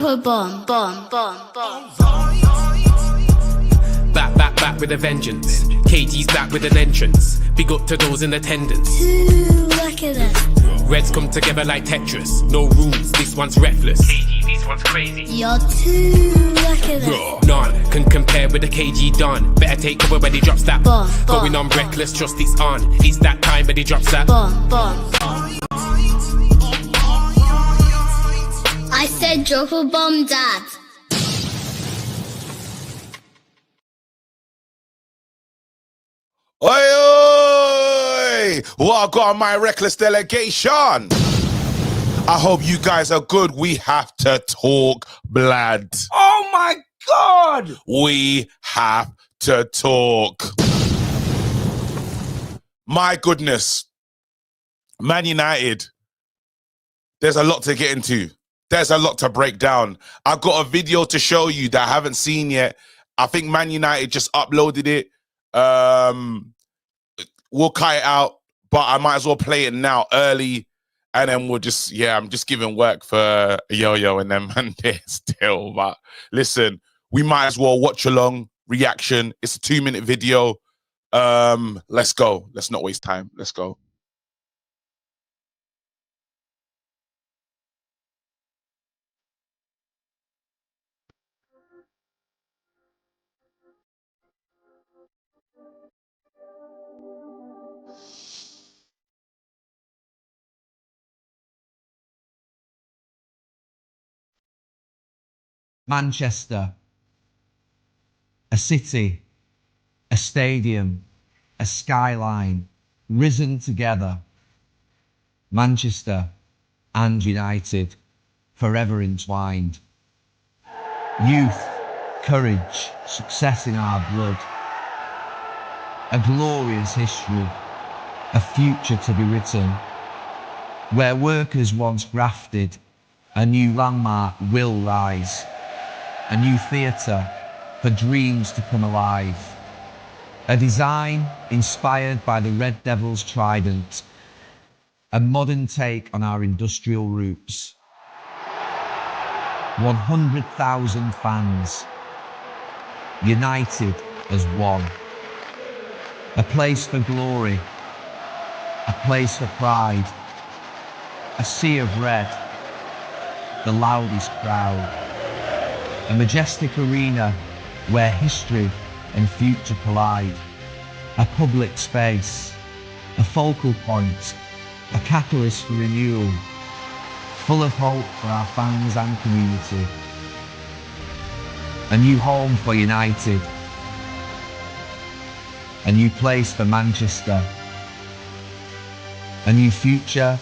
Bomb. Back with a vengeance. KG's back with an entrance. Big up to those in attendance. Look at us. Reds come together like Tetris. No rules, this one's reckless. KG, this one's crazy. You're too lucky then. None can compare with the KG Don. Better take cover when he drops that. Bomb. Going on reckless, trust it's on. It's that time when he drops that. Bomb. I said drop a bomb, Dad. Oi! Welcome, my reckless delegation. I hope you guys are good. We have to talk, blood. Oh my God! We have to talk. My goodness. Man United. There's a lot to get into. There's a lot to break down. I've got a video to show you that I haven't seen yet. I think Man United just uploaded it. We'll cut it out, but I might as well play it now early, and then we'll just, I'm just giving work for Yo-Yo and them man there still. But listen, we might as well watch along, reaction. It's a 2-minute video. Let's go. Let's not waste time. Let's go. Manchester, a city, a stadium, a skyline, risen together. Manchester and United, forever entwined. Youth, courage, success in our blood. A glorious history, a future to be written. Where workers once grafted, a new landmark will rise. A new theatre for dreams to come alive. A design inspired by the Red Devil's trident. A modern take on our industrial roots. 100,000 fans, united as one. A place for glory, a place for pride. A sea of red, the loudest crowd. A majestic arena where history and future collide. A public space, a focal point, a catalyst for renewal, full of hope for our fans and community. A new home for United, a new place for Manchester, a new future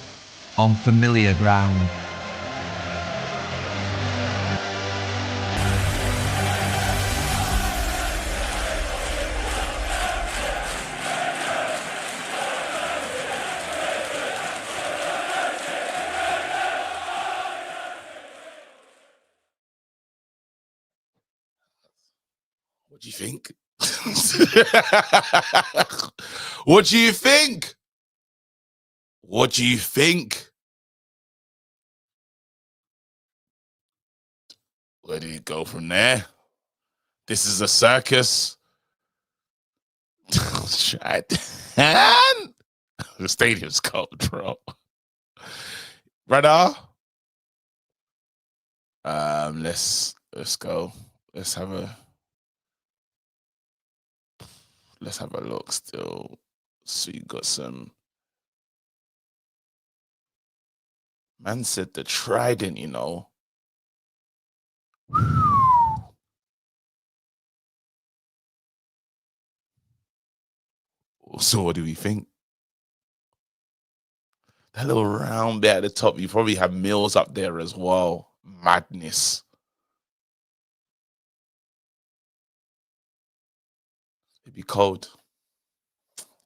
on familiar ground. What do you think? What do you think? What do you think? Where do you go from there? This is a circus. The stadium's cold, bro. Brother. Let's go. Let's have a look still. So you got some. Man said the trident, you know. So what do we think? That little round bit at the top, you probably have Mills up there as well. Madness. It'd be cold.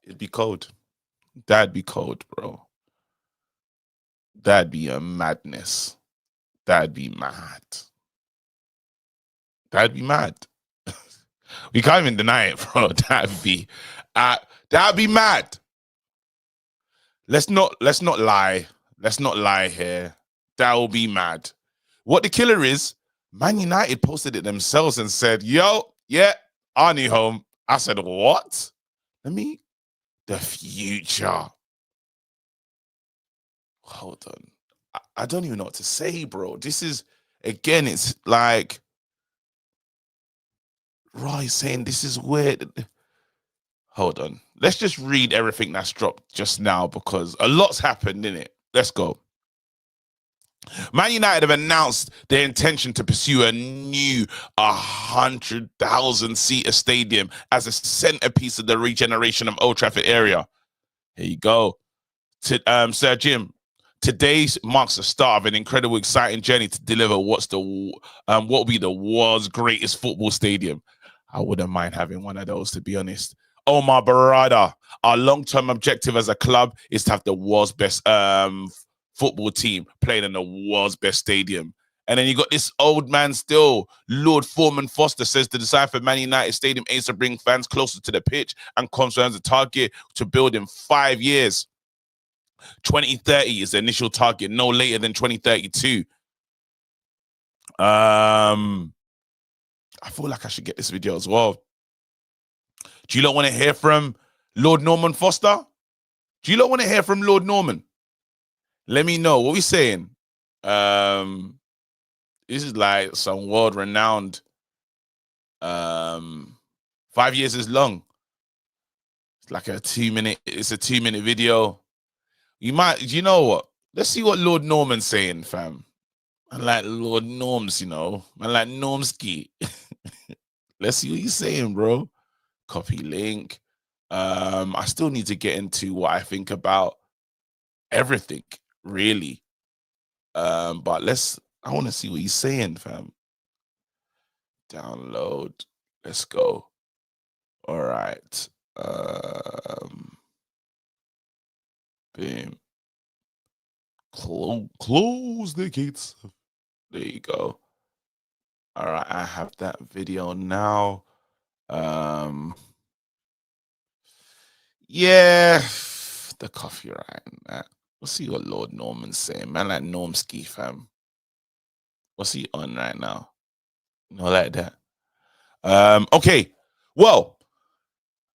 It'd be cold. That'd be cold, bro. That'd be a madness. That'd be mad. That'd be mad. We can't even deny it, bro. That'd be mad. Let's not lie. Let's not lie here. That will be mad. What the killer is, Man United posted it themselves and said, yo, yeah, Arnie home. I said, what? The future. Hold on. I don't even know what to say, bro. This is, again, it's like, Roy saying this is weird. Hold on. Let's just read everything that's dropped just now because a lot's happened in it. Let's go. Man United have announced their intention to pursue a new 100,000-seater stadium as a centerpiece of the regeneration of Old Trafford area. Here you go. Sir Jim, today marks the start of an incredible, exciting journey to deliver what will be the world's greatest football stadium. I wouldn't mind having one of those, to be honest. Oh, my brother. Our long-term objective as a club is to have the world's best football team playing in the world's best stadium. And then you got this old man still, Lord Foreman Foster, says the design for Man United Stadium aims to bring fans closer to the pitch and confirms the target to build in 5 years. 2030 is the initial target, no later than 2032. I feel like I should get this video as well. Do you not want to hear from Lord Norman Foster? Do you not want to hear from Lord Norman? Let me know. What we saying? This is like some world-renowned 5 years is long. It's like a 2-minute, it's a 2-minute video. You know what? Let's see what Lord Norman's saying, fam. I like Lord Norms, you know. I like Normski. Let's see what he's saying, bro. Copy link. I still need to get into what I think about everything, really. But I want to see what he's saying, fam. Download. Let's go. All right. Boom. Close the gates. There you go. All right, I have that video now. Yeah, the copyright and that. We'll see what Lord Norman's saying. Man, like Normski, fam. What's he on right now? No, like that. Okay. Well,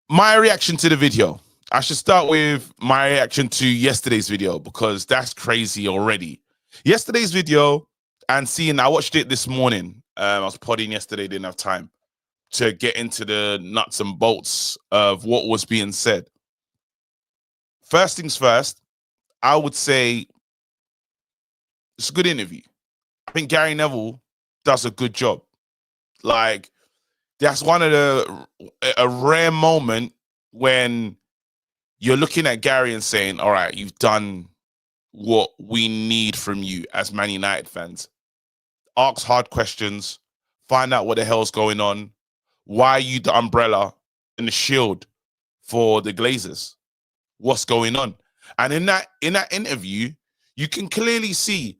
my reaction to the video. I should start with my reaction to yesterday's video because that's crazy already. Yesterday's video and I watched it this morning. I was podding yesterday, didn't have time to get into the nuts and bolts of what was being said. First things first, I would say it's a good interview. I think Gary Neville does a good job. Like, that's a rare moment when you're looking at Gary and saying, all right, you've done what we need from you as Man United fans. Ask hard questions, find out what the hell's going on. Why are you the umbrella and the shield for the Glazers? What's going on? And in that interview, you can clearly see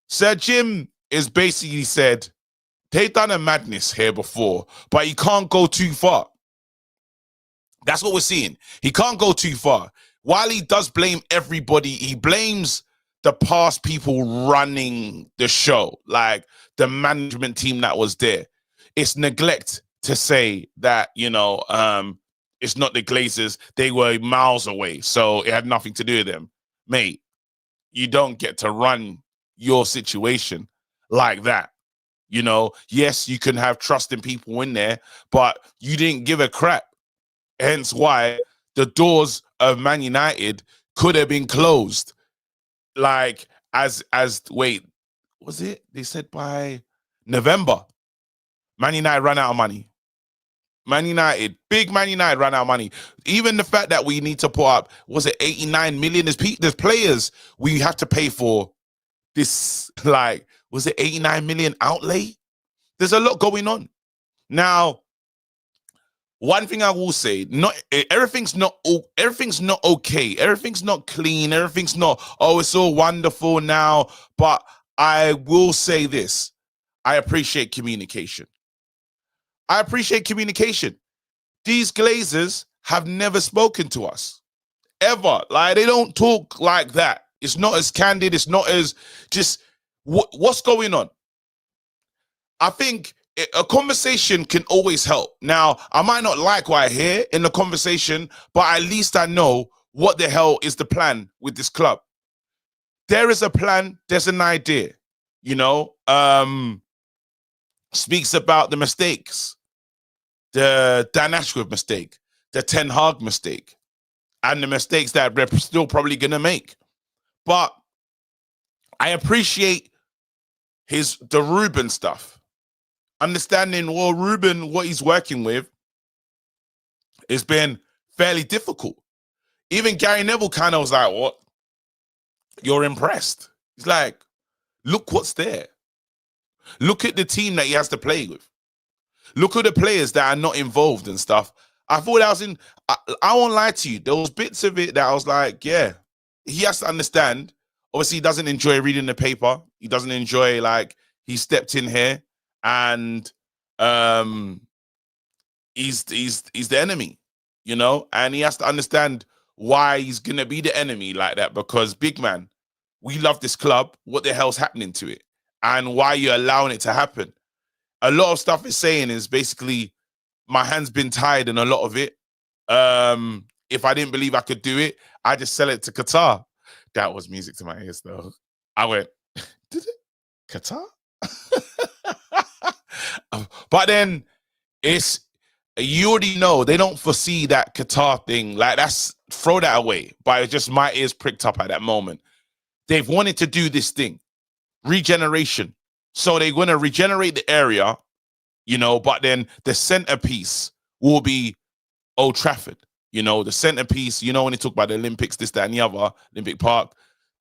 Sir Jim is basically said, they've done a madness here before, but he can't go too far. That's what we're seeing. He can't go too far. While he does blame everybody, he blames the past people running the show, like the management team that was there. It's neglect to say that, it's not the Glazers. They were miles away, so it had nothing to do with them. Mate, you don't get to run your situation like that. Yes, you can have trust in people in there, but you didn't give a crap. Hence why the doors of Man United could have been closed. Like, wait, was it? They said by November, Man United ran out of money. Big Man United ran out of money. Even the fact that we need to put up, was it 89 million? There's players we have to pay for this, like, was it 89 million outlay? There's a lot going on. Now, one thing I will say, everything's not okay. Everything's not clean. Everything's not, it's all wonderful now. But I will say this. I appreciate communication. These Glazers have never spoken to us. Ever. Like, they don't talk like that. It's not as candid. It's not as just, what's going on? I think a conversation can always help. Now, I might not like what I hear in the conversation, but at least I know what the hell is the plan with this club. There is a plan, there's an idea, you know. Speaks about the mistakes, the Dan Ashworth mistake, the Ten Hag mistake, and the mistakes that we're still probably gonna make. But I appreciate the Ruben stuff. Understanding, well, Ruben, what he's working with has been fairly difficult. Even Gary Neville kind of was like, what? You're impressed. He's like, look what's there. Look at the team that he has to play with. Look at the players that are not involved and stuff. I thought I won't lie to you. There was bits of it that I was like, yeah, he has to understand. Obviously, he doesn't enjoy reading the paper. He doesn't enjoy, like, he stepped in here and he's the enemy, you know? And he has to understand why he's going to be the enemy like that, because, big man, we love this club. What the hell's happening to it? And why you're allowing it to happen? A lot of stuff it's saying is basically, my hand's been tied in a lot of it. If I didn't believe I could do it, I just sell it to Qatar. That was music to my ears, though. I went, did it? Qatar? But then you already know they don't foresee that Qatar thing. Like, throw that away. But it's just my ears pricked up at that moment. They've wanted to do this thing, regeneration. So they're going to regenerate the area, you know, but then the centerpiece will be Old Trafford. You know, the centerpiece, you know, when they talk about the Olympics, this, that, and the other, Olympic Park,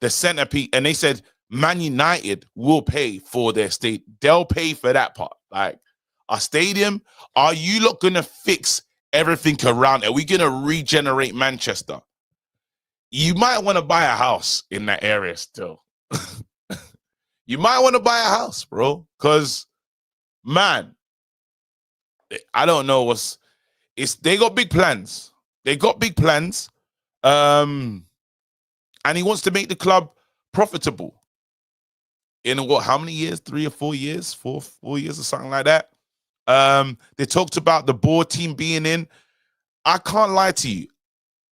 the centerpiece, and they said Man United will pay for their state. They'll pay for that part. Like, our stadium, are you not going to fix everything around? Are we going to regenerate Manchester? You might want to buy a house in that area still. You might want to buy a house, bro, because, man, I don't know they got big plans. They got big plans. And he wants to make the club profitable. In what, how many years? 3 or 4 years? 4 years or something like that. They talked about the board team being in. I can't lie to you.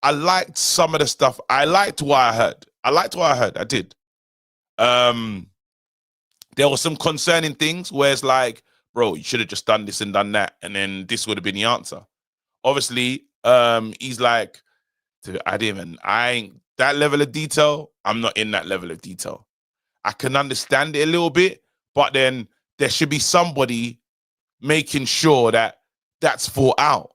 I liked some of the stuff. I liked what I heard. I did. There were some concerning things where it's like, bro, you should have just done this and done that, and then this would have been the answer. Obviously, he's like, I ain't that level of detail. I'm not in that level of detail. I can understand it a little bit, but then there should be somebody making sure that that's thought out.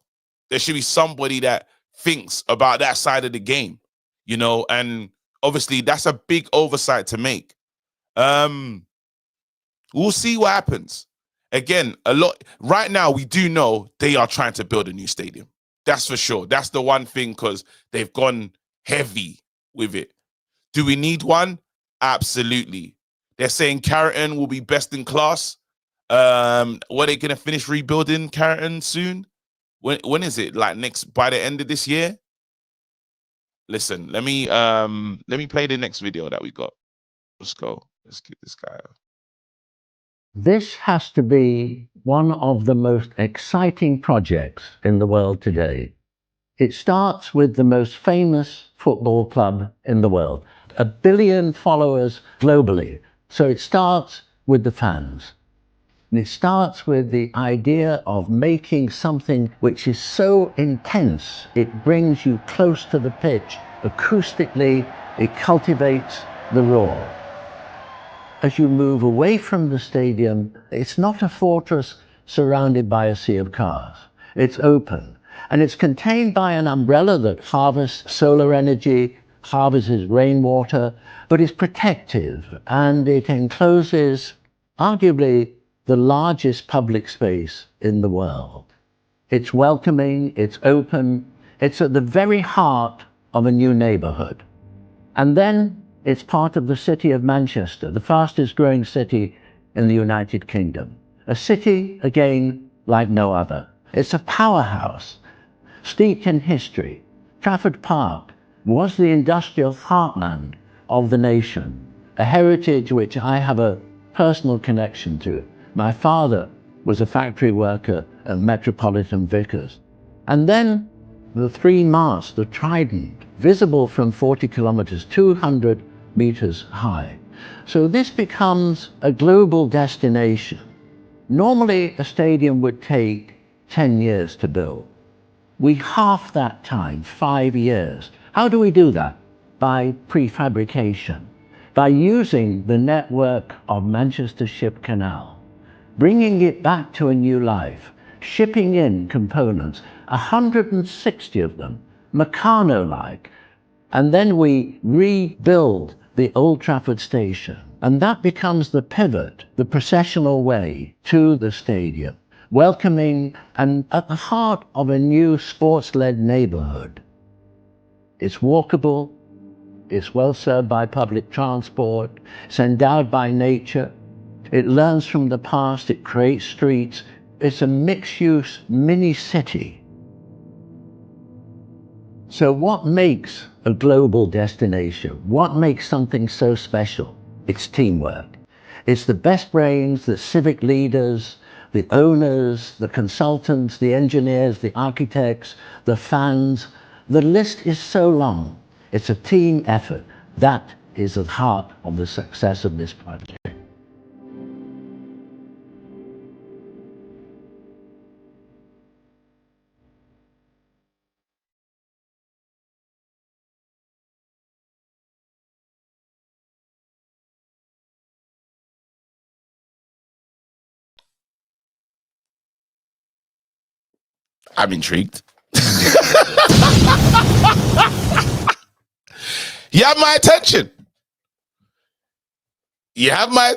There should be somebody that thinks about that side of the game, you know, and obviously that's a big oversight to make. We'll see what happens. Again, right now we do know they are trying to build a new stadium. That's for sure. That's the one thing, because they've gone heavy with it. Do we need one? Absolutely. They're saying Carrington will be best in class. Were they going to finish rebuilding Carrington soon? When is it? Like by the end of this year? Listen, let me play the next video that we got. Let's go. Let's get this guy up. This has to be one of the most exciting projects in the world today. It starts with the most famous football club in the world, 1 billion followers globally. So it starts with the fans. And it starts with the idea of making something which is so intense, it brings you close to the pitch. Acoustically, it cultivates the roar. As you move away from the stadium, it's not a fortress surrounded by a sea of cars. It's open, and it's contained by an umbrella that harvests solar energy, harvests rainwater, but is protective, and it encloses arguably the largest public space in the world. It's welcoming, it's open, it's at the very heart of a new neighborhood. And then it's part of the city of Manchester, the fastest growing city in the United Kingdom. A city, again, like no other. It's a powerhouse, steeped in history. Trafford Park was the industrial heartland of the nation, a heritage which I have a personal connection to. My father was a factory worker at Metropolitan Vickers. And then the three masts, the Trident, visible from 40 kilometers, 200 meters high. So this becomes a global destination. Normally, a stadium would take 10 years to build. We half that time, 5 years. How do we do that? By prefabrication, by using the network of Manchester Ship Canal, bringing it back to a new life, shipping in components, 160 of them, Meccano-like, and then we rebuild the Old Trafford station. And that becomes the pivot, the processional way to the stadium, welcoming and at the heart of a new sports-led neighborhood. It's walkable, it's well served by public transport, it's endowed by nature, it learns from the past, it creates streets, it's a mixed-use mini-city. So what makes a global destination? What makes something so special? It's teamwork. It's the best brains, the civic leaders, the owners, the consultants, the engineers, the architects, the fans. The list is so long. It's a team effort. That is at the heart of the success of this project. I'm intrigued. You have my attention. You have my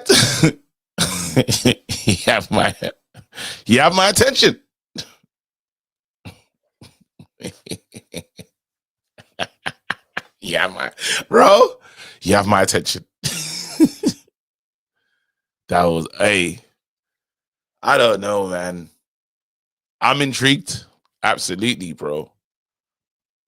you have my attention. Bro, you have my attention. That was I don't know, man. I'm intrigued. Absolutely, bro.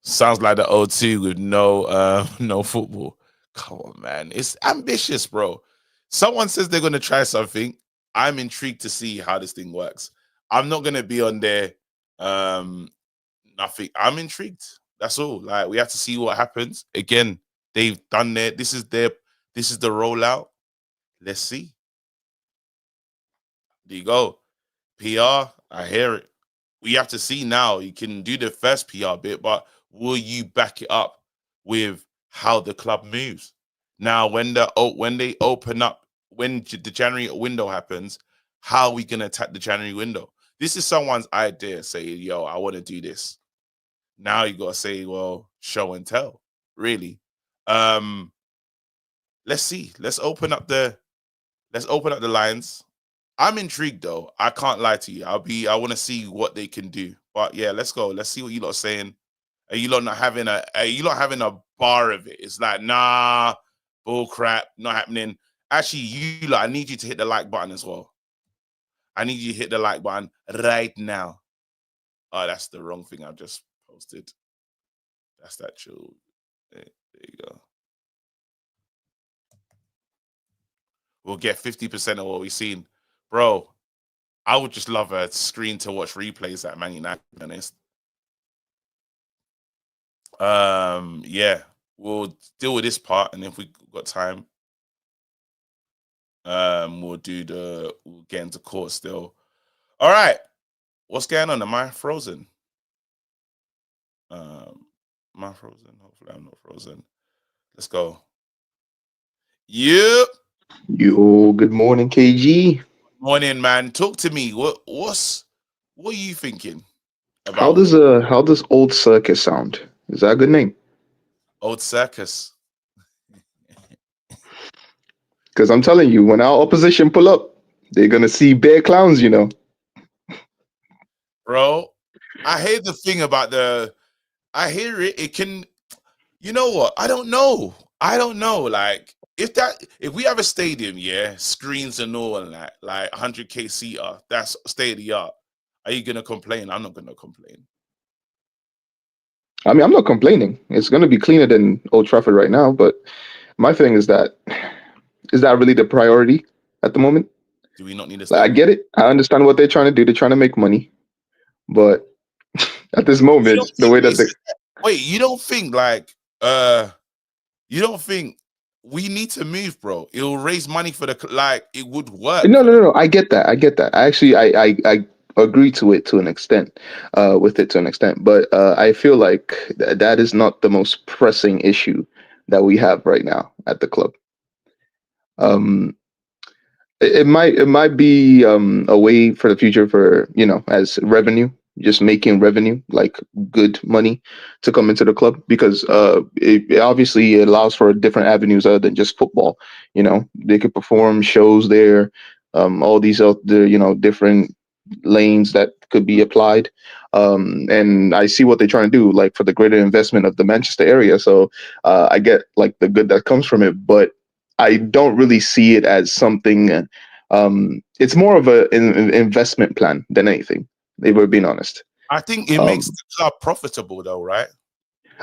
Sounds like the O2 with no football. Come on, man. It's ambitious, bro. Someone says they're gonna try something. I'm intrigued to see how this thing works. I'm not gonna be on there. Nothing. I'm intrigued. That's all. Like, we have to see what happens. Again, they've done this is the rollout. Let's see. There you go. PR, I hear it. We have to see now. You can do the first PR bit, but will you back it up with how the club moves? Now, when they open up, when the January window happens, how are we gonna attack the January window? This is someone's idea. Say, yo, I want to do this. Now you gotta say, well, show and tell. Really. Let's see. Let's open up the lines. I'm intrigued though. I can't lie to you. I want to see what they can do. But yeah, let's go. Let's see what you lot are saying. Are you lot not having a bar of it? It's like, nah, bull crap, not happening. Actually, you lot, I need you to hit the like button as well. I need you to hit the like button right now. Oh, that's the wrong thing I've just posted. That's that chill. There you go. We'll get 50% of what we've seen. Bro, I would just love a screen to watch replays at Man United, to be honest. Yeah, we'll deal with this part, and if we've got time, we'll get into court still. All right. What's going on? Am I frozen? Am I frozen? Hopefully I'm not frozen. Let's go. Yep. Yo, good morning, KG. Morning, man. Talk to me. What are you thinking about? How does Old Circus sound? Is that a good name? Old Circus. Because I'm telling you, when our opposition pull up, they're gonna see bare clowns, you know. Bro, I hear the thing about I hear it. It can, you know what? I don't know. Like, if we have a stadium, yeah, screens and all and that, like 100K seater, that's state of the art. Are you gonna complain? I'm not gonna complain. I mean, I'm not complaining. It's gonna be cleaner than Old Trafford right now, but my thing is that really the priority at the moment? Do we not need a Like, I stadium? get it. I understand what they're trying to do. They're trying to make money, but at this You moment, don't the think way that they wait, you don't think you don't think we need to move, bro? It'll raise money for the like it would work no, for no, no, them. no. I get that. I get that. Actually, I agree to it to an extent, with it to an extent. But I feel like that is not the most pressing issue that we have right now at the club. Um, it might be a way for the future for, as revenue, just making revenue, like good money to come into the club, because it obviously allows for different avenues other than just football. They could perform shows there, all these other, different lanes that could be applied. And I see what they're trying to do, like for the greater investment of the Manchester area. So I get like the good that comes from it, but I don't really see it as something. It's more of an investment plan than anything. If we're being honest. I think it makes Um, the club profitable, though, right?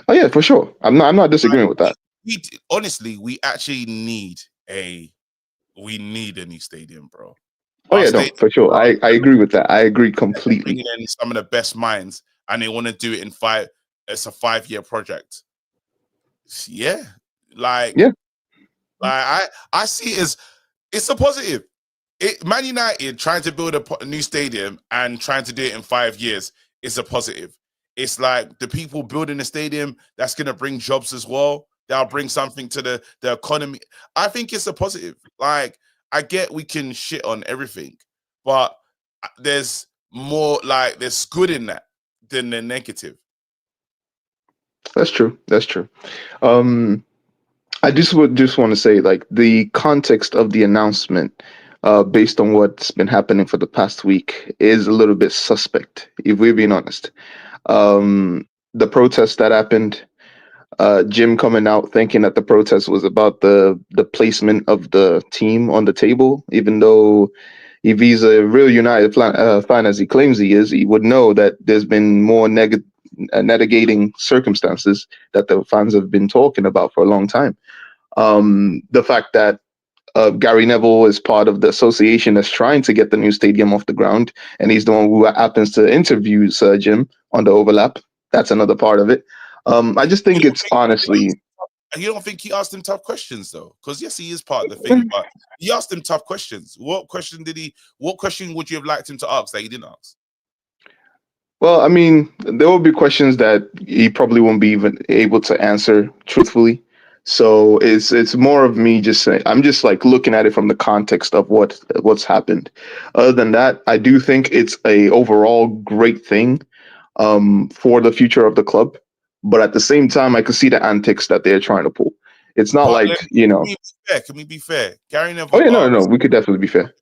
oh yeah, for sure. I'm not Like, disagreeing with that. honestly, we actually need a new stadium, bro. Oh Our yeah, no, stadium, for sure. I agree with that. I agree completely. bringing in some of the best minds, and they want to do it in five. It's a 5-year project. Yeah, like, Yeah, I see it as it's a positive. Man United trying to build a new stadium and trying to do it in 5 years is a positive. It's like the people building the stadium that's going to bring jobs as well. That'll bring something to the economy. I think it's a positive. Like, I get we can shit on everything, but there's more, like, there's good in that than the negative. that's true. That's true. Um, I just want to say, like, the context of the announcement, based on what's been happening for the past week, is a little bit suspect, if we're being honest. The protest that happened, Jim coming out thinking that the protest was about the placement of the team on the table, even though if he's a real United fan as he claims he is, he would know that there's been more negating circumstances that the fans have been talking about for a long time. The fact that Gary Neville is part of the association that's trying to get the new stadium off the ground, and he's the one who happens to interview Sir Jim on the overlap. That's another part of it. I just You think don't it's think honestly. he asked him tough questions though? Because yes, he is part of the thing, but he asked him tough questions. What question would you have liked him to ask that he didn't ask? Well, I mean, there will be questions that he probably won't be even able to answer truthfully. So it's more of me just saying, I'm just like looking at it from the context of what's happened. Other than that, I do think it's a overall great thing, for the future of the club. But at the same time, I can see the antics that they're trying to pull. It's not But like, can we be fair? Can we be fair? Gary oh Neville yeah, no, no, no, asked. we could definitely be fair.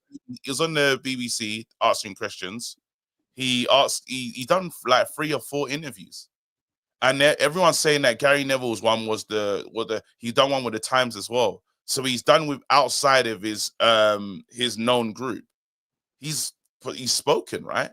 He was on the BBC asking questions. He asked. He done like 3 or 4 interviews, and everyone's saying that Gary Neville's one was he done one with the Times as well. So he's done with outside of his known group. He's spoken, right?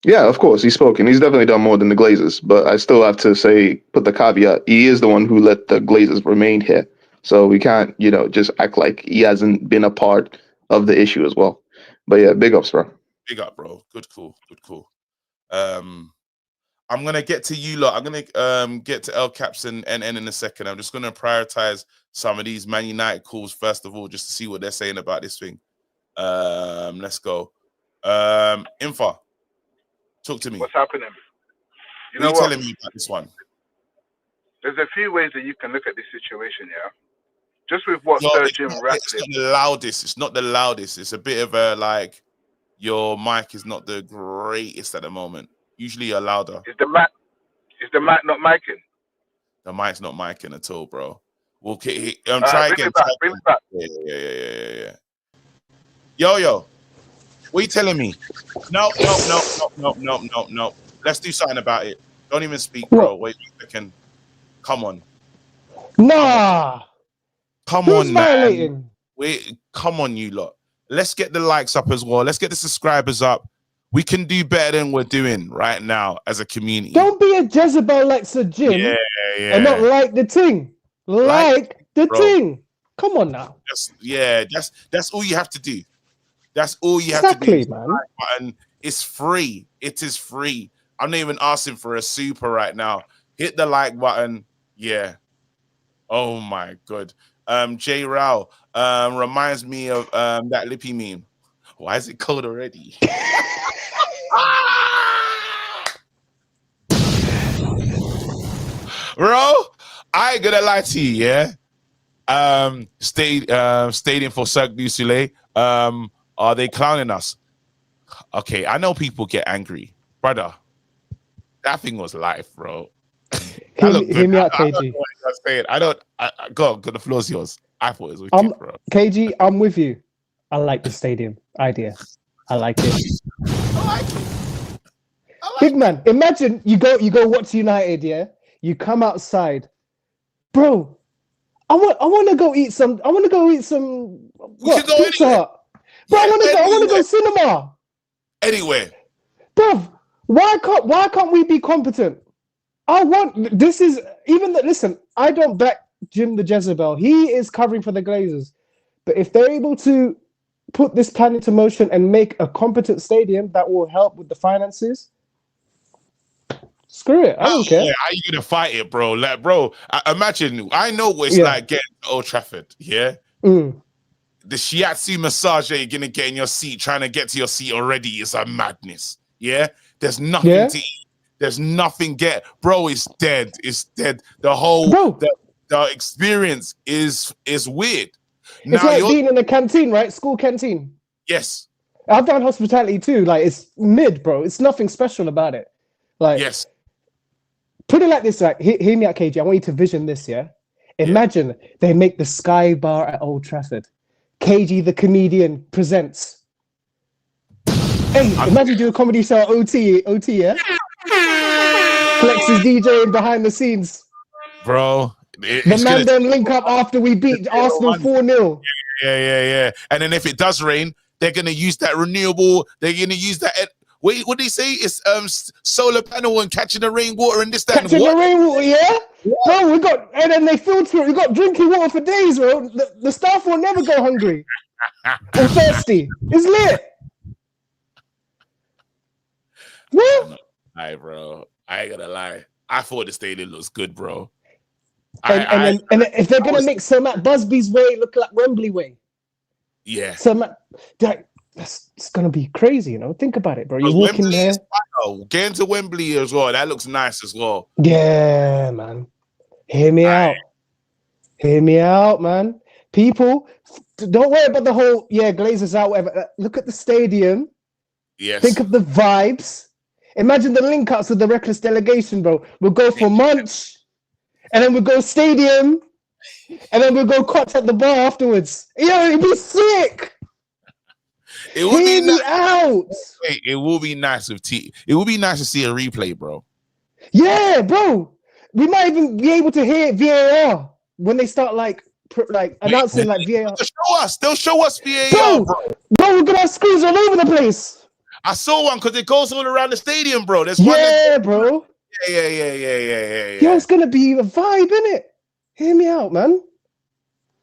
Yeah, of course, he's spoken. He's definitely done more than the Glazers, but I still have to say, put the caveat, he is the one who let the Glazers remain here. So we can't, just act like he hasn't been a part of the issue as well. But yeah, big ups, bro. Big up, bro. Good call. Good call. I'm gonna get to you lot. I'm gonna get to El Caps and NN in a second. I'm just gonna prioritize some of these Man United calls first of all, just to see what they're saying about this thing. Let's go. Infa, talk to me. What's happening? You What are know you what? telling me about this one? There's a few ways that you can look at this situation, yeah? Just with what No, Sir it's Jim not, it's Ratcliffe, not the loudest. It's not the loudest. It's a bit of a like your mic is not the greatest at the moment. Usually you're louder. is the mic not micing? The mic's not micing at all, bro. We'll try Bring me again. back, Try bring me again. back. Yeah. Yo. What are you telling me? No. Let's do something about it. Don't even speak, bro. Wait a second. Come on. Nah. Come Who's on, man. violating? Wait, come on, you lot. Let's get the likes up as well. Let's get the subscribers up. We can do better than we're doing right now as a community. Don't be a Jezebel like Sir Jim Yeah. and not like the thing. Like the bro. thing. Come on now. That's all you have to do. That's all you have to do. Exactly, man. Button. It's free. It is free. I'm not even asking for a super right now. Hit the like button. Yeah. Oh my god. J Rao reminds me of that Lippy meme. Why is it cold already? Bro, I ain't gonna lie to you, yeah. Stadium for Cirque du Soleil. Are they clowning us? Okay, I know people get angry, brother. That thing was live, bro. Hear me out, I don't KG. know what you're saying. Go. The floor's yours. I thought it was wicked, bro. KG, I'm with you. I like the stadium idea. I like it. I like it. Big man, imagine you go watch United, yeah? You come outside. Bro, I want to go eat some We what, can go Pizza anywhere. Hut. Bro, I want to go cinema. Anywhere. Bro, why can't we be competent? Listen, I don't back Jim the Jezebel. He is covering for the Glazers. But if they're able to put this plan into motion and make a competent stadium that will help with the finances, screw it. I don't care. Yeah, how you gonna fight it, bro? Like, bro, imagine. I know what it's like getting to Old Trafford. Yeah, Mm. the shiatsu massage that you're gonna get in your seat, trying to get to your seat already is a madness. Yeah, there's nothing to eat. There's nothing bro. It's dead. It's dead. The whole the experience is weird. It's like being in a canteen, right? School canteen. Yes. I've done hospitality too. Like, it's mid, bro. It's nothing special about it. Like, yes. Put it like this, like, hear me out, KG. I want you to vision this, yeah? Imagine they make the Sky Bar at Old Trafford. KG the comedian presents. Hey, imagine do a comedy show at OT, yeah? Flex is DJing behind the scenes. Bro. The man then link up after we beat Arsenal 4-0. Yeah. And then if it does rain, they're going to use that renewable. They're going to use that. Wait, what did he say? It's solar panel and catching the rainwater and this, that, catching the rainwater, yeah? Bro, and then they filter it. We got drinking water for days, bro. The staff will never go hungry or thirsty. It's lit. What? Hi, bro. I ain't gonna lie. I thought the stadium looks good, bro. And if they're gonna make Sir Matt Busby's way look like Wembley way, Sir Matt, it's gonna be crazy, you know. Think about it, bro. You walk in there, getting to Wembley as well. That looks nice as well. Yeah, man. Hear me out. Hear me out, man. People, don't worry about the whole Glazers out, whatever. Look at the stadium. Yes. Think of the vibes. Imagine the link ups with the Reckless delegation, bro. We'll go for munch, and then we'll go stadium, and then we'll go cots at the bar afterwards. Yo, it'd be sick. It would Hear be me out. Wait, it will be nice with It would be nice to see a replay, bro. Yeah, bro. We might even be able to hear VAR when they start announcing VAR. They'll show us VAR, bro. Bro, we're gonna have screens all over the place. I saw one because it goes all around the stadium, bro. There's one. Bro. Yeah. Yo, it's gonna be a vibe, innit? Hear me out, man.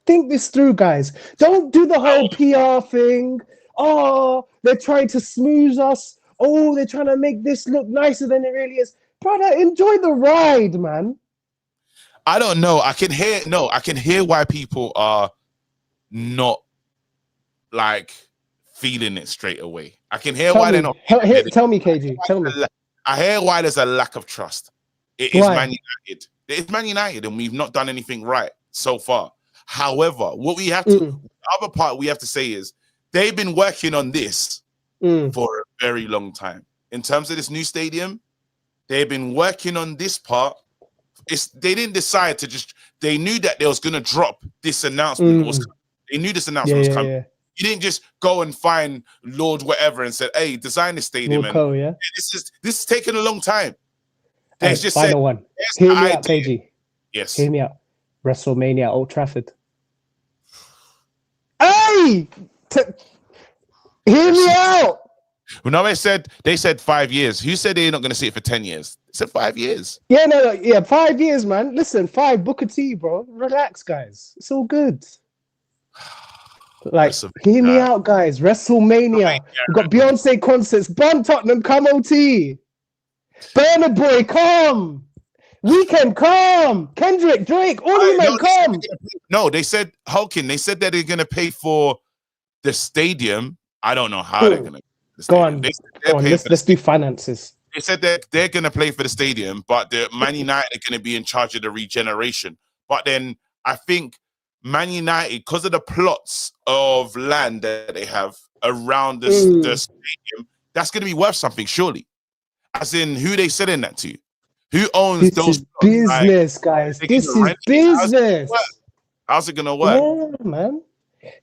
Think this through, guys. Don't do the whole PR thing. Oh, they're trying to smooth us. Oh, they're trying to make this look nicer than it really is. Brother, enjoy the ride, man. I don't know. I can hear why people are not feeling it straight away. I can hear why they're not. Tell me, KG. Tell me. I hear why there's a lack of trust. It is Man United. It's Man United, and we've not done anything right so far. However, what we have to, the other part we have to say is they've been working on this for a very long time. In terms of this new stadium, they've been working on this part. They didn't decide to just. They knew that they was gonna drop this announcement. They knew this announcement was coming. Yeah. You didn't just go and find Lord whatever and said, "Hey, design this stadium." This is taking a long time. Hey, just final one. Hear me out, KG. Yes. Hear me out. WrestleMania, Old Trafford. Hey, hear me out. Well, no, they said 5 years. Who said they're not going to see it for 10 years? They said 5 years. Yeah, no, 5 years, man. Listen, 5 Booker T, bro. Relax, guys. It's all good. Like, hear me out, guys. WrestleMania. We've got Beyonce concerts. Burn Tottenham, come OT. Burner Boy, come. Weekend, come. Kendrick, Drake, all of you men, come. No, they said Hulkin. They said that they're gonna pay for the stadium. I don't know how they're gonna. Go on. Let's do finances. They said that they're gonna play for the stadium, but the Man United are gonna be in charge of the regeneration. But then I think Man United, because of the plots of land that they have around the stadium, that's gonna be worth something, surely. As in, who they selling that to? Who owns this those? Is business, guys. This is business. How's it gonna work? Yeah, man.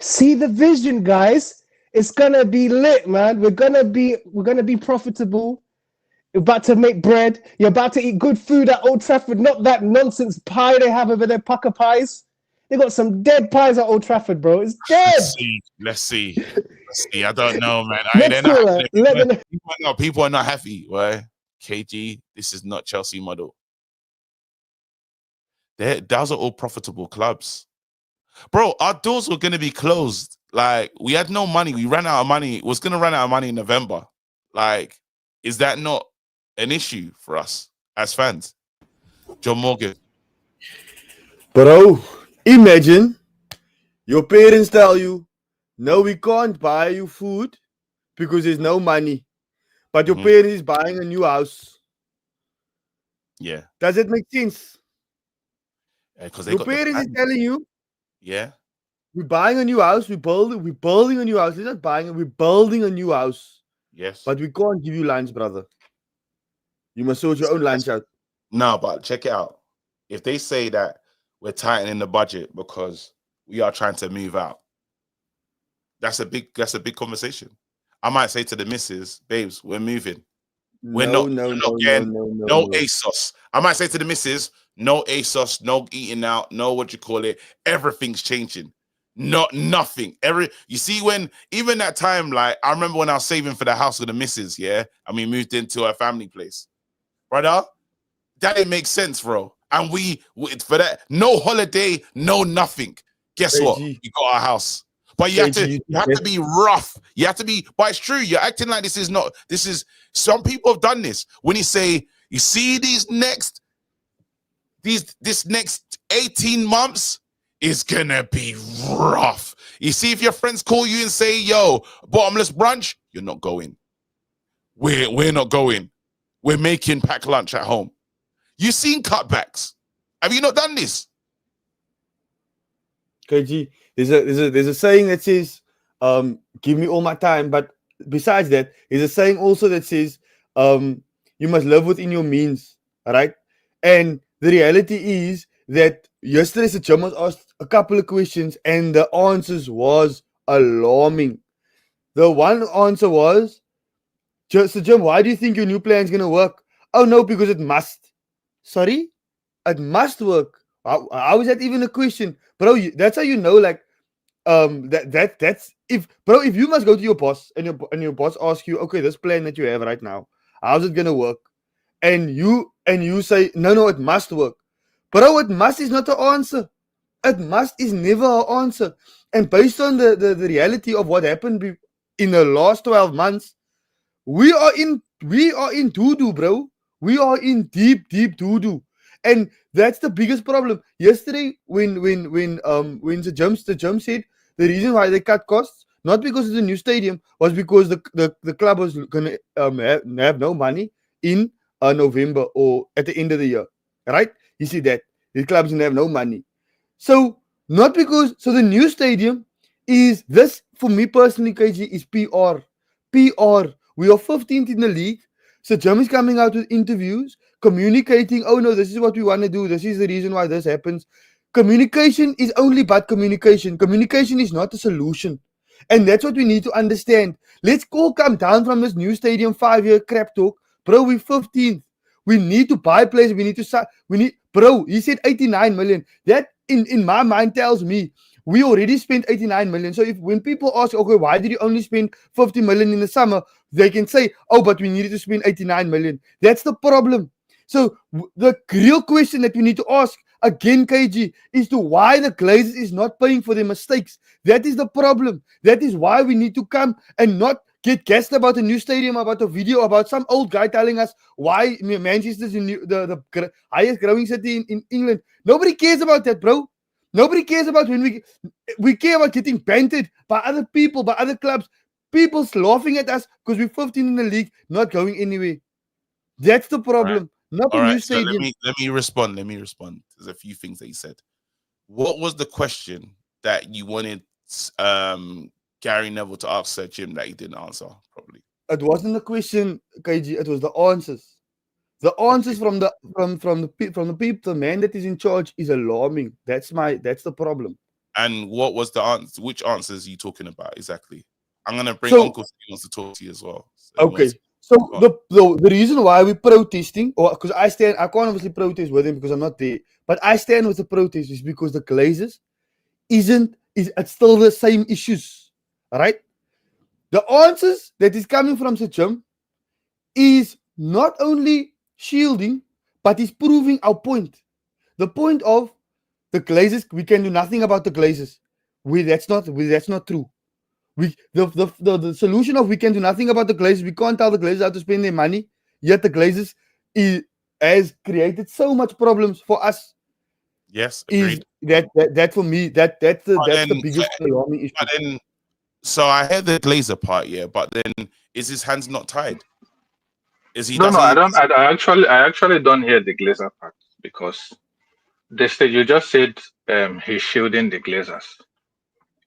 See the vision, guys. It's gonna be lit, man. We're gonna be profitable. You're about to make bread. You're about to eat good food at Old Trafford. Not that nonsense pie they have over there, pucker pies. They got some dead pies at Old Trafford, bro. It's dead. Let's see. I don't know, man. People are not happy. Why? KG, this is not Chelsea model. Those are all profitable clubs. Bro, our doors were going to be closed. Like, we had no money. We ran out of money. Was going to run out of money in November. Like, is that not an issue for us as fans? John Morgan. Bro, imagine your parents tell you, no, we can't buy you food because there's no money. But your parents is buying a new house. Yeah. Does it make sense? Because your parents is telling you, yeah, we're buying a new house. We're building a new house. We're not buying it. We're building a new house. Yes. But we can't give you lunch, brother. You must sort your own lunch out. No, but check it out. If they say that we're tightening the budget because we are trying to move out, that's a big conversation. I might say to the missus, babes, we're moving. No ASOS. I might say to the missus, no ASOS, no eating out, no what you call it. Everything's changing. Nothing. You see, when even that time, like I remember when I was saving for the house with the missus, yeah, and we moved into a family place, brother. That didn't make sense, bro. And we for that, no holiday, no nothing. Guess what? We got our house. But you have to be rough. You have to be, but it's true. You're acting like this is some people have done this. When you say, you see this next 18 months is gonna be rough. You see, if your friends call you and say, yo, bottomless brunch, you're not going. We're not going. We're making packed lunch at home. You've seen cutbacks. Have you not done this? KG, there's a saying that says, give me all my time. But besides that, there's a saying also that says, you must live within your means. All right. And the reality is that yesterday Sir Jim was asked a couple of questions and the answers was alarming. The one answer was, Sir Jim, why do you think your new plan is going to work? Oh, no, because it must. Sorry? It must work. How is that even a question? Bro, that's how you know, like, that's if you must go to your boss and your boss asks you, okay, this plan that you have right now, how's it gonna work? And you say, no, it must work. Bro, it must is not the answer. It must is never an answer. And based on the reality of what happened in the last 12 months, we are in doo-doo, bro. We are in deep doo-doo. And that's the biggest problem. Yesterday, when the Jim said the reason why they cut costs, not because it's a new stadium, was because the club was gonna have no money in November or at the end of the year. Right? You see that the club's gonna have no money. So not because the new stadium is this, for me personally, KG, is PR. PR. We are 15th in the league. So Jim is coming out with interviews, communicating, oh no, this is what we want to do. This is the reason why this happens. Communication is only but communication. Communication is not a solution. And that's what we need to understand. Let's all come down from this new stadium 5-year crap talk. Bro, we're 15th. We need to buy players. Bro, he said 89 million. That in my mind tells me we already spent 89 million. So when people ask, okay, why did you only spend 50 million in the summer? They can say, oh, but we needed to spend 89 million. That's the problem. So the real question that we need to ask, again, KG, is to why the Glazers is not paying for their mistakes. That is the problem. That is why we need to come and not get gassed about a new stadium, about a video, about some old guy telling us why Manchester is the highest growing city in England. Nobody cares about that, bro. Nobody cares about when we care about getting bantered by other people, by other clubs. People's laughing at us because we're 15 in the league, not going anywhere. That's the problem. Not All a new right. So stadium. let me respond. There's a few things that he said. What was the question that you wanted Gary Neville to ask Sir Jim that he didn't answer probably? It wasn't a question, KG. It was the answers. The answers from the people, the man that is in charge is alarming. That's the problem. And what was the answer? Which answers are you talking about exactly? I'm gonna bring Uncle Steve wants to talk to you as well. Okay. So the reason why we're protesting, or because I can't obviously protest with him because I'm not there, but I stand with the protest is because the Glazers it's still the same issues. All right. The answers that is coming from Sir Jim is not only shielding, but is proving our point. The point of the Glazers, we can do nothing about the Glazers. That's not true. The solution of we can do nothing about the Glazers, we can't tell the Glazers how to spend their money, yet the Glazers has created so much problems for us. Yes, agreed. That for me, that's the biggest alarming issue. But then, so I heard the Glazer part, yeah, but then is his hands not tied? Is he? No, I don't. I actually don't hear the Glazer part because you just said he's shielding the Glazers.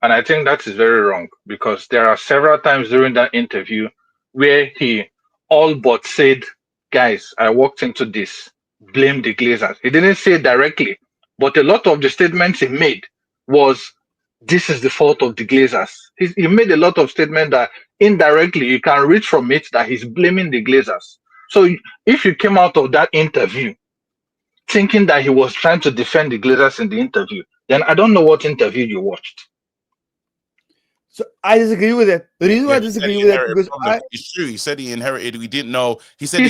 And I think that is very wrong because there are several times during that interview where he all but said, guys, I walked into this, blame the Glazers. He didn't say it directly, but a lot of the statements he made was, this is the fault of the Glazers. He made a lot of statements that indirectly you can read from it that he's blaming the Glazers. So if you came out of that interview thinking that he was trying to defend the Glazers in the interview, then I don't know what interview you watched. So I disagree with that. The reason why I disagree with that because it's true. He said he inherited. We didn't know. He said he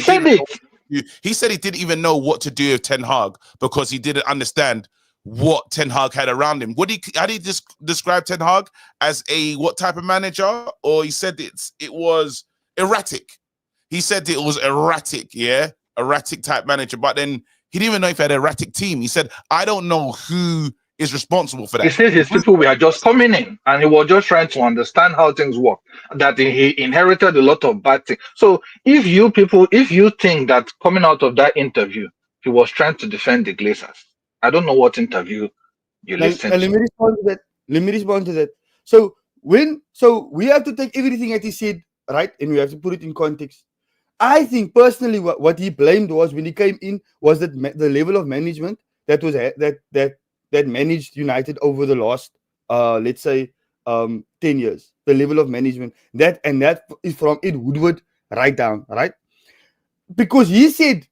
he didn't even know what to do with Ten Hag because he didn't understand what Ten Hag had around him. How did he describe Ten Hag as what type of manager? Or he said it was erratic. He said it was erratic, erratic type manager. But then he didn't even know if he had an erratic team. He said, I don't know who is responsible for that. He said his people were just coming in and he was just trying to understand how things work, that he inherited a lot of bad things. So if you think that coming out of that interview, he was trying to defend the Glazers, I don't know what interview you listened to. Let me respond to that. So we have to take everything that he said, right? And we have to put it in context. I think personally what he blamed was when he came in was that the level of management that managed United over the last, let's say, 10 years. The level of management. That is from Ed Woodward right down, right? Because he said,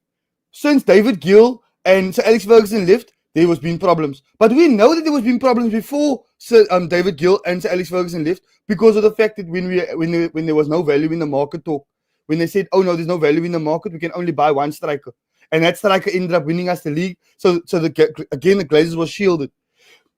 since David Gill and Sir Alex Ferguson left, there was been problems. But we know that there was been problems before David Gill and Sir Alex Ferguson left because of the fact that when there was no value in the market talk, when they said, oh no, there's no value in the market, we can only buy one striker. And that striker ended up winning us the league. So the Glazers was shielded.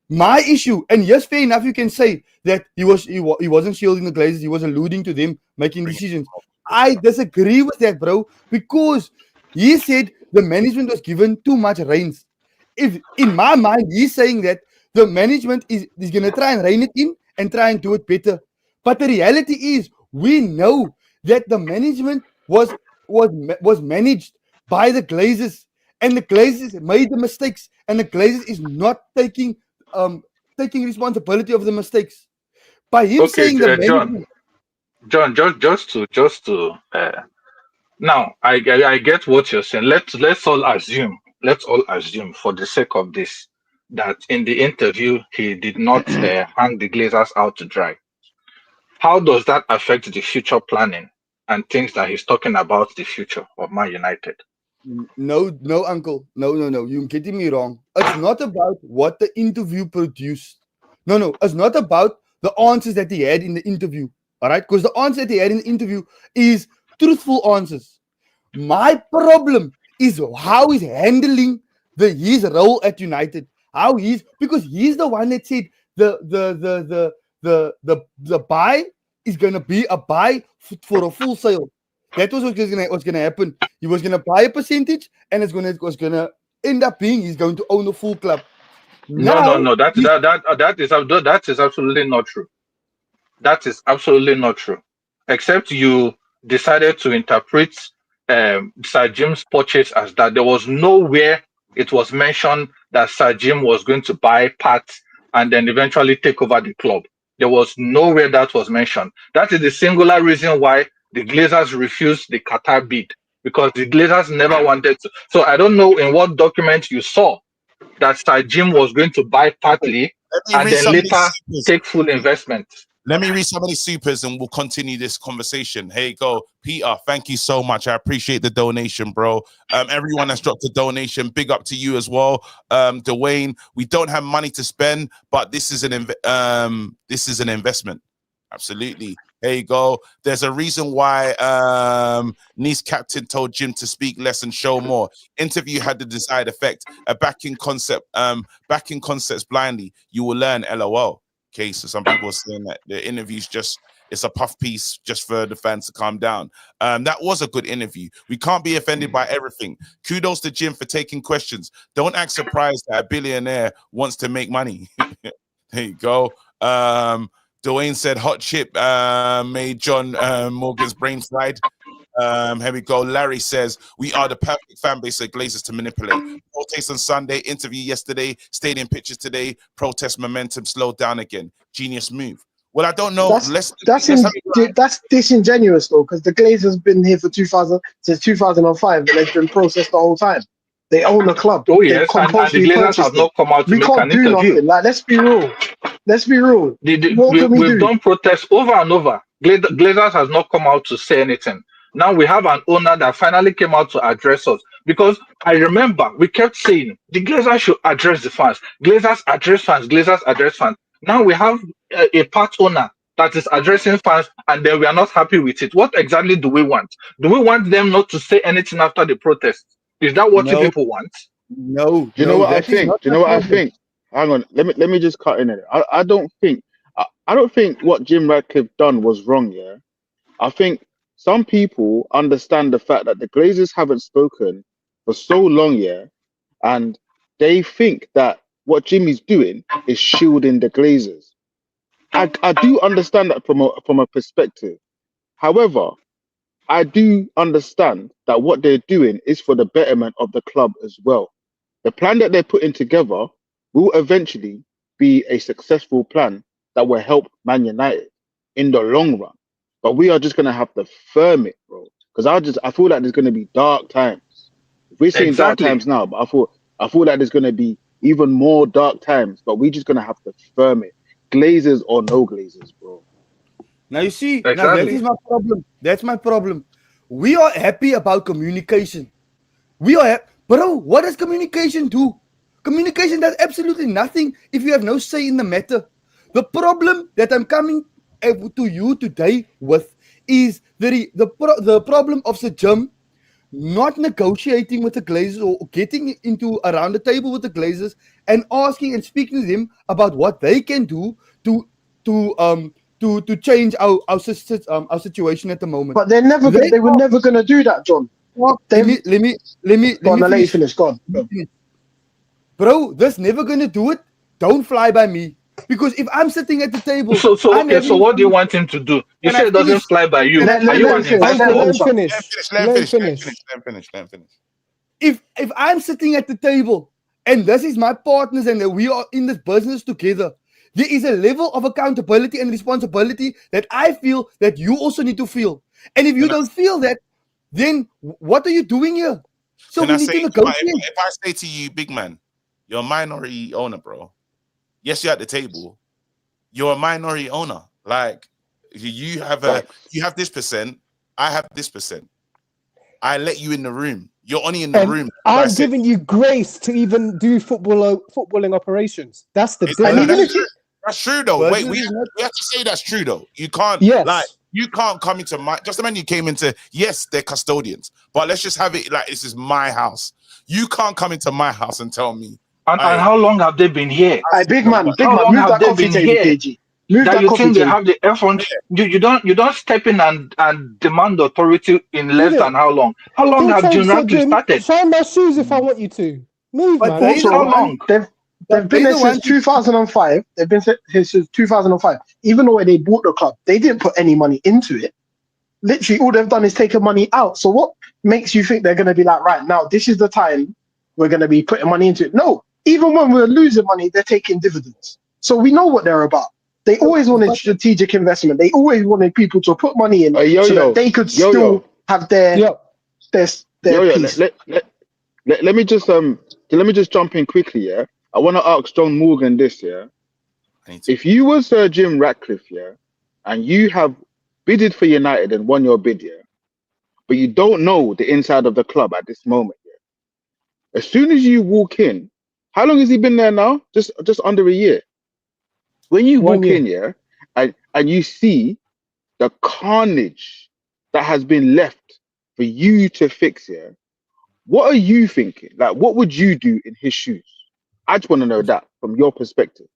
My issue, and yes, fair enough, you can say that he wasn't shielding the Glazers. He was alluding to them making decisions. I disagree with that, bro, because he said the management was given too much reins. If in my mind, he's saying that the management is going to try and rein it in and try and do it better. But the reality is, we know that the management was managed by the Glazers, and the Glazers made the mistakes, and the Glazers is not taking responsibility of the mistakes. By him saying the management, John, just to now I get what you're saying. Let's all assume for the sake of this that in the interview he did not hang the Glazers out to dry. How does that affect the future planning and things that he's talking about the future of Man United? No, uncle. No. You're getting me wrong. It's not about what the interview produced. No. It's not about the answers that he had in the interview. All right? Because the answer that he had in the interview is truthful answers. My problem is how he's handling his role at United. How because he's the one that said the buy is gonna be a buy for a full sale. That was what's gonna happen. He was gonna buy a percentage, and it was gonna end up being he's going to own the full club. Now No. That is absolutely not true. That is absolutely not true. Except you decided to interpret Sir Jim's purchase as that. There was nowhere it was mentioned that Sir Jim was going to buy parts and then eventually take over the club. There was nowhere that was mentioned. That is the singular reason why the Glazers refused the Qatar bid, because the Glazers never wanted to. So I don't know in what document you saw that Sir Jim was going to buy partly Let me and read then some of these later supers. take full investment. Let me read some of these supers and we'll continue this conversation. Here you go. Peter, thank you so much. I appreciate the donation, bro. Everyone that's dropped a donation, big up to you as well. Dwayne, we don't have money to spend, but this is an investment. Absolutely. There you go. There's a reason why Nice captain told Jim to speak less and show more. Interview had the desired effect. Backing concepts blindly. You will learn. LOL. Okay, so some people are saying that the interview's it's a puff piece just for the fans to calm down. That was a good interview. We can't be offended by everything. Kudos to Jim for taking questions. Don't act surprised that a billionaire wants to make money. There you go. Dwayne said hot chip made John Morgan's brain fried. Here we go. Larry says we are the perfect fan base of Glazers to manipulate. Protest on Sunday, interview yesterday, stadium pictures today, protest momentum slowed down again. Genius move. Well, I don't know. That's disingenuous though, because the Glazers been here for since 2005, and they've been processed the whole time. They own the club. Oh yes, and the Glazers have not come out to make an interview. Nothing. Like, let's be real. We've done protests over and over. Glazers has not come out to say anything. Now we have an owner that finally came out to address us. Because I remember we kept saying the Glazers should address the fans. Glazers address fans. Glazers address fans. Now we have a part owner that is addressing fans, and then we are not happy with it. What exactly do we want? Do we want them not to say anything after the protest? Is that what you people want? No. Do you know what I think? Hang on. Let me just cut in there. I don't think what Jim Ratcliffe done was wrong. Yeah, I think some people understand the fact that the Glazers haven't spoken for so long. Yeah, and they think that what Jimmy's doing is shielding the Glazers. I do understand that from a perspective. However, I do understand that what they're doing is for the betterment of the club as well. The plan that they're putting together will eventually be a successful plan that will help Man United in the long run. But we are just going to have to firm it, bro. Because I feel like there's going to be dark times. We're seeing dark times now, but I feel like there's going to be even more dark times. But we're just going to have to firm it. Glazers or no Glazers, bro. Now you see, now that is my problem. That's my problem. We are happy about communication. Bro, what does communication do? Communication does absolutely nothing if you have no say in the matter. The problem that I'm coming to you today with is the problem of Sir Jim not negotiating with the Glazers or getting around the table with the Glazers and asking and speaking to them about what they can do to change our situation at the moment. But they were never going to do that, John. Let me finish. Go on. Bro, that's never going to do it. Don't fly by me. Because if I'm sitting at the table... So what do you want him to do? You say it doesn't fly by you. Let him finish. If I'm sitting at the table and this is my partners and we are in this business together, there is a level of accountability and responsibility that I feel that you also need to feel. And if you don't feel that, then what are you doing here? So we need to negotiate. If I say to you, big man, you're a minority owner, bro. Yes, you're at the table. You're a minority owner. Like you have this percent. I have this percent. I let you in the room. You're only in the room. I'm giving you grace to even do footballing operations. That's the difference. That's true though. Wait, we have to say that's true though. You can't. Yes. Like You can't come into my. Just the man you came into. Yes, they're custodians, but let's just have it like this is my house. You can't come into my house and tell me. And how long have they been here? Hey, big man, How long move have that they coffee been table, here? KG. Move That that you coffee think they table. have the effort? You don't step in and demand authority in less than how long? How long have Jim Ratcliffe started? Shine my shoes if I want you to. Move, But man. they the How one- long? They've been there since 2005. They've been here since 2005. Even though they bought the club, they didn't put any money into it. Literally, all they've done is taken money out. So what makes you think they're going to be like, right now, this is the time we're going to be putting money into it? No, even when we're losing money, they're taking dividends. So we know what they're about. They always wanted strategic investment. They always wanted people to put money in so that they could still have their piece. Let me just jump in quickly. Yeah, I want to ask John Morgan this. Yeah, if you were Sir Jim Ratcliffe, yeah, and you have bidded for United and won your bid, yeah, but you don't know the inside of the club at this moment, yeah. As soon as you walk in, how long has he been there now? Just under a year. When you walk in, yeah, and you see the carnage that has been left for you to fix, yeah, what are you thinking? Like, what would you do in his shoes? I just want to know that from your perspective.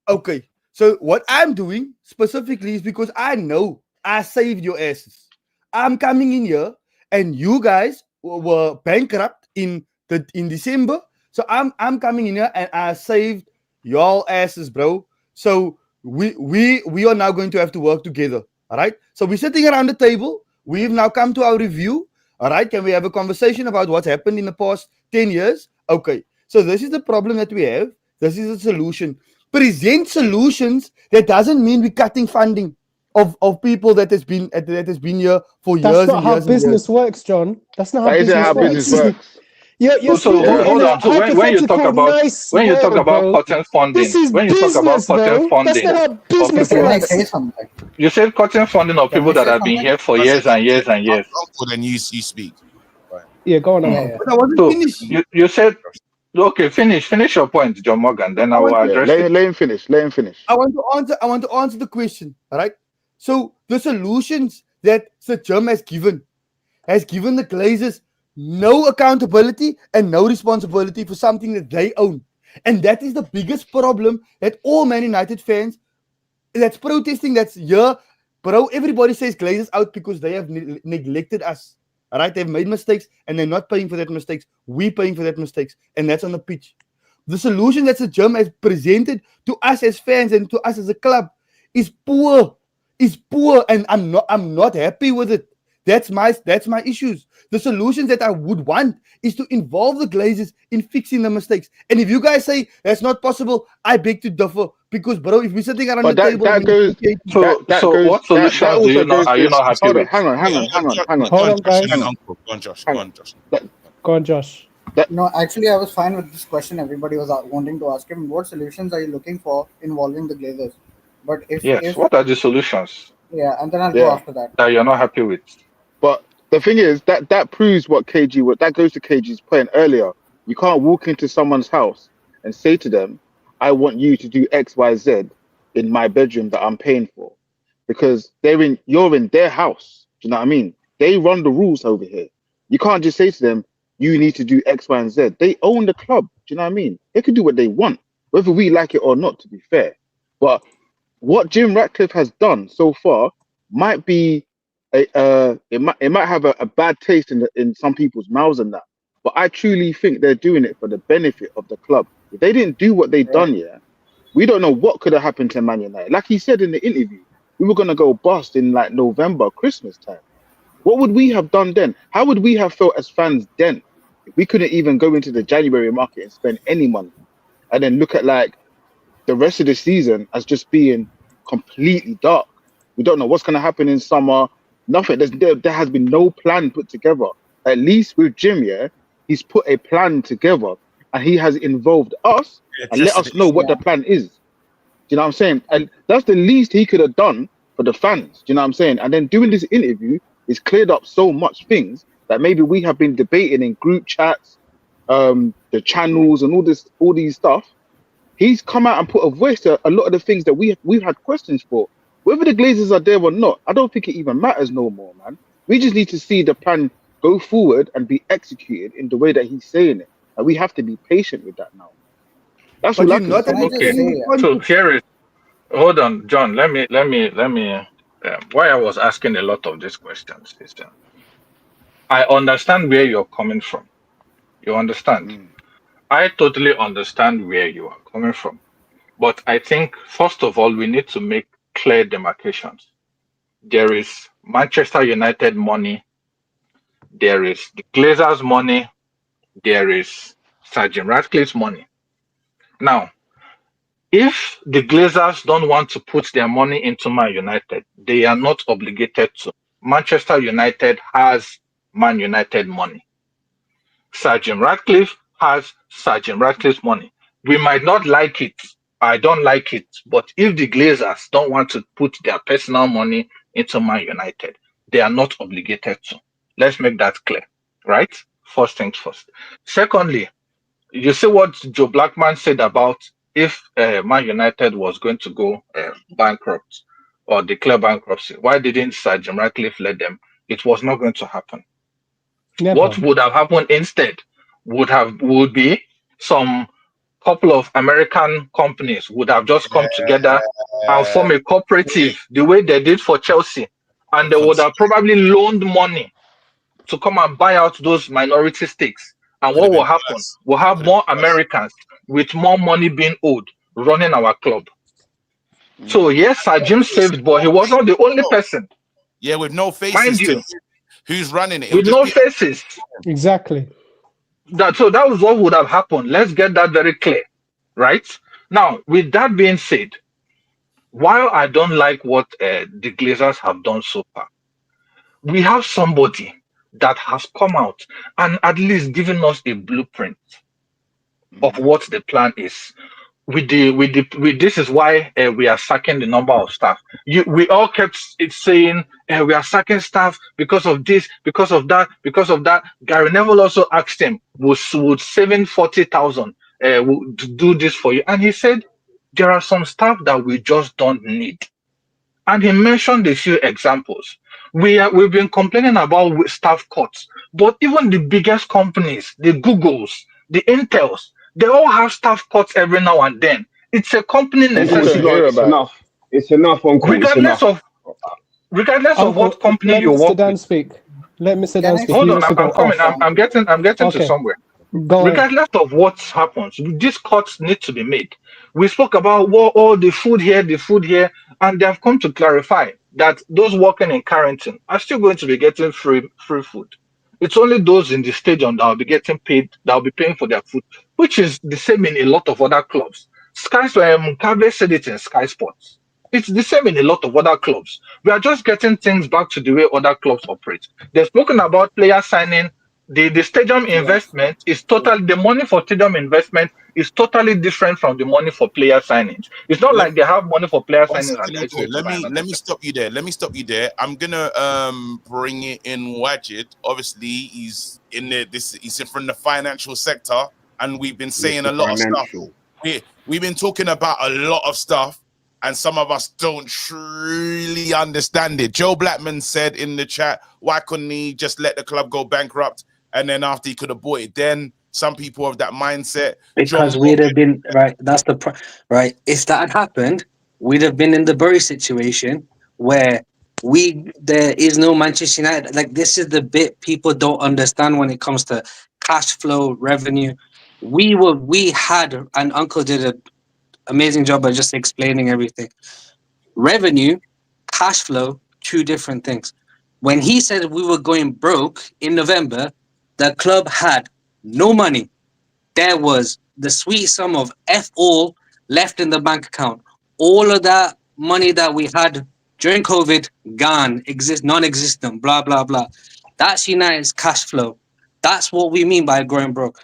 Okay, so what I'm doing specifically is because I know I saved your asses. I'm coming in here, and you guys were bankrupt in December. So I'm coming in here, and I saved y'all asses, bro. So we are now going to have to work together. All right. So we're sitting around the table. We've now come to our review. All right. Can we have a conversation about what's happened in the past 10 years? Okay. So this is the problem that we have. This is a solution. Present solutions. That doesn't mean we're cutting funding of people that has been here for years. That's not how business works, John. That's not how business works. You're So hold on. So when you talk about cutting funding, this is when you talk about business, cutting bro. That's funding not how business works. You said cutting funding of people that have been here for years and years and years. Uncle, then you speak. Right. Yeah, go on. But I wasn't So finished. you said, okay, finish your point, John Morgan. Then I will address it. Let him finish. I want to answer the question. All right. So the solutions that Sir Jim has given the Glazers no accountability and no responsibility for something that they own. And that is the biggest problem that all Man United fans that's protesting, that's here. Bro, everybody says Glazers out because they have neglected us. All right, they've made mistakes and they're not paying for that mistakes. We're paying for that mistakes, and that's on the pitch. The solution that Sir Jim has presented to us as fans and to us as a club is poor. And I'm not happy with it. That's my issues. The solutions that I would want is to involve the Glazers in fixing the mistakes. And if you guys say that's not possible, I beg to differ. Because, bro, if we're sitting around the table, what solutions do you know? Are you not happy with? Hang on. Hold on, guys. Uncle, go on, Josh. Go on, Josh. No, actually, I was fine with this question. Everybody was wanting to ask him, what solutions are you looking for involving the Glazers? But if what are the solutions? Yeah, and then I'll go after that. That you're not happy with. But the thing is that proves what that goes to KG's point earlier. You can't walk into someone's house and say to them, I want you to do X, Y, Z in my bedroom that I'm paying for. Because you're in their house. Do you know what I mean? They run the rules over here. You can't just say to them, you need to do X, Y, and Z. They own the club. Do you know what I mean? They can do what they want, whether we like it or not, to be fair. But what Jim Ratcliffe has done so far might be it might have a bad taste in some people's mouths and that. But I truly think they're doing it for the benefit of the club. If they didn't do what they've done, we don't know what could have happened to Man United. Like he said in the interview, we were gonna go bust in like November, Christmas time. What would we have done then? How would we have felt as fans then if we couldn't even go into the January market and spend any money, and then look at like the rest of the season as just being completely dark? We don't know what's going to happen in summer. Nothing. There has been no plan put together. At least with Jim, he's put a plan together and he has involved us and let us know what the plan is. Do you know what I'm saying? And that's the least he could have done for the fans. Do you know what I'm saying? And then doing this interview is cleared up so much things that maybe we have been debating in group chats, the channels and all these stuff. He's come out and put a voice to a lot of the things that we've had questions for. Whether the Glazers are there or not, I don't think it even matters no more, man. We just need to see the plan go forward and be executed in the way that he's saying it. And we have to be patient with that now. That's But all I you're can not say. Can I just Okay. understanding the say, So context. here is, hold on, John. Let me. Why I was asking a lot of these questions is, I understand where you're coming from. You understand? Mm. I totally understand where you are coming from. But I think first of all, we need to make clear demarcations. There is Manchester United money. There is the Glazers money. There is Sir Jim Ratcliffe's money. Now, if the Glazers don't want to put their money into Man United, they are not obligated to. Manchester United has Man United money. Sir Jim Ratcliffe has Sir Jim Ratcliffe's money. We might not like it. I don't like it. But if the Glazers don't want to put their personal money into Man United, they are not obligated to. Let's make that clear, right? First things first. Secondly, you see what Joe Blackman said about if Man United was going to go bankrupt or declare bankruptcy, why didn't Sir Jim Ratcliffe let them? It was not going to happen. What Never. would have happened instead would be some couple of American companies would have just come together and Yeah. form a cooperative the way they did for Chelsea, and And they would have probably loaned money to come and buy out those minority stakes. And could what have will been happen? worse. We'll have Could have more been worse. Americans with more money being owed running our club. Mm. So yes, Sir Jim It's saved, but no he was not the faces only though. person, Yeah, with no mind faces to you, who's running it. It'll with just no be faces. Exactly. That was what would have happened. Let's get that very clear, right? Now, with that being said, while I don't like what the Glazers have done so far, we have somebody that has come out and at least given us a blueprint of Mm. what the plan is. With this is why we are sacking the number of staff. We all kept it saying we are sacking staff because of this, because of that, because of that. Gary Neville also asked him, would saving 40,000 do this for you? And he said there are some staff that we just don't need. And he mentioned a few examples. We've been complaining about staff cuts, but even the biggest companies, the Googles, the Intels, they all have staff cuts every now and then. It's a company We just don't necessity, hear It's about it. enough. It's enough, Uncle. It's regardless enough. of regardless of Uncle, what company let you Mr. work with. Dan speak. Let Mr. can Dan I speak. say He Hold on, wants to I'm go coming. off. I'm getting to Okay, somewhere. go ahead. Regardless of what happens, these cuts need to be made. We spoke about all the food here, and they have come to clarify that those working in quarantine are still going to be getting free food. It's only those in the stadium that will be getting paid, that will be paying for their food, which is the same in a lot of other clubs. Cabe said it in Sky Sports. It's the same in a lot of other clubs. We are just getting things back to the way other clubs operate. They've spoken about player signing. The stadium yes? investment is totally, the money for stadium investment is totally different from the money for player signings. It's not let like they have money for player one signings and second, they're Nico. going to buy another Let me player. stop you there. Let me stop you there. I'm gonna bring it in Wajid. Obviously, he's in he's in from the financial sector, and we've been saying Mr. a lot of stuff. Financial. We've been talking about a lot of stuff, and some of us don't truly understand it. Joe Blackman said in the chat, why couldn't he just let the club go bankrupt, and then after he could have bought it? Then some people have that mindset. John Because we'd have been right. Right. If that had happened, we'd have been in the Bury situation where there is no Manchester United. Like this is the bit people don't understand when it comes to cash flow, revenue. We had, and Uncle did an amazing job of just explaining everything. Revenue, cash flow, two different things. When he said we were going broke in November, the club had no money. There was the sweet sum of F all left in the bank account. All of that money that we had during COVID, gone, non-existent, blah, blah, blah. That's United's cash flow. That's what we mean by going broke.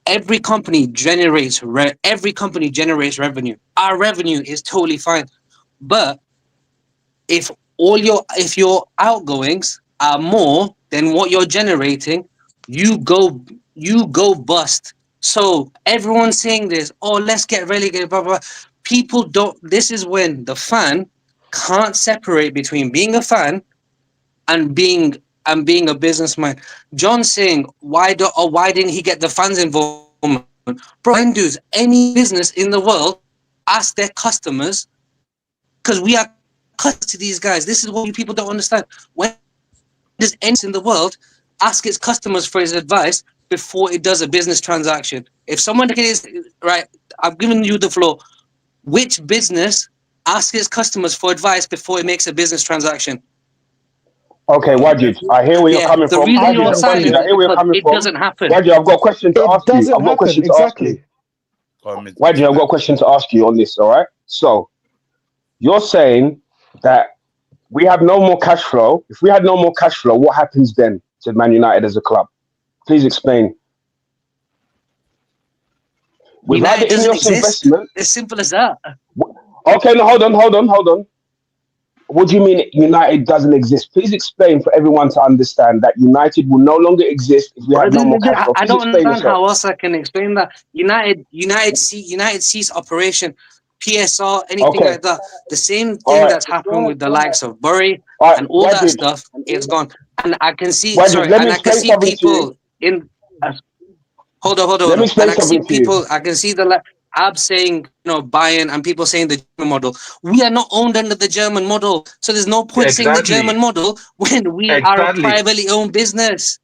Every company generates revenue. Our revenue is totally fine. But if your outgoings are more than what you're generating, you go bust. So everyone's saying this, oh, let's get relegated, blah blah. People don't. This is when the fan can't separate between being a fan and being a businessman. John saying why didn't he get the fans involvement? Bro, when does any business in the world ask their customers? Because we are customers to these guys. This is what you people don't understand. When does any in the world ask its customers for his advice before it does a business transaction? If someone is right, I've given you the floor. Which business asks its customers for advice before it makes a business transaction? Okay, Wajid, I hear where you're Yeah, coming the from. reason Wajid, you're silent I is hear where you're because coming it from. doesn't happen. Wajid, I've got a question to It ask you. doesn't I've got a question happen. to ask you. Exactly. Wajid, I've got a question to ask you on this, all right? So, you're saying that we have no more cash flow. If we had no more cash flow, what happens then to Man United as a club? Please explain. Without United the doesn't Ineos exist. investment, It's simple as that. okay, no, hold on. What do you mean United doesn't exist? Please explain for everyone to understand that United will no longer exist if we have no more cash flow. I Please don't explain understand yourself. how else I can explain that. United cease operation, PSR, anything Okay, like that. The same all thing right, that's happened with the likes of Bury all right, and all that Wajid, stuff is gone. And I can see, Wajid, let me I can explain see something to you. people in. Hold Let me on. explain And I can see something to you. people. I can see the Ab saying, Bayern, and people saying the German model. We are not owned under the German model, so there's no point saying the German Exactly. model when we are a Exactly. privately owned business.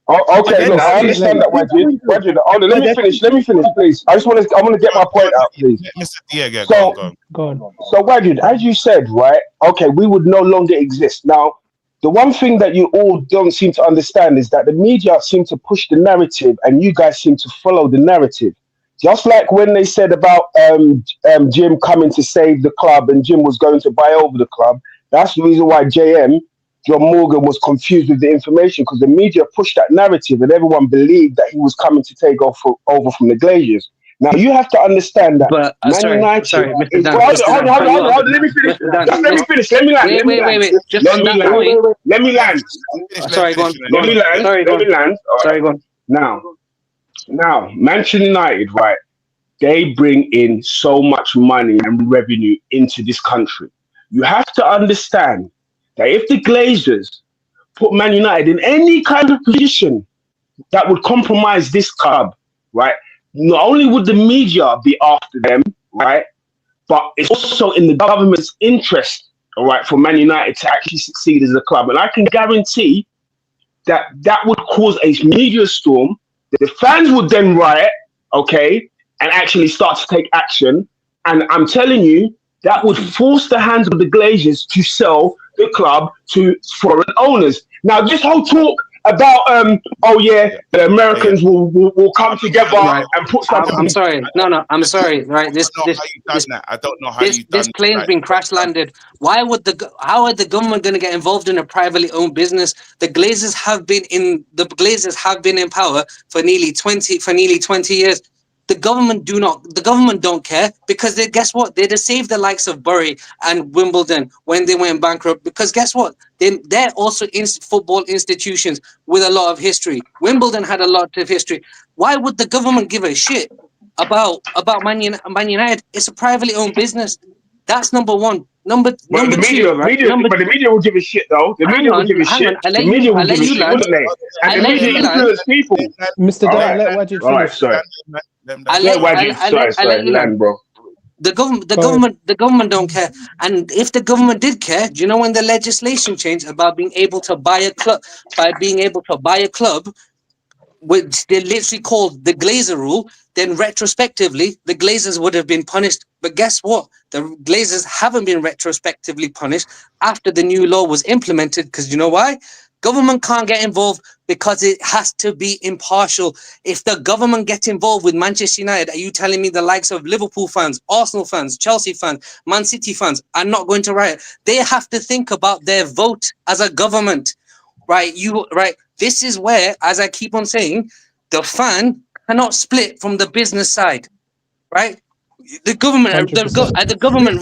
Oh, But okay, then, look, I Exactly. understand that, Wajid. Wajid, hold on, let but me then, finish. Let me finish, please. I want to get my point out, please. Mr. Diego, go on, So, go on. Go on. So, Wajid, as you said, right? Okay, we would no longer exist. Now, the one thing that you all don't seem to understand is that the media seem to push the narrative, and you guys seem to follow the narrative. Just like when they said about Jim coming to save the club, and Jim was going to buy over the club. That's the reason why John Morgan was confused with the information, because the media pushed that narrative, and everyone believed that he was coming to take over from the Glazers. Now you have to understand that But Man United Mr. is. Dan, Well, Mr. Dan, cut you off. hold on. Let me finish. Mr. Dan, Just let me finish. Let me land. Let me land. wait. Just Let on me that land. point. Let me land. Sorry, go on. Let me land. Sorry, go Let me on. land. All right. Sorry, go on. Now, Manchester United, right? They bring in so much money and revenue into this country. You have to understand that if the Glazers put Man United in any kind of position that would compromise this club, right? Not only would the media be after them, right? But it's also in the government's interest, all right, for Man United to actually succeed as a club. And I can guarantee that would cause a media storm. The fans would then riot, okay, and actually start to take action. And I'm telling you, that would force the hands of the Glazers to sell the club to foreign owners. Now, this whole talk about, the Americans will come together Right. and put something. I'm sorry. No, I'm sorry. Right. I don't know how you done This plane's been crash landed. How are the government going to get involved in a privately owned business? The Glazers have been in power for nearly 20 years. The government don't care, because guess what? They'd have saved the likes of Bury and Wimbledon when they went bankrupt, because guess what? They're also football institutions with a lot of history. Wimbledon had a lot of history. Why would the government give a shit about Man United? It's a privately owned business. That's number one. Number two, right? But the media will give a shit, though. The media will give a shit. The media will give a shit, wouldn't they? And the media influence people. Mr. All Dan, right. let Wajid All right, finish. sorry. Sorry, land, bro. The government don't care. And if the government did care, do you know when the legislation changed about being able to buy a club, which they literally called the Glazer rule, then retrospectively the Glazers would have been punished. But guess what? The Glazers haven't been retrospectively punished after the new law was implemented, because you know why? Government can't get involved because it has to be impartial. If the government gets involved with Manchester United, are you telling me the likes of Liverpool fans, Arsenal fans, Chelsea fans, Man City fans are not going to riot? They have to think about their vote as a government, right? This is where, as I keep on saying, the fan cannot split from the business side, right? The government, are the government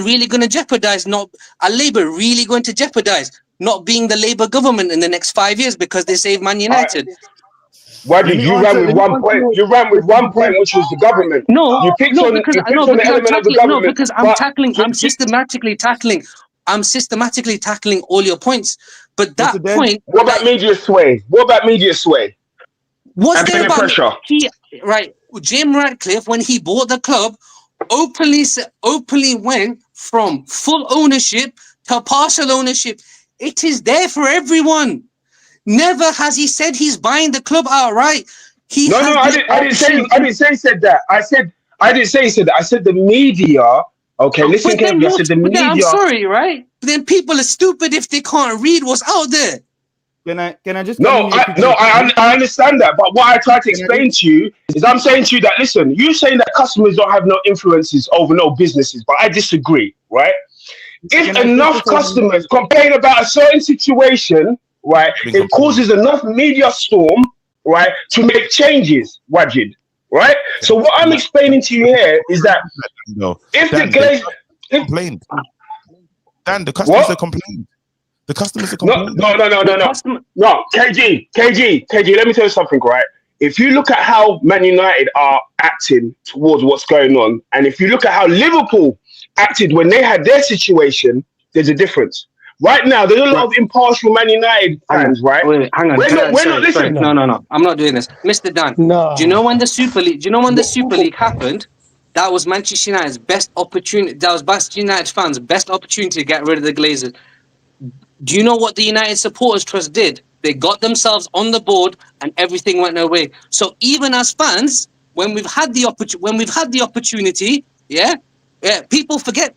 really gonna jeopardize? Not are Labour really going to jeopardize not being the Labour government in the next 5 years because they save Man United? Why Let did me you answer. ran with Let me 1 answer point? your You ran with 1 question. point, which was the government. No, You picked no, on because the I'm element of the tackling. No, government, because I'm but tackling. I'm systematically tackling. I'm systematically tackling all your points. But Mr. that Dan, point, what about like, media sway? What about media sway what's and there peer about pressure? he? Right, Jim Ratcliffe, when he bought the club, openly went from full ownership to partial ownership. It is there for everyone. Never has he said he's buying the club outright. He No, has I the didn't. option I to. didn't say he said that. I didn't say he said that. I said the media. Okay, listen But then carefully. I said the I'm media. sorry, right? But then people are stupid if they can't read what's out there. can I just come in No, here quickly? I understand that. But what I tried to Can I just, explain to you is I'm saying to you that, listen, you saying that customers don't have no influences over no businesses, but I disagree, right? If can I quickly enough say something? customers complain about a certain situation, right, it causes enough media storm, right, to make changes, Wajid, right? So what I'm explaining to you here is that if the Dan, glaze, if complained. Dan, the customers what? are complaining. The customers are No, complaining. The customer. no. KG. Let me tell you something, right? If you look at how Man United are acting towards what's going on, and if you look at how Liverpool acted when they had their situation, there's a difference. Right now, there's a lot of impartial Man United fans, right? Hang on. We're not Sorry. listening. No. I'm not doing this. Mr. Dan, do you know when the Super League? Do you know when the Super League happened? That was Manchester United's best opportunity. That was Manchester United fans' best opportunity to get rid of the Glazers. Do you know what the United Supporters Trust did? They got themselves on the board, and everything went their way. So even as fans, when we've had the opportunity, yeah, people forget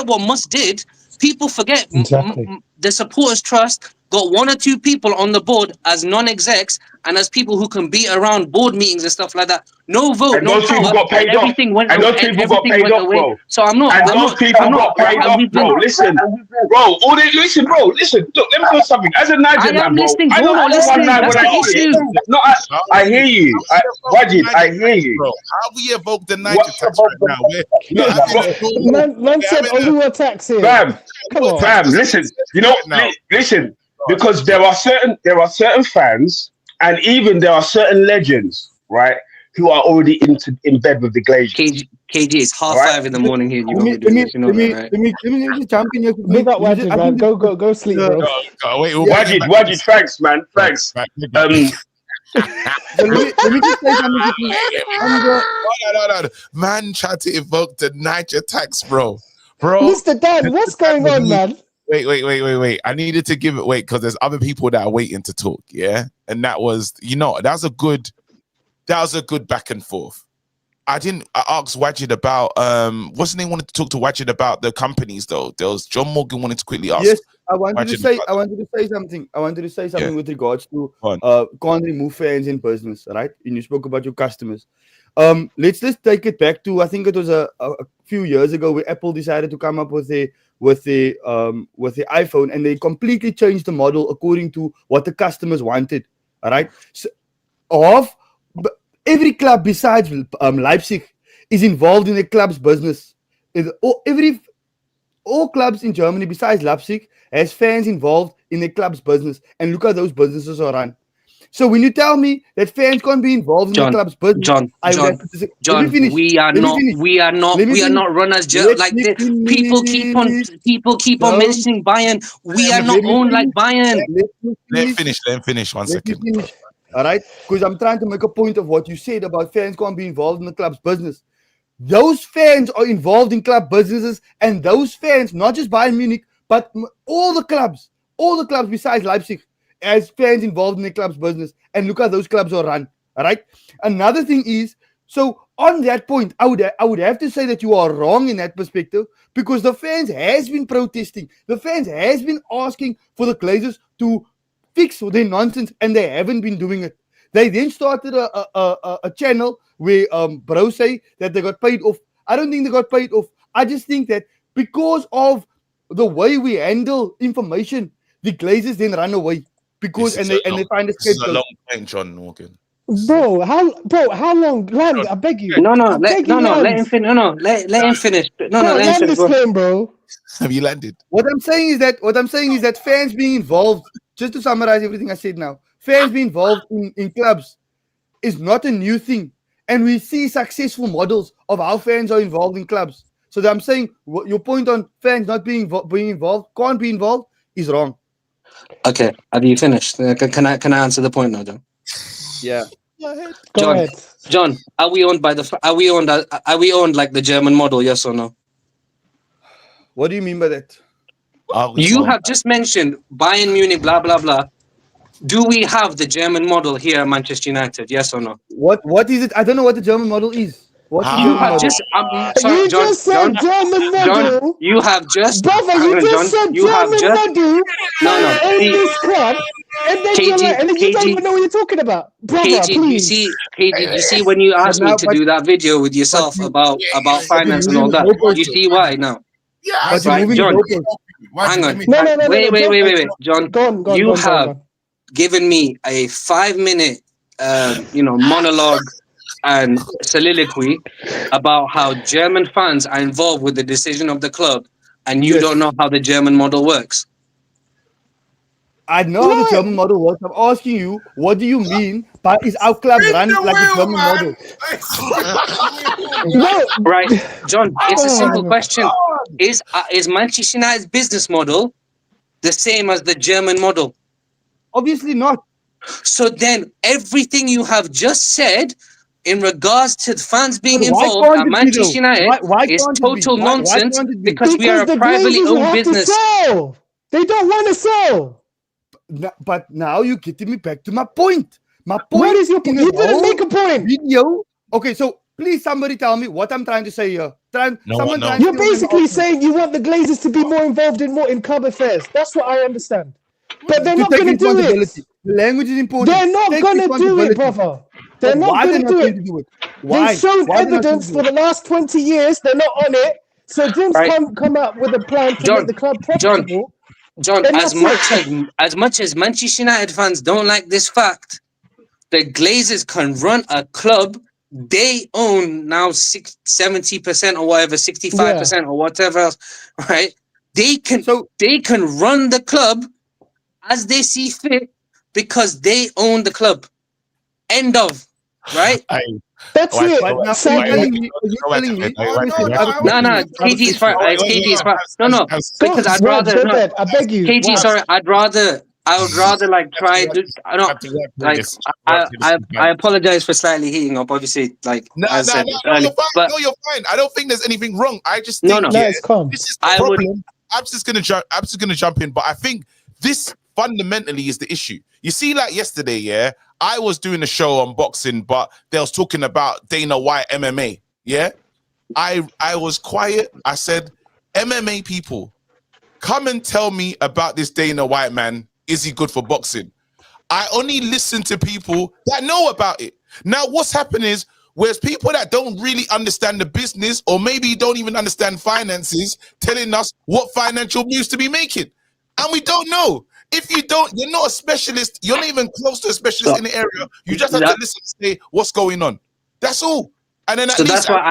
what Musk did. People forget Exactly. the Supporters Trust got one or two people on the board as non-execs and as people who can be around board meetings and stuff like that. No vote, And no those people power, got and paid off. And those people got paid off, away. bro. So I'm not. And those people got paid off, bro. Listen, bro. Listen, bro. Listen. Look, let me tell you something. As a I Niger man, am bro, listening. I You're know not one listening. man That's when the I see issue. it. No, I hear you. Wajid, I hear you. Bro, how we evoke the What? Niger tax right now? We're not having a normal. Man We're said having a Oluwa tax here. Fam, Come on. fam, listen. You know, right now. listen. Because there are certain fans, and even there are certain legends, right, who are already in bed with the Glazers. KG, it's All half right. 5 in the morning here. You let won't me be doing this. You know that, right? let me just jump in here quickly. Big up Wajid, I man. think Go sleep, bro. Wait, Yeah. Wajid, thanks, man, thanks. so let me just say something quickly. No. Man tried to evoke the Niger tax, bro. Mr. Dan, what's going on, man? Wait. I needed to give it because there's other people that are waiting to talk, yeah? And that was a good back and forth. I asked Wajid about wasn't he wanted to talk to Wajid about the companies though? There was John Morgan wanted to quickly ask. Yes, I wanted to say something with regards to can't remove fans in business, right? And you spoke about your customers. Let's just take it back to I think it was a few years ago where Apple decided to come up with the iPhone, and they completely changed the model according to what the customers wanted. All right, so every club besides Leipzig is involved in the club's business. All clubs in Germany besides Leipzig has fans involved in the club's business, and look how those businesses are run. So when you tell me that fans can't be involved in the club's business, John, we are not runners. People keep on mentioning Bayern. We are not owned like Bayern. Let him finish 1 second. All right, because I'm trying to make a point of what you said about fans can't be involved in the club's business. Those fans are involved in club businesses, and those fans, not just Bayern Munich, but all the clubs besides Leipzig, as fans involved in the club's business, and look how those clubs are run. All right. Another thing is, so on that point, I would have to say that you are wrong in that perspective, because the fans has been protesting. The fans has been asking for the Glazers to fix their nonsense, and they haven't been doing it. They then started a channel where bro say that they got paid off. I don't think they got paid off. I just think that because of the way we handle information, the Glazers then run away because they find a scapegoat. This is a long point, John Morgan. Bro, how long? Land, I beg you. Let him finish. Let him finish. Land this plane, bro. Have you landed? What I'm saying is that fans being involved, just to summarize everything I said now, fans being involved in clubs is not a new thing. And we see successful models of how fans are involved in clubs. So that I'm saying your point on fans not being involved, can't be involved, is wrong. Okay, have you finished? Can I answer the point now, John? Yeah. Go ahead. John, are we owned like the German model? Yes or no? What do you mean by that? You have just mentioned Bayern Munich, blah blah blah. Do we have the German model here at Manchester United? Yes or no? What is it? I don't know what the German model is. What's the You German have model? just sorry, You John, just said German model. John, you have just Brother, hang you on, just John. said You have German just model no. in See, this club, and then you're like, and then you don't even know what you're talking about. Brother, KG, please. do you see when you asked me to do that video with yourself about finance and all that? You see why now? Yeah, But you're Right, moving John. the goalpost. Hang on. No. Wait, John. Go on. You have given me a 5-minute, monologue and soliloquy about how German fans are involved with the decision of the club, and you don't know how the German model works. I know how the German model works. I'm asking you, what do you mean by is our club run like the German model? Right, John, it's a simple question. Is Manchester United's business model the same as the German model? Obviously not. So then everything you have just said in regards to fans being involved at Manchester United is total nonsense because we are a the privately Glazers owned have business. To sell. They don't want to sell. But now you're getting me back to my point. My point. What is your point? You didn't make a point. Video. Okay, so please somebody tell me what I'm trying to say here. You're basically saying you want the Glazers to be more involved in club affairs. That's what I understand. But they're not going to do it. The language is important. They're not going to do it, brother. They're not going to do it. They've shown evidence for the last 20 years. They're not on it. So Jim's come up with a plan to make the club profitable. John, as much as Manchester United fans don't like this fact, the Glazers can run a club. They own now 70% or whatever, 65% or whatever else, right? They can run the club as they see fit because they own the club. End of. Right? That's it. No, KT's fine. KT's fine. No, because I'd rather. I beg you. KT, sorry, I would rather like try to. I don't like. I apologize for slightly heating up. Obviously, like no, you're fine. No, you're fine. I don't think there's anything wrong. I just think it's calm. This is the problem. I'm just gonna jump in, but I think this fundamentally is the issue. You see, like yesterday, I was doing a show on boxing, but they was talking about Dana White MMA. Yeah, I was quiet. I said, MMA people, come and tell me about this Dana White man. Is he good for boxing? I only listen to people that know about it. Now, what's happened is, whereas people that don't really understand the business or maybe don't even understand finances telling us what financial moves to be making. And we don't know. If you don't, you're not a specialist. You're not even close to a specialist in the area. You just have to listen and say what's going on. That's all. And then that's why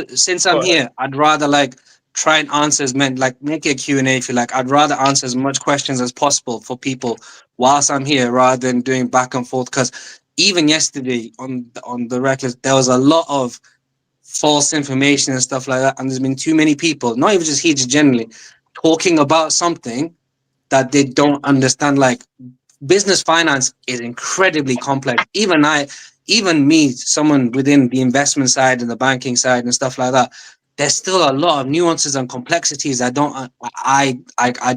since I'm here, I'd rather like try and answer as many, like make a Q&A if you like. I'd rather answer as much questions as possible for people whilst I'm here rather than doing back and forth. Because even yesterday on the Ratcliffe, there was a lot of false information and stuff like that. And there's been too many people, not even just here, just generally, talking about something that they don't understand. Like business finance is incredibly complex. Even me, someone within the investment side and the banking side and stuff like that, there's still a lot of nuances and complexities I don't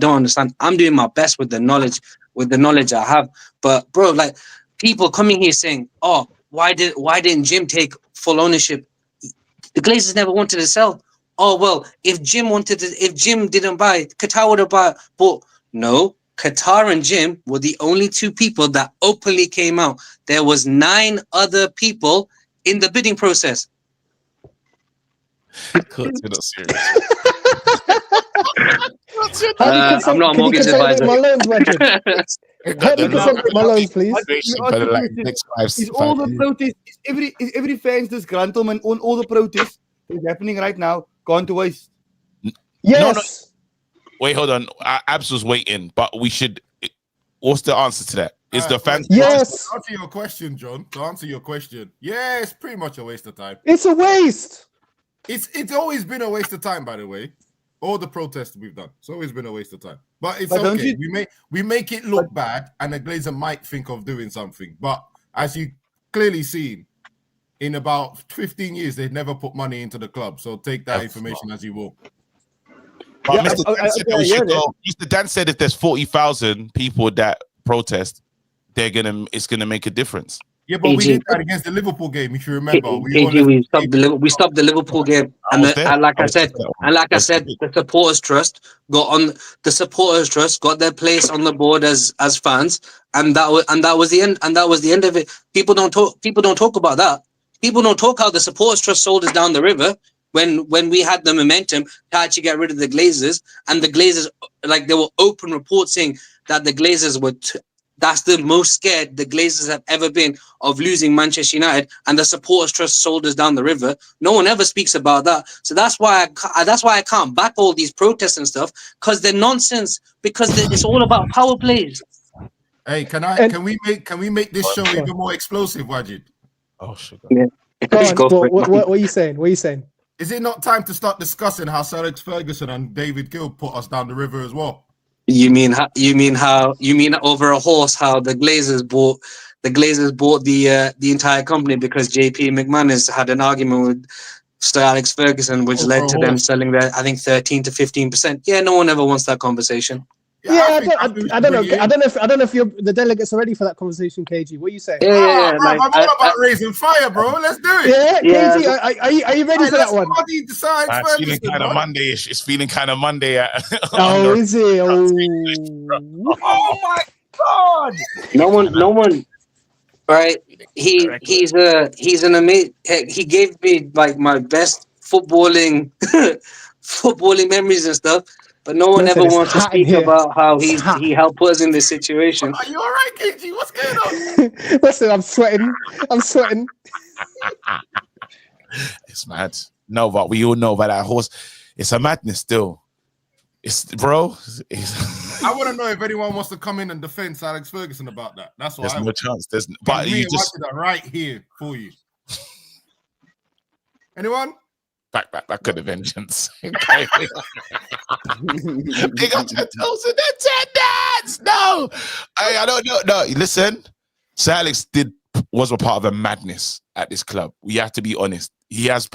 understand. I'm doing my best with the knowledge I have. But bro, like people coming here saying, "Oh, why didn't Jim take full ownership?" The Glazers never wanted to sell. Oh well, if Jim didn't buy, Qatar would have bought. But no, Qatar and Jim were the only two people that openly came out. There was 9 other people in the bidding process. You're not serious. I'm not a mortgage advisor. My loans, help me consolidate my loans, please. Is all the protests, is every fans disgruntlement on all the protests that's happening right now gone to waste? Yes. No. Wait, hold on. Abs was waiting, but we should. What's the answer to that? Is the fans? Yes. To answer your question, John. To answer your question, yeah, it's pretty much a waste of time. It's a waste. It's always been a waste of time, by the way. All the protests we've done, it's always been a waste of time. But it's But don't okay. you- We make it look bad, and the Glazer might think of doing something. But as you clearly seen, in about 15 years, they've never put money into the club. So take that information as you will. But Yeah, Mr. Dan said that we should go. Mr. Dan said if there's 40,000 people that protest, it's gonna make a difference. Yeah, but we AG. did that against the Liverpool game, if you remember. KG, we stopped the Liverpool game, and like I said, the supporters trust got their place on the board as fans, and that was the end. And that was the end of it. People don't talk about that. People don't talk how the supporters trust sold us down the river when we had the momentum to actually get rid of the Glazers, and the Glazers, like, there were open reports saying that the Glazers were. That's the most scared the Glazers have ever been of losing Manchester United, and the supporters trust sold us down the river. No one ever speaks about that, so that's why I can't back all these protests and stuff, because they're nonsense. Because it's all about power plays. Hey, can we make this show even more explosive, Wajid? Oh, sugar. Yeah. Go on. What are you saying? What are you saying? Is it not time to start discussing how Sir Alex Ferguson and David Gill put us down the river as well? You mean over a horse? How the Glazers bought the entire company because JP McManus had an argument with Sir Alex Ferguson, which led to them selling their, I think, 13 to 15%. Yeah, no one ever wants that conversation. Yeah, I don't know. I don't know if the delegates are ready for that conversation, KG. What are you saying? Yeah. I'm all about raising fire, bro. Let's do it. Yeah, KG, are you ready for that one? It's feeling kind of Monday-ish. It's feeling kind of Monday. Oh, is it? Oh my God! No one. Right? He's an amazing. He gave me like my best footballing memories and stuff. But no one ever wants to speak about how he helped put us in this situation. Are you all right, KG? What's going on? Listen, I'm sweating. It's mad. No, but we all know about that horse. It's a madness still. I want to know if anyone wants to come in and defend Sir Alex Ferguson about that. That's what there's no chance. But you just that right here for you. Anyone? Back of the vengeance. Big up to those in attendance. No, I don't know. No, listen. Sir Alex was a part of a madness at this club. We have to be honest. He has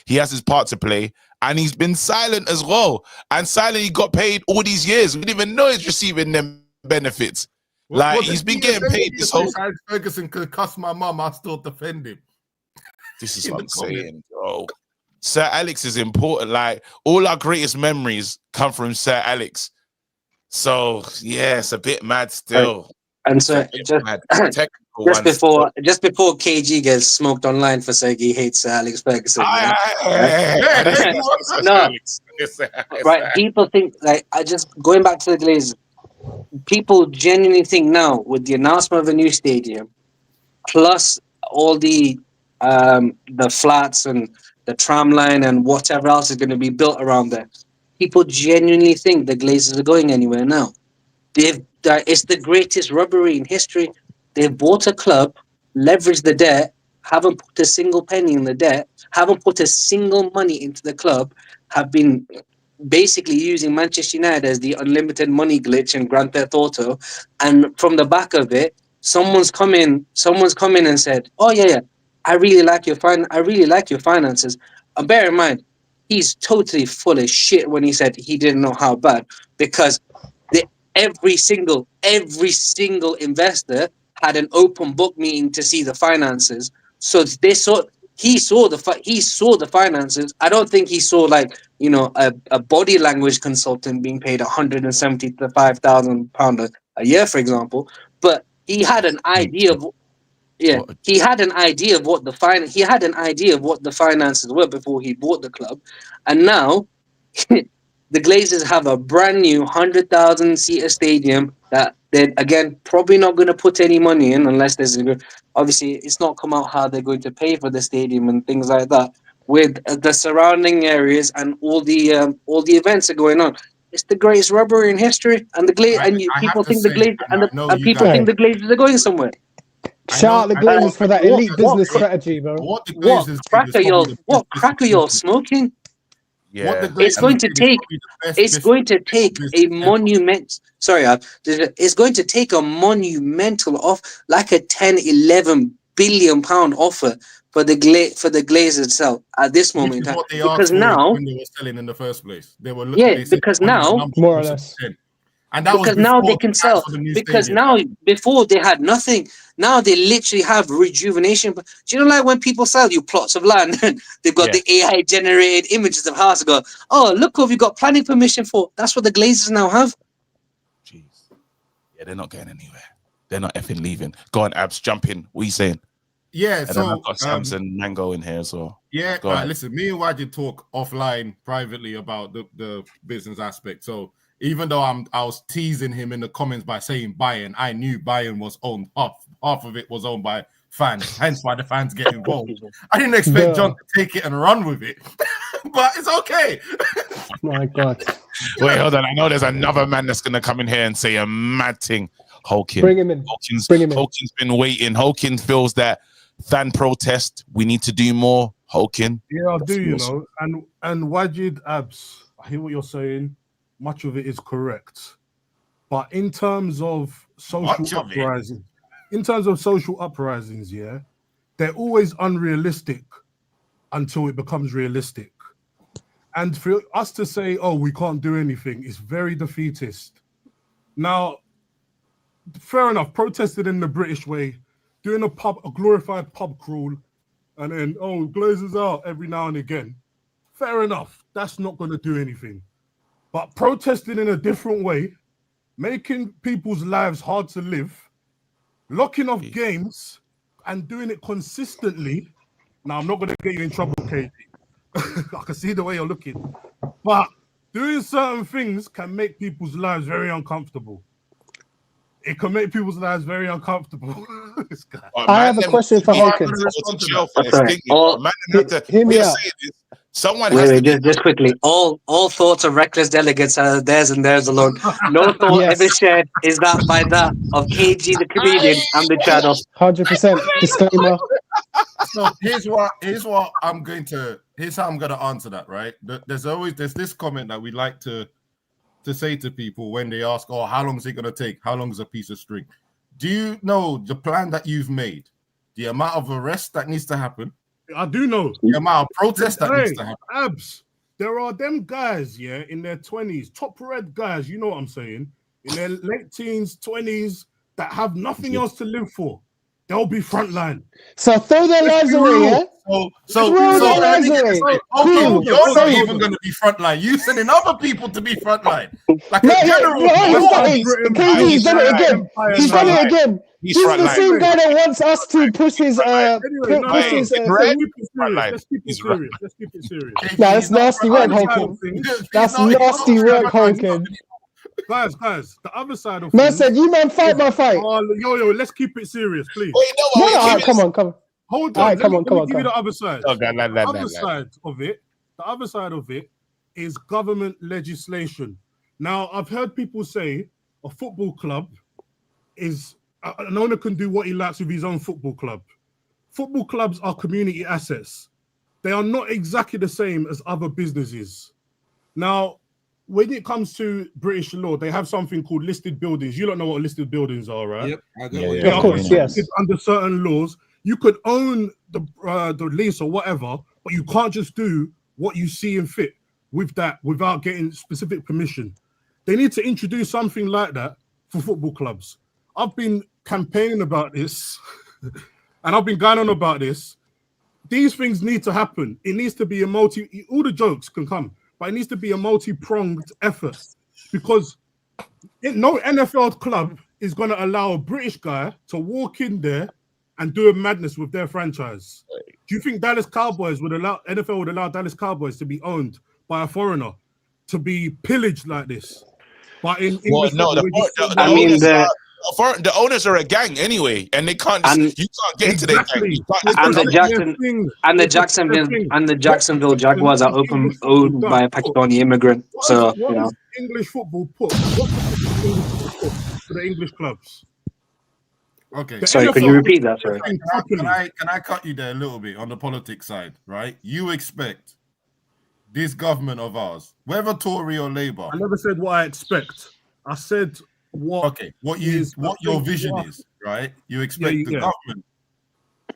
his part to play, and he's been silent as well. And silent, he got paid all these years. We didn't even know he's receiving them benefits. He's been getting paid this whole. Alex Ferguson could cuss my mum. I still defend him. This is what I'm saying, bro. Sir Alex is important. Like, all our greatest memories come from Sir Alex. So yeah, it's a bit mad still. And so just before KG gets smoked online for saying he hates Sir Alex Ferguson. Right? People think, like, going back to the Glazers. People genuinely think now, with the announcement of a new stadium, plus all the flats and the tram line and whatever else is going to be built around there, people genuinely think the Glazers are going anywhere now. It's the greatest robbery in history. They've bought a club, leveraged the debt, haven't put a single penny in the debt, haven't put a single money into the club, have been basically using Manchester United as the unlimited money glitch in Grand Theft Auto. And from the back of it, someone's come in and said, "Oh yeah, I really like your finances." And bear in mind, he's totally full of shit when he said he didn't know how bad, because every single investor had an open book meeting to see the finances. So he saw the finances. I don't think he saw, like, a body language consultant being paid £175,000 a year, for example. But he had an idea of. Yeah, he had an idea of what the finances were before he bought the club, and now the Glazers have a brand new 100,000 seater stadium that they're, again, probably not going to put any money in unless obviously it's not come out how they're going to pay for the stadium and things like that, with the surrounding areas and all the events are going on. It's the greatest robbery in history, and the people think the Glazers and people think the Glazers are going somewhere. Shout out the Glazers for that elite business strategy, bro. What the Glazers What cracker y'all smoking? Yeah, It's going to take a monument. Sorry, it's going to take a monumental like a 10, 11 billion pound offer for the Glazers itself at this moment in time. What they because asked for now when they were selling in the first place, they were because now more or less. And that because was now they before can the sell. for the new Because stadium. now, before they had nothing. Now they literally have rejuvenation. Do you know, like when people sell you plots of land, they've got the AI generated images of house. Go, oh, look what we got planning permission for. That's what the Glazers now have. Jeez, yeah, they're not going anywhere. They're not effing leaving. Go on, Abs, jump in. What are you saying? Yeah, and so then I've got Sam's and Mango in here as well. Yeah, Go ahead. listen, me and Wajid talk offline privately about the business aspect. So even though I was teasing him in the comments by saying Bayern, I knew Bayern was owned half of it was owned by fans, hence why the fans get involved. I didn't expect John to take it and run with it, but it's okay. My God. Wait, hold on. I know there's another man that's gonna come in here and say a mad thing. Holkin. Bring him in. Holkin's been waiting. Holkin feels that fan protest. We need to do more. Holkin. Yeah, I do, you know. And Wajid, Abs, I hear what you're saying. Much of it is correct. But in terms of social uprisings, yeah, they're always unrealistic until it becomes realistic. And for us to say, oh, we can't do anything, is very defeatist. Now, fair enough, protested in the British way, doing a glorified pub crawl, and then, oh, Glazers out every now and again. Fair enough, that's not going to do anything. But protesting in a different way, making people's lives hard to live, locking off games, and doing it consistently. Now, I'm not going to get you in trouble, Katie. I can see the way you're looking. But doing certain things can make people's lives very uncomfortable. It can make people's lives very uncomfortable. This guy. I have a question for Holkin. Hear me out. Someone wait, just quickly. All thoughts of reckless delegates are theirs and theirs alone. No thought ever shared is that by that of KG the comedian and the channel. 100% disclaimer. So here's how I'm gonna answer that, right? There's this comment that we like to say to people when they ask, oh, how long is it gonna take? How long is a piece of string? Do you know the plan that you've made? The amount of arrests that needs to happen? I do know. The amount of protest that needs to happen. Abs, there are them guys, yeah, in their 20s, top red guys, you know what I'm saying, in their late teens, 20s, that have nothing else to live for. They'll be frontline. So throw their lives away, yeah? So throw their lives away. Cool. You're not even going to be frontline. You sending other people to be frontline. Like a general. He's done it again. He's done it again. He's the same guy that wants us to push his Let's keep it serious. Nah, that's nasty work, Holkin. That's nasty work, Holkin. Guys, the other side of man said, "You man fight my fight." Yo, let's keep it serious, please. Come on. Hold on. Let me give you the other side. The other side of it is government legislation. Now, I've heard people say a football club is an owner can do what he likes with his own football club. Football clubs are community assets. They are not exactly the same as other businesses. Now, when it comes to British law, they have something called listed buildings. You don't know what listed buildings are, right? Yep. Of course, yes. Under certain laws, you could own the lease or whatever, but you can't just do what you see and fit with that without getting specific permission. They need to introduce something like that for football clubs. I've been campaigning about this, and I've been going on about this. These things need to happen. It needs to be all the jokes can come, but it needs to be a multi-pronged effort, because no NFL club is going to allow a British guy to walk in there and do a madness with their franchise. Do you think NFL would allow Dallas Cowboys to be owned by a foreigner, to be pillaged like this? But the owners are a gang anyway, and they can't. And you can't get into their gang. You can't- and the That's Jackson their thing. and the It's a Jacksonville thing. and the What Jacksonville position Jaguars are has English football owned by a done? Pakistani immigrant. So What has English football put? What position has English football put for the English clubs? Okay. The Sorry, could NFL you repeat that? Sorry. Can I cut you there a little bit on the politics side, right? You expect this government of ours, whether Tory or Labour. I never said what I expect. I said what your vision is, right? You expect the government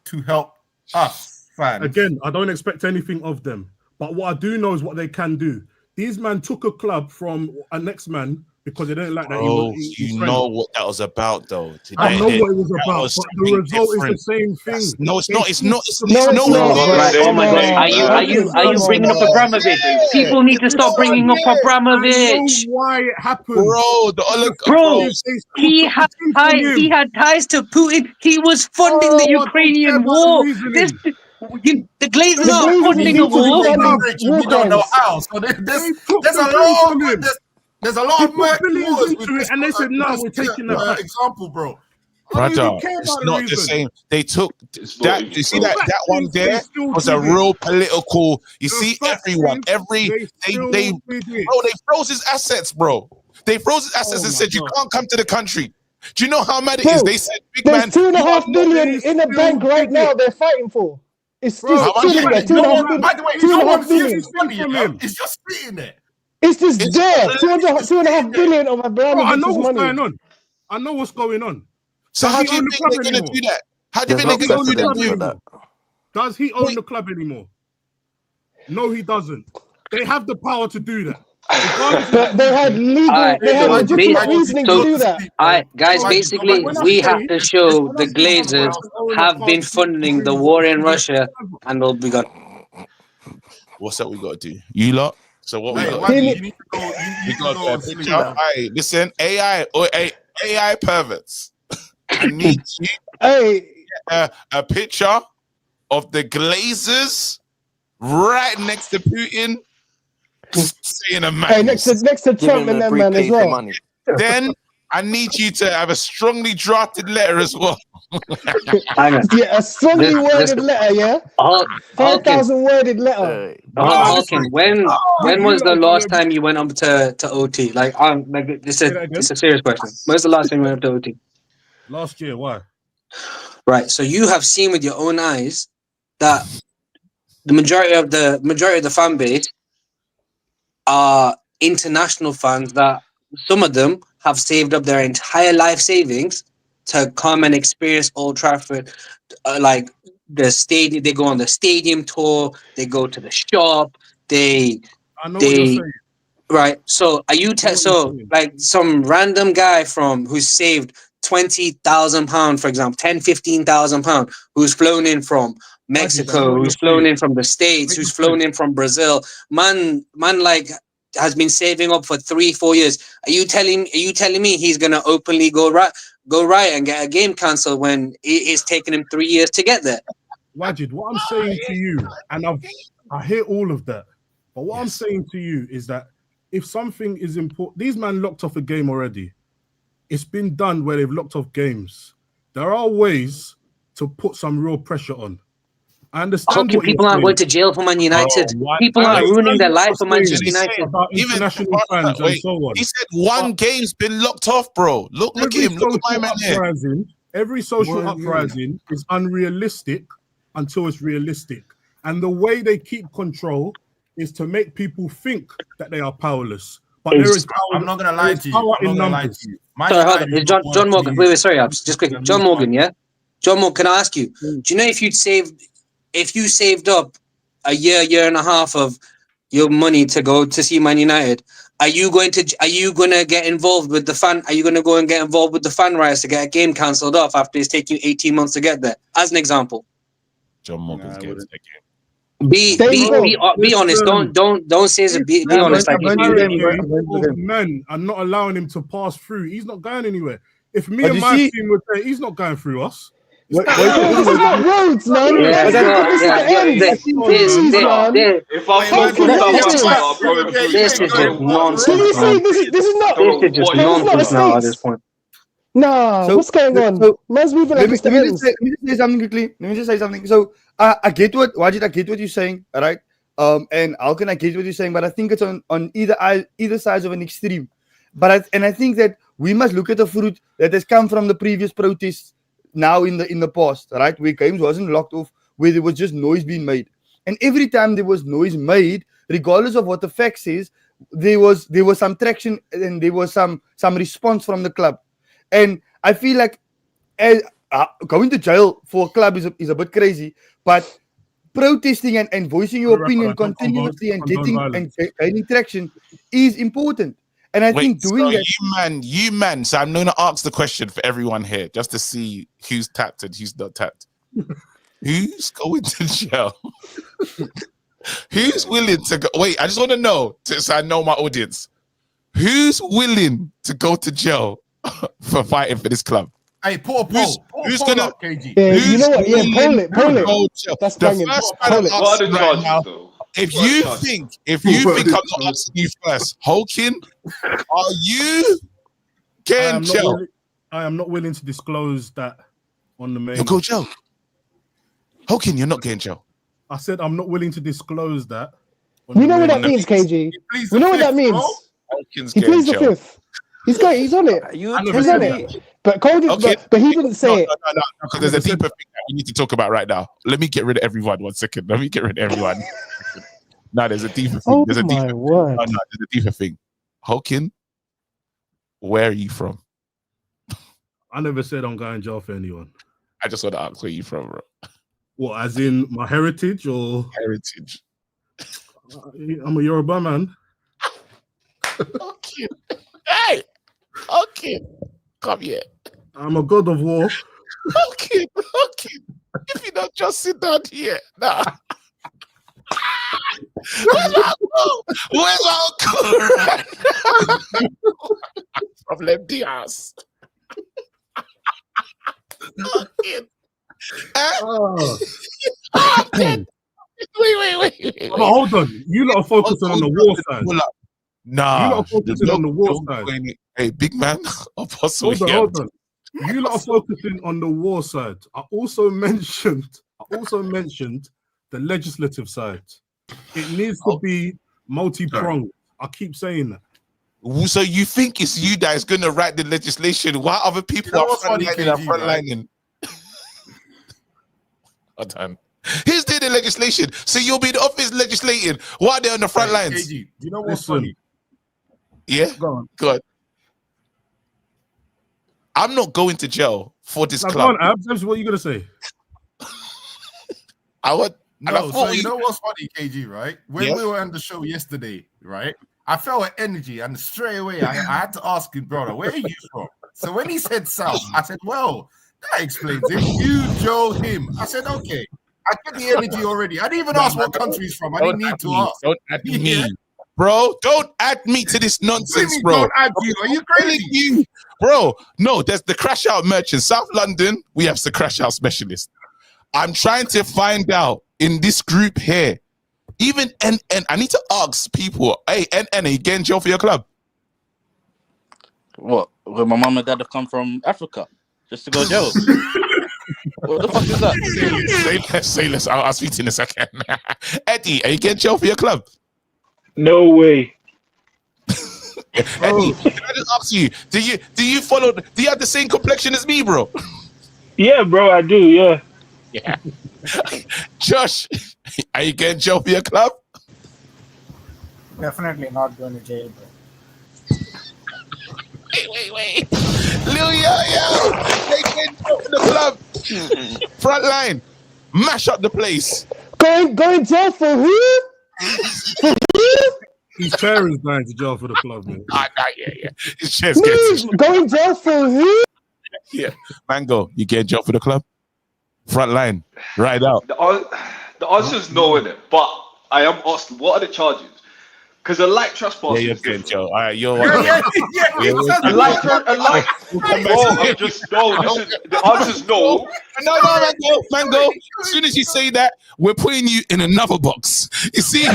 to help us fans. Again, I don't expect anything of them. But what I do know is what they can do. These man took a club from a next man because they didn't like that. You know what that was about, though. Today. I know what it was about, but the result is the same thing. No, it's not. It's not. It's No, no. Right. Oh my God! Are you bringing up Abramovich? People need to stop bringing up Abramovich. Why it happened, bro? He had ties to Putin. He was funding the Ukrainian war. The Glazers are funding a war. We don't know how. So there's a lot of and they said no, we're taking that example, bro. Brother, it's not the same. They took that. You see that one there was a real political. You see everyone, they froze his assets, bro. They froze his assets and said you can't come to the country. Do you know how mad it is? They said, "Big man, there's 2.5 billion in the bank right now. They're fighting for. It's just sitting there. 2.5 billion. By the way, 2.5 billion. It's just sitting there. It's just there. 2.5 billion of Abramovich's I know what's money. going on. I know what's going on. So how do you think they're going to do that? How do you think they're going to do that? Does he own the club anymore? No, he doesn't. They have the power to do that. But they had legal, they had legitimate reasoning to do that. Guys, basically, we have to show the Glazers have been funding the war in Russia, and they'll be gone. What's that we got to do? You lot? So what we got? We got a picture. Hey, listen, AI perverts. I need you a picture of the Glazers right next to Putin. Saying a man. Hey, next to Trump and that man as well. Then I need you to have a strongly drafted letter as well. Yeah, a strongly worded letter, yeah? 5,000 worded letter. Halkin, when was the last time you went up to OT? Like this is a serious question. When's the last time you went up to OT? Last year, why? Right. So you have seen with your own eyes that the majority of the fan base are international fans, that some of them have saved up their entire life savings to come and experience Old Trafford. Like the stadium, they go on the stadium tour, they go to the shop, I know what you're saying. Right. So are you like some random guy who's saved £20,000, for example, £15,000, who's flown in from Mexico, who's flown in from the States, who's flown in from Brazil, man like has been saving up for 3-4 years. Are you telling me he's gonna openly go right and get a game cancelled when it's taken him 3 years to get there? Wajid, what I'm saying to you, and I hear all of that, but what I'm saying to you is that if something is important, these men locked off a game already. It's been done where they've locked off games. There are ways to put some real pressure on. I understand. People aren't going to jail for Man United. People are ruining their life for Manchester United. About international fans and so on. He said one game's been locked off, bro. Look at him. Look at my man here. Every social uprising is unrealistic until it's realistic. And the way they keep control is to make people think that they are powerless. But there is power. I'm not going to lie to you. I'm not going to lie to you. Sorry, hold on. John Morgan. Wait, sorry, Abs. Just quickly. John Morgan, yeah? John Morgan, can I ask you, do you know if you saved up a year and a half of your money to go to see Man United, are you going to get involved with the fan? Are you going to go and get involved with the fan riots to get a game cancelled off after it's taking you 18 months to get there? As an example. John Morgan's getting the game. Be honest. Don't say it. Be honest. Like men are not allowing him to pass through. He's not going anywhere. If me and my team were there, he's not going through us. It's not roads, man. This is just nonsense. This is just nonsense now at this point. Nah, So- what's going on? so- Man's moving Let like me, it's the let me ends. just say something quickly. Let me just say something. So I get what Wajid, I get what you're saying, all right? And how can I get what you're saying? But I think it's on either sides of an extreme. But I think that we must look at the fruit that has come from the previous protests now in the past, right? Where games wasn't locked off, where there was just noise being made. And every time there was noise made, regardless of what the fact says, there was some traction and there was some response from the club. And I feel like going to jail for a club is a bit crazy, but protesting and voicing your opinion continuously and gaining traction is important. And I think doing that. You man. So I'm going to ask the question for everyone here, just to see who's tapped and who's not tapped. Who's going to jail? Who's willing to go? Wait, I just want to know, so I know my audience. Who's willing to go to jail for fighting for this club? Hey, poor Paul. Who's gonna? KG? Yeah, you know what? Yeah, poll it. That's the banging. first Poll man it. I'm asking right now, if you think I'm not asking you first, Holkin, are you getting jail? I am not willing to disclose that on the main. You'll go jail. Holkin, you're not getting jail. I said I'm not willing to disclose that. We know what that means, KG. We know what that means. He pleads the fifth. He's on it. He's on it. But Cole did, but he didn't say it. No, because there's a deeper thing that we need to talk about right now. Let me get rid of everyone. 1 second. Let me get rid of everyone. No, there's a deeper thing. Oh There's a my deeper word. there's a deeper thing. Holkin, where are you from? I never said I'm going jail for anyone. I just want to ask where you from, bro. What, as in my heritage or heritage? I'm a Yoruba man. Okay. Hey, okay. Come here. I'm a god of war. Okay. If you don't just sit down here, nah. Where's my uncle? From Lemty house. Okay. Wait. But hold on. You lot are focusing on the war side. Nah. You lot are focusing on the war side. Hey, big man. Apostle Hold here. on. You lot are focusing on the war side. I also mentioned the legislative side. It needs to be multi-pronged. I keep saying that. So you think it's you that is going to write the legislation while other people are frontlining? Hold on. He's doing the legislation, so you'll be in the office legislating while they're on the front lines. KG, do you know what's funny? Yeah, go on. I'm not going to jail for this now, club. Go on, Abs, what are you gonna say? You know what's funny, KG, right? When we were on the show yesterday, right? I felt an energy, and straight away I had to ask him, brother, where are you from? So when he said South, I said, well, that explains it. You, Joe, him. I said, okay. I get the energy already. I didn't even ask what country he's from. I didn't need to ask. Don't add me, bro. Don't add me to this nonsense, bro. Don't add you. Are you crazy? Bro, no, there's the crash out merchant. South London, we have the crash out specialist. I'm trying to find out in this group here. Even and I need to ask people, hey, and are you getting jail for your club? What? Where my mom and dad have come from Africa just to go jail. What the fuck is that? Say less. I'll speak to you in a second. Eddie, are you getting jail for your club? No way. Eddie, can I just ask you? Do you follow? Do you have the same complexion as me, bro? Yeah, bro, I do. Yeah. Yeah. Josh, are you getting jail for your club? Definitely not going to jail, bro. Wait. Lil Yo, they getting jail for the club. Front line, mash up the place. Going jail for who? His chair is going to jail for the club, man. Yeah. His chair's getting going jail for who? Yeah, Mango, you get jail for the club? Front line, right out. The answer is no, innit? But I am asking, what are the charges? Because a light trespass you're is good, different. Joe. All right, you're Yeah, A light, a light. Bro, I'm just no. Listen, the answer's no. No, man, go. As soon as you say that, we're putting you in another box. You see,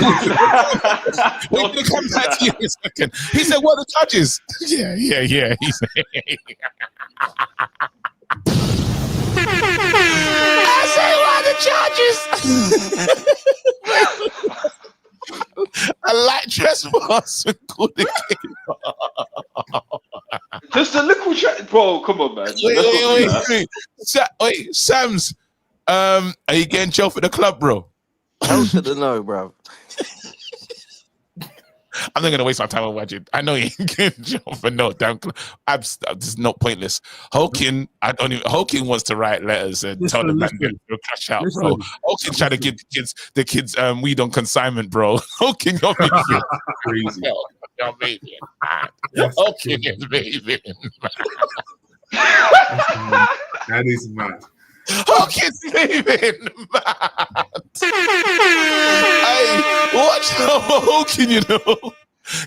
we're going to come back to you in a second. He said, "What are the charges?" Yeah. He said, I say, "What are the charges?" A light trespass. Just a little chat, bro. Come on, man. Wait, Sam's. Are you getting Joe for the club, bro? Hell should have known, bro. I'm not gonna waste my time on watching. I know you ain't getting Joe for no damn club. This is not pointless. Hokin, Hokin wants to write letters and tell them that they'll cash out, bro. Hokin trying to give the kids weed on consignment, bro. Hokin, you're making crazy. You're making mad. Hokin is making mad. That is mad. Hokin's leaving, man. Hey, watch out for Hokin, you know.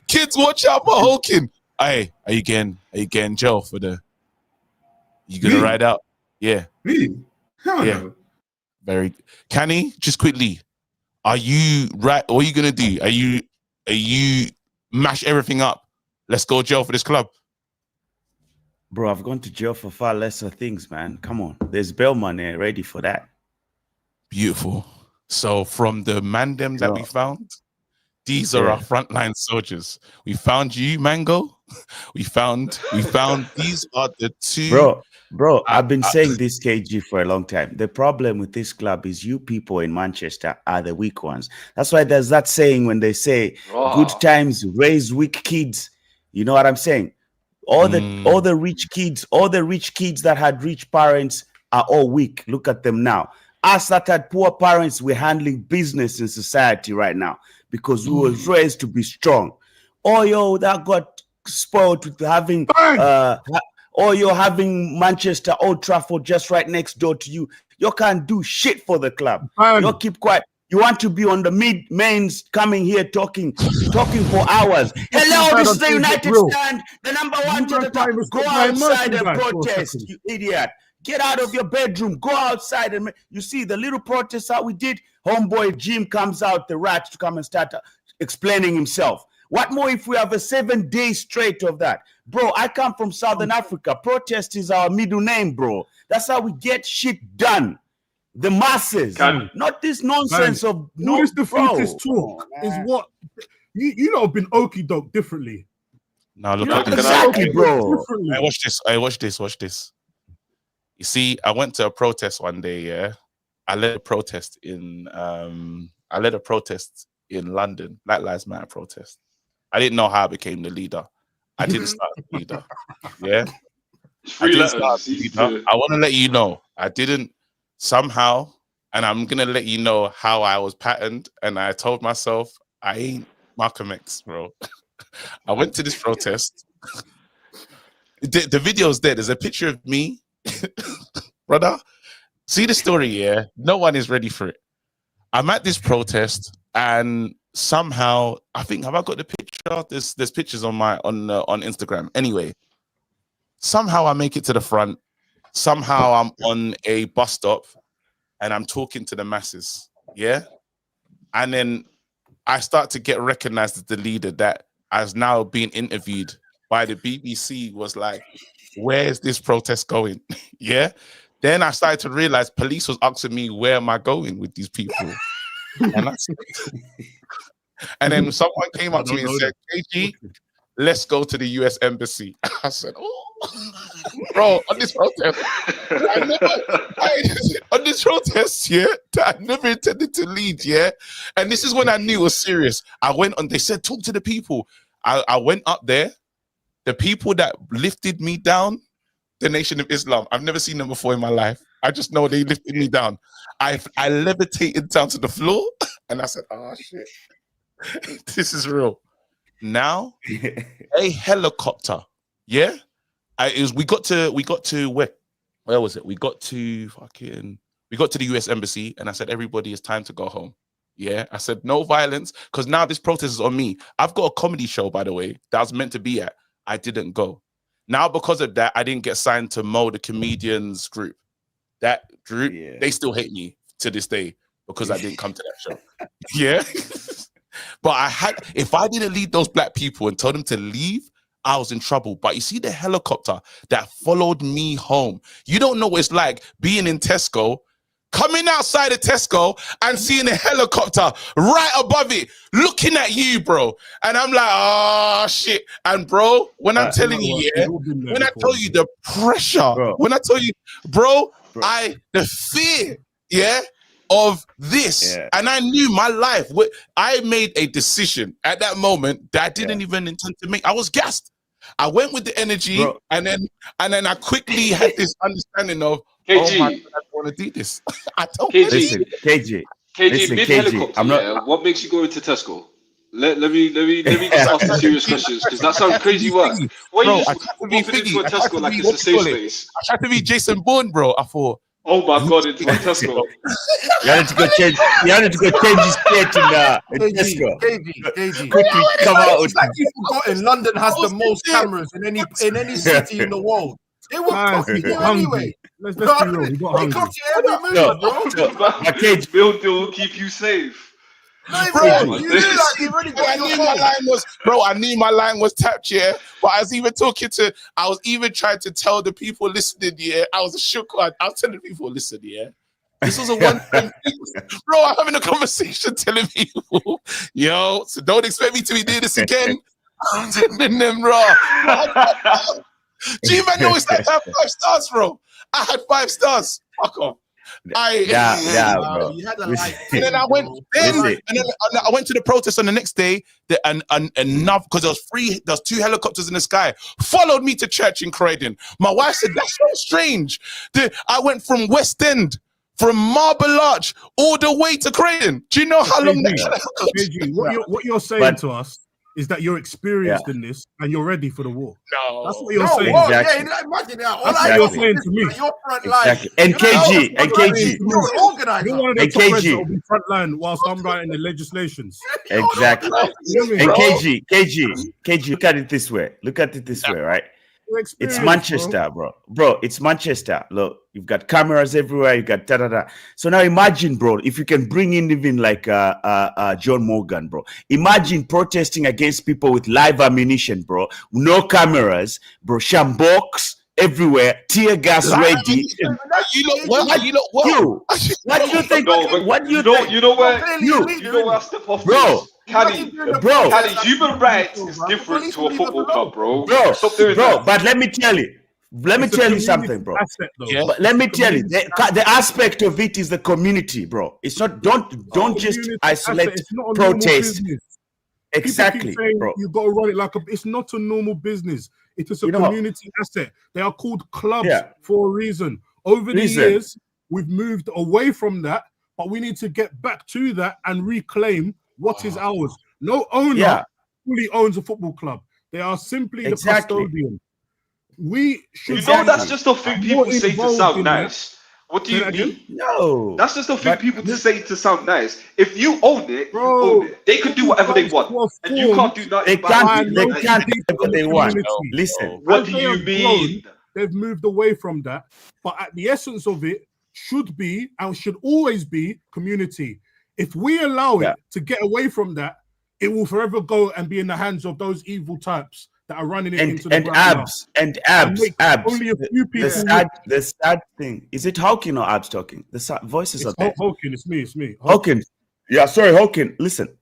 Kids, watch out for Hokin. Hey, are you getting Joe for the? You gonna ride out? Yeah. Me? Hell yeah. no. Very. Canny, just quickly. Are you right? What are you gonna do? Are you mash everything up? Let's go Joe for this club. Bro, I've gone to jail for far lesser things, man. Come on. There's bail money ready for that. Beautiful. So from the mandem that we found, these are our frontline soldiers. We found you, Mango. We found these are the two. Bro, I've been saying this, KG, for a long time. The problem with this club is you people in Manchester are the weak ones. That's why there's that saying when they say good times raise weak kids. You know what I'm saying? All the rich kids that had rich parents are all weak. Look at them now. Us that had poor parents, we're handling business in society right now because we were raised to be strong. Oyo that got spoiled with having Oyo having Manchester, Old Trafford just right next door to you. You can't do shit for the club. You keep quiet. You want to be on the mains coming here talking for hours. Hello, this is the United Stand, the number one to the top. Go outside and protest, you idiot. Get out of your bedroom. Go outside and you see the little protest that we did. Homeboy Jim comes out, the rat, to come and start explaining himself. What more if we have a 7 days straight of that? Bro, I come from Southern Africa. Protest is our middle name, bro. That's how we get shit done. The masses, not this nonsense of all this defeatist talk is what you know have been okie doke differently. Now look at this. Exactly, bro. Hey, watch this. You see, I went to a protest one day, yeah. I led a protest in London, Black Lives Matter protest. I didn't know how I became the leader. I didn't start as leader. Yeah. I didn't start as leader. I want to let you know I didn't. Somehow, and I'm gonna let you know how I was patterned, and I told myself I ain't Malcolm X, bro. I went to this protest. The video's there. There's a picture of me, brother. See the story, yeah? No one is ready for it. I'm at this protest, and somehow I think have I got the picture? There's pictures on Instagram. Anyway, somehow I make it to the front. Somehow I'm on a bus stop and I'm talking to the masses, yeah? And then I start to get recognized as the leader that has now been interviewed by the BBC was like, where's this protest going? Yeah? Then I started to realize police was asking me, where am I going with these people? And then someone came up to me and said, KG, let's go to the US Embassy. I said, oh, bro, on this protest, on this protest, yeah, I never intended to lead, yeah. And this is when I knew it was serious. I went on, they said, talk to the people. I went up there. The people that lifted me down, the Nation of Islam, I've never seen them before in my life. I just know they lifted me down. I levitated down to the floor and I said, oh, shit, this is real. Now, a helicopter, yeah. We got to where was it? We got to the US Embassy, and I said, everybody, it's time to go home. Yeah, I said no violence because now this protest is on me. I've got a comedy show, by the way, that I was meant to be at. I didn't go. Now, because of that, I didn't get signed to Mo, the comedians group. That group, they still hate me to this day because I didn't come to that show. Yeah. But if I didn't lead those black people and told them to leave, I was in trouble. But you see the helicopter that followed me home. You don't know what it's like being in Tesco, coming outside of Tesco and seeing a helicopter right above it, looking at you, bro. And I'm like, oh, shit. And, bro, when I'm telling you, yeah, when I tell you the pressure, when I tell you, bro, the fear, yeah, of this. Yeah. And I knew my life. I made a decision at that moment that I didn't even intend to make. I was gassed. I went with the energy, and then I quickly had this understanding of, KG, oh my God, I want to do this. I don't KG, KG, mid helicopter. What makes you go into Tesco? Let me just ask the serious questions because that sounds crazy work. Why are you just walking into a Tesco like it's a safe space? I tried to be Jason Bourne, bro. I thought, oh my God, into a Tesco. You had to go change. You had to go change his state in Tesco. KG. Quickly come out. It's like you've forgotten London has the most cameras in any city in the world. They will clock you anyway. Let's be real. We got hungry. Every move, bro. Build will keep you safe. I knew my line was tapped, yeah. But I was even trying to tell the people listening, yeah. I was shook. I was telling people, listen, yeah. This was a one-time thing. Bro, I'm having a conversation telling people, yo, so don't expect me to be doing this again. I'm telling them, bro. G-Man knows that I had 5 stars, bro. I had 5 stars. Fuck off. Bro. And then I went. I went to the protest on the next day. Enough because there's 2 helicopters in the sky. Followed me to church in Croydon. My wife said that's so strange. I went from West End, from Marble Arch, all the way to Croydon. Do you know how long that? What you're saying to us is that you're experienced in this and you're ready for the war. No, that's what you're saying. Exactly. Yeah, imagine that. That's what you're saying to me. Your front line. And KG, you're organizer. You're one of the top reds that will be front line whilst I'm writing the legislations. Exactly. And KG, look at it this way. Right? It's Manchester, bro. It's Manchester. Look, you've got cameras everywhere. You got da-da-da. So now imagine, bro, if you can bring in even like John Morgan, bro. Imagine protesting against people with live ammunition, bro. No cameras, bro. Shambokes everywhere. Tear gas ready. What do you think? You know where I step off, bro? Caddy, human rights is different to a football club, bro. Stop doing that. But let me tell you something, bro. But let me tell you, the aspect of it is the community, bro. It's not. Don't just isolate protest. Exactly, bro. You got to run it like it's not a normal business. It is a community asset. They are called clubs for a reason. Over the years, we've moved away from that, but we need to get back to that and reclaim what is ours. No owner fully owns a football club. They are simply the custodian. We should. That's just a thing people say to sound nice. What do you mean? No. That's just a thing people to say to sound nice. If you own it, you own it. They can do whatever they want. And you can't do nothing. They can't do what they want. Listen. What do you mean? They've moved away from that. But at the essence of it should be and should always be community. If we allow it to get away from that, it will forever go and be in the hands of those evil types that are running it into the ground. Abs. Only a few people. The sad thing is it Hawking or Abs talking? The voices are there. Hawking, it's me. Hawking. Yeah, sorry, Hawking. Listen,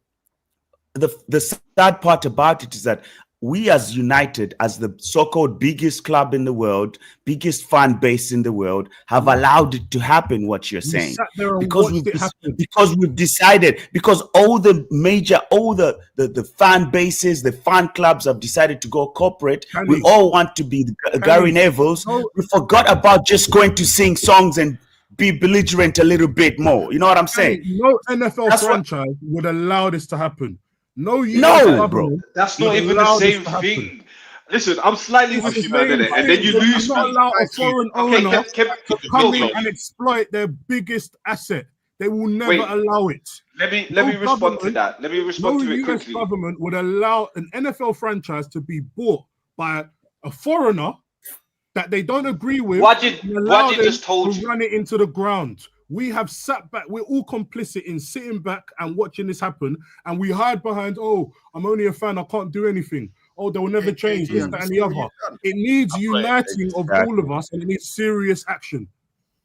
the sad part about it is that we as United, as the so-called biggest club in the world, biggest fan base in the world, have allowed it to happen, what you're saying. Because we've decided, because all the fan bases, the fan clubs have decided to go corporate. We all want to be Gary Nevilles. We forgot about just going to sing songs and be belligerent a little bit more. You know what I'm saying? No NFL franchise would allow this to happen. No, bro. That's not even the same thing. Listen, I'm slightly with you, man, and then you lose me. Not allow a foreign owner to come in and exploit their biggest asset. They will never Wait. allow it. Let me respond to that. Let me respond to it US quickly. government would allow an NFL franchise to be bought by a foreigner that they don't agree with. Wajid just told to you. run it into the ground. We have sat back. We're all complicit in sitting back and watching this happen, and we hide behind, "Oh, I'm only a fan. I can't do anything. Oh, they will never change this, that, and the other." It needs uniting of all of us, and it needs serious action.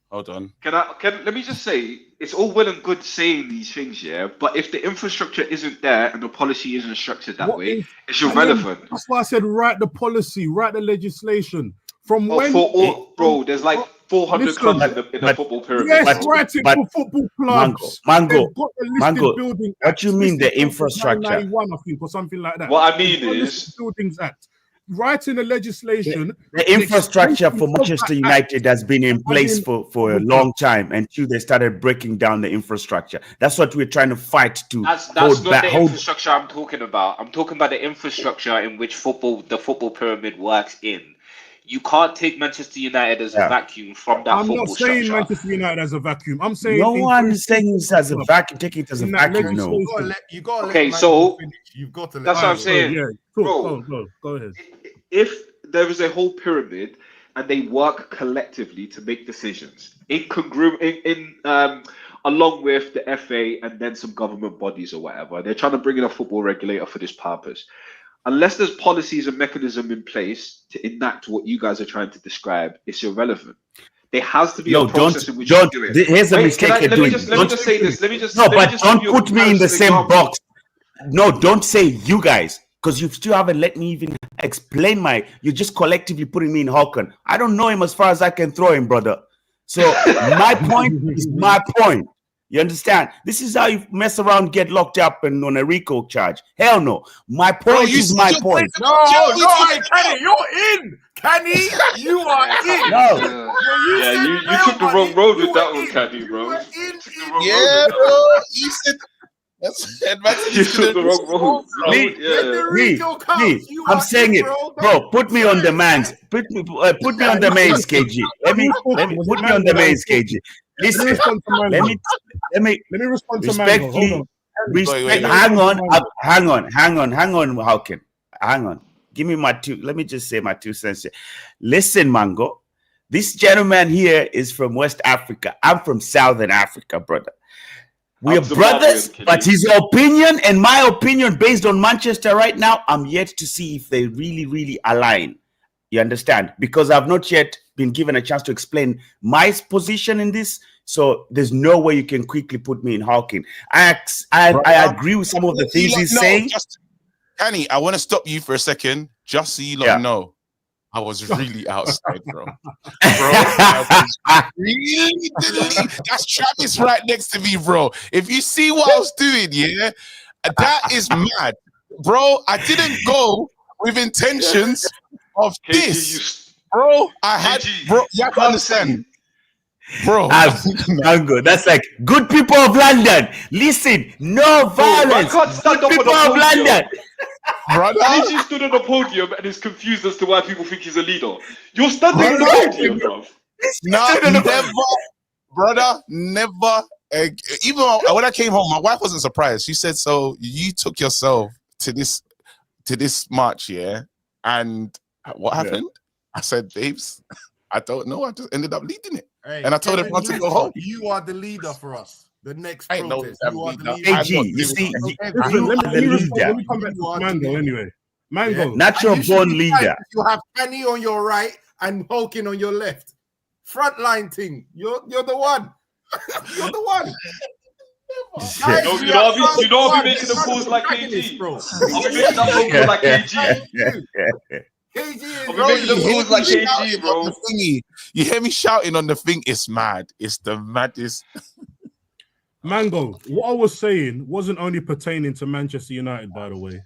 Hold on. Let me just say, it's all well and good saying these things, yeah, but if the infrastructure isn't there and the policy isn't structured that way, it's irrelevant. That's why I said write the policy, write the legislation. From when bro, there's like 400 clubs in the football pyramid. Yes, right it for football clubs. Mango, They've got the listed building what do you mean the infrastructure? 91, I think, or something like that. What I mean is Buildings Act. Writing the legislation. The infrastructure for Manchester United has been in place for a long time until they started breaking down the infrastructure. That's what we're trying to fight to. That's not the infrastructure I'm talking about. I'm talking about the infrastructure in which the football pyramid works in. You can't take Manchester United as a vacuum from that football structure. I'm not saying Manchester United as a vacuum. I'm saying no one is saying this as a vacuum. Take it as a vacuum. No. You got to so you've got to. That's what I'm saying. Yeah, bro, go ahead. If there is a whole pyramid and they work collectively to make decisions, along with the FA and then some government bodies or whatever, they're trying to bring in a football regulator for this purpose. Unless there's policies and mechanism in place to enact what you guys are trying to describe, it's irrelevant. There has to be a process in which you do it. Here's a mistake you're doing. Let me just say this. Don't put me in the same box. No, don't say you guys, because you still haven't let me even explain you're just collectively putting me in Hawken. I don't know him as far as I can throw him, brother. So my point is my point. You understand? This is how you mess around, get locked up and on a RICO charge. Hell no. My point is my point. No, Kenny, you're in. Kenny, you are in. No. You took the wrong road with that one, Kenny, bro. Yeah, bro. You said you took the wrong road. I'm saying it, bro. Put me on the mains. Put me on the mains, KG. Let me put me on the mains, KG. Listen, let me respond to respectfully. Hang on, Hawken. Hang on. Give me let me just say my 2 cents here. Listen, Mango. This gentleman here is from West Africa. I'm from Southern Africa, brother. We are brothers, but his opinion and my opinion based on Manchester right now, I'm yet to see if they really, really align. You understand? Because I've not yet been given a chance to explain my position in this. So there's no way you can quickly put me in Hawking. I agree with some of the things he's saying. Kenny, I want to stop you for a second, just so you know. I was really outside, bro. Really that's Travis right next to me, bro. If you see what I was doing, yeah, that is mad, bro. I didn't go with intentions of this, bro. I had, bro. You have to understand, bro. Mango, that's like good people of London. Listen, no violence. Good people of London. Brother, he stood on the podium and is confused as to why people think he's a leader. You're standing on the podium, bro. Never, brother, never. Even when I came home, my wife wasn't surprised. She said, "So you took yourself to this march, yeah? And what happened?" I said, "Babes, I don't know. I just ended up leading it." Hey, and I told everyone to go home. You are the leader for us. The next I know protest. You are the leader. AG, you see, let me come back to Mango anyway. Mango, natural born leader. You have Kenny on your right and Hawking on your left. Frontline thing. You're the one. You're the one. Guys, you know I'll be making the calls like KG, bro. I'll be making that phone call like KG. KG, bro. You hear me shouting on the thing? It's mad. It's the maddest. Mango, what I was saying wasn't only pertaining to Manchester United, by the way.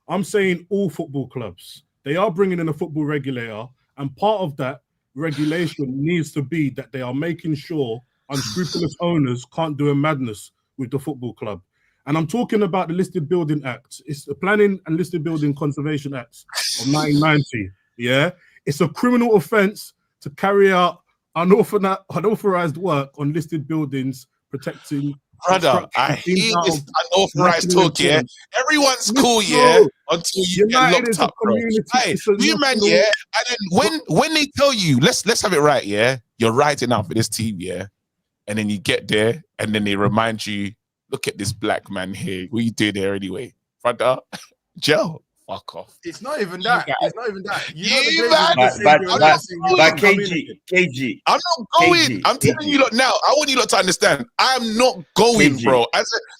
I'm saying all football clubs. They are bringing in a football regulator, and part of that regulation needs to be that they are making sure unscrupulous owners can't do a madness with the football club. And I'm talking about the Listed Building Act. It's the Planning and Listed Building Conservation Act of 1990. Yeah, it's a criminal offence to carry out unauthorized work on listed buildings protecting. Brother, I teams hear out this of unauthorized national talk, yeah. importance. Everyone's Let's cool, go. yeah, until you get United locked is a up, bro. community. Hey, It's a you man, national. yeah. And then when they tell you, let's have it right, yeah. You're writing out for this team, yeah. And then you get there, and then they remind you, look at this black man here. What you doing there anyway, brother? Joe, fuck off. It's not even that. It's not even that. You know the You Glazers man, are the But savior of but everything. You but can't come in KG again. KG I'm not going. KG, I'm telling you lot now. I want you lot to understand. I'm not going, KG. bro.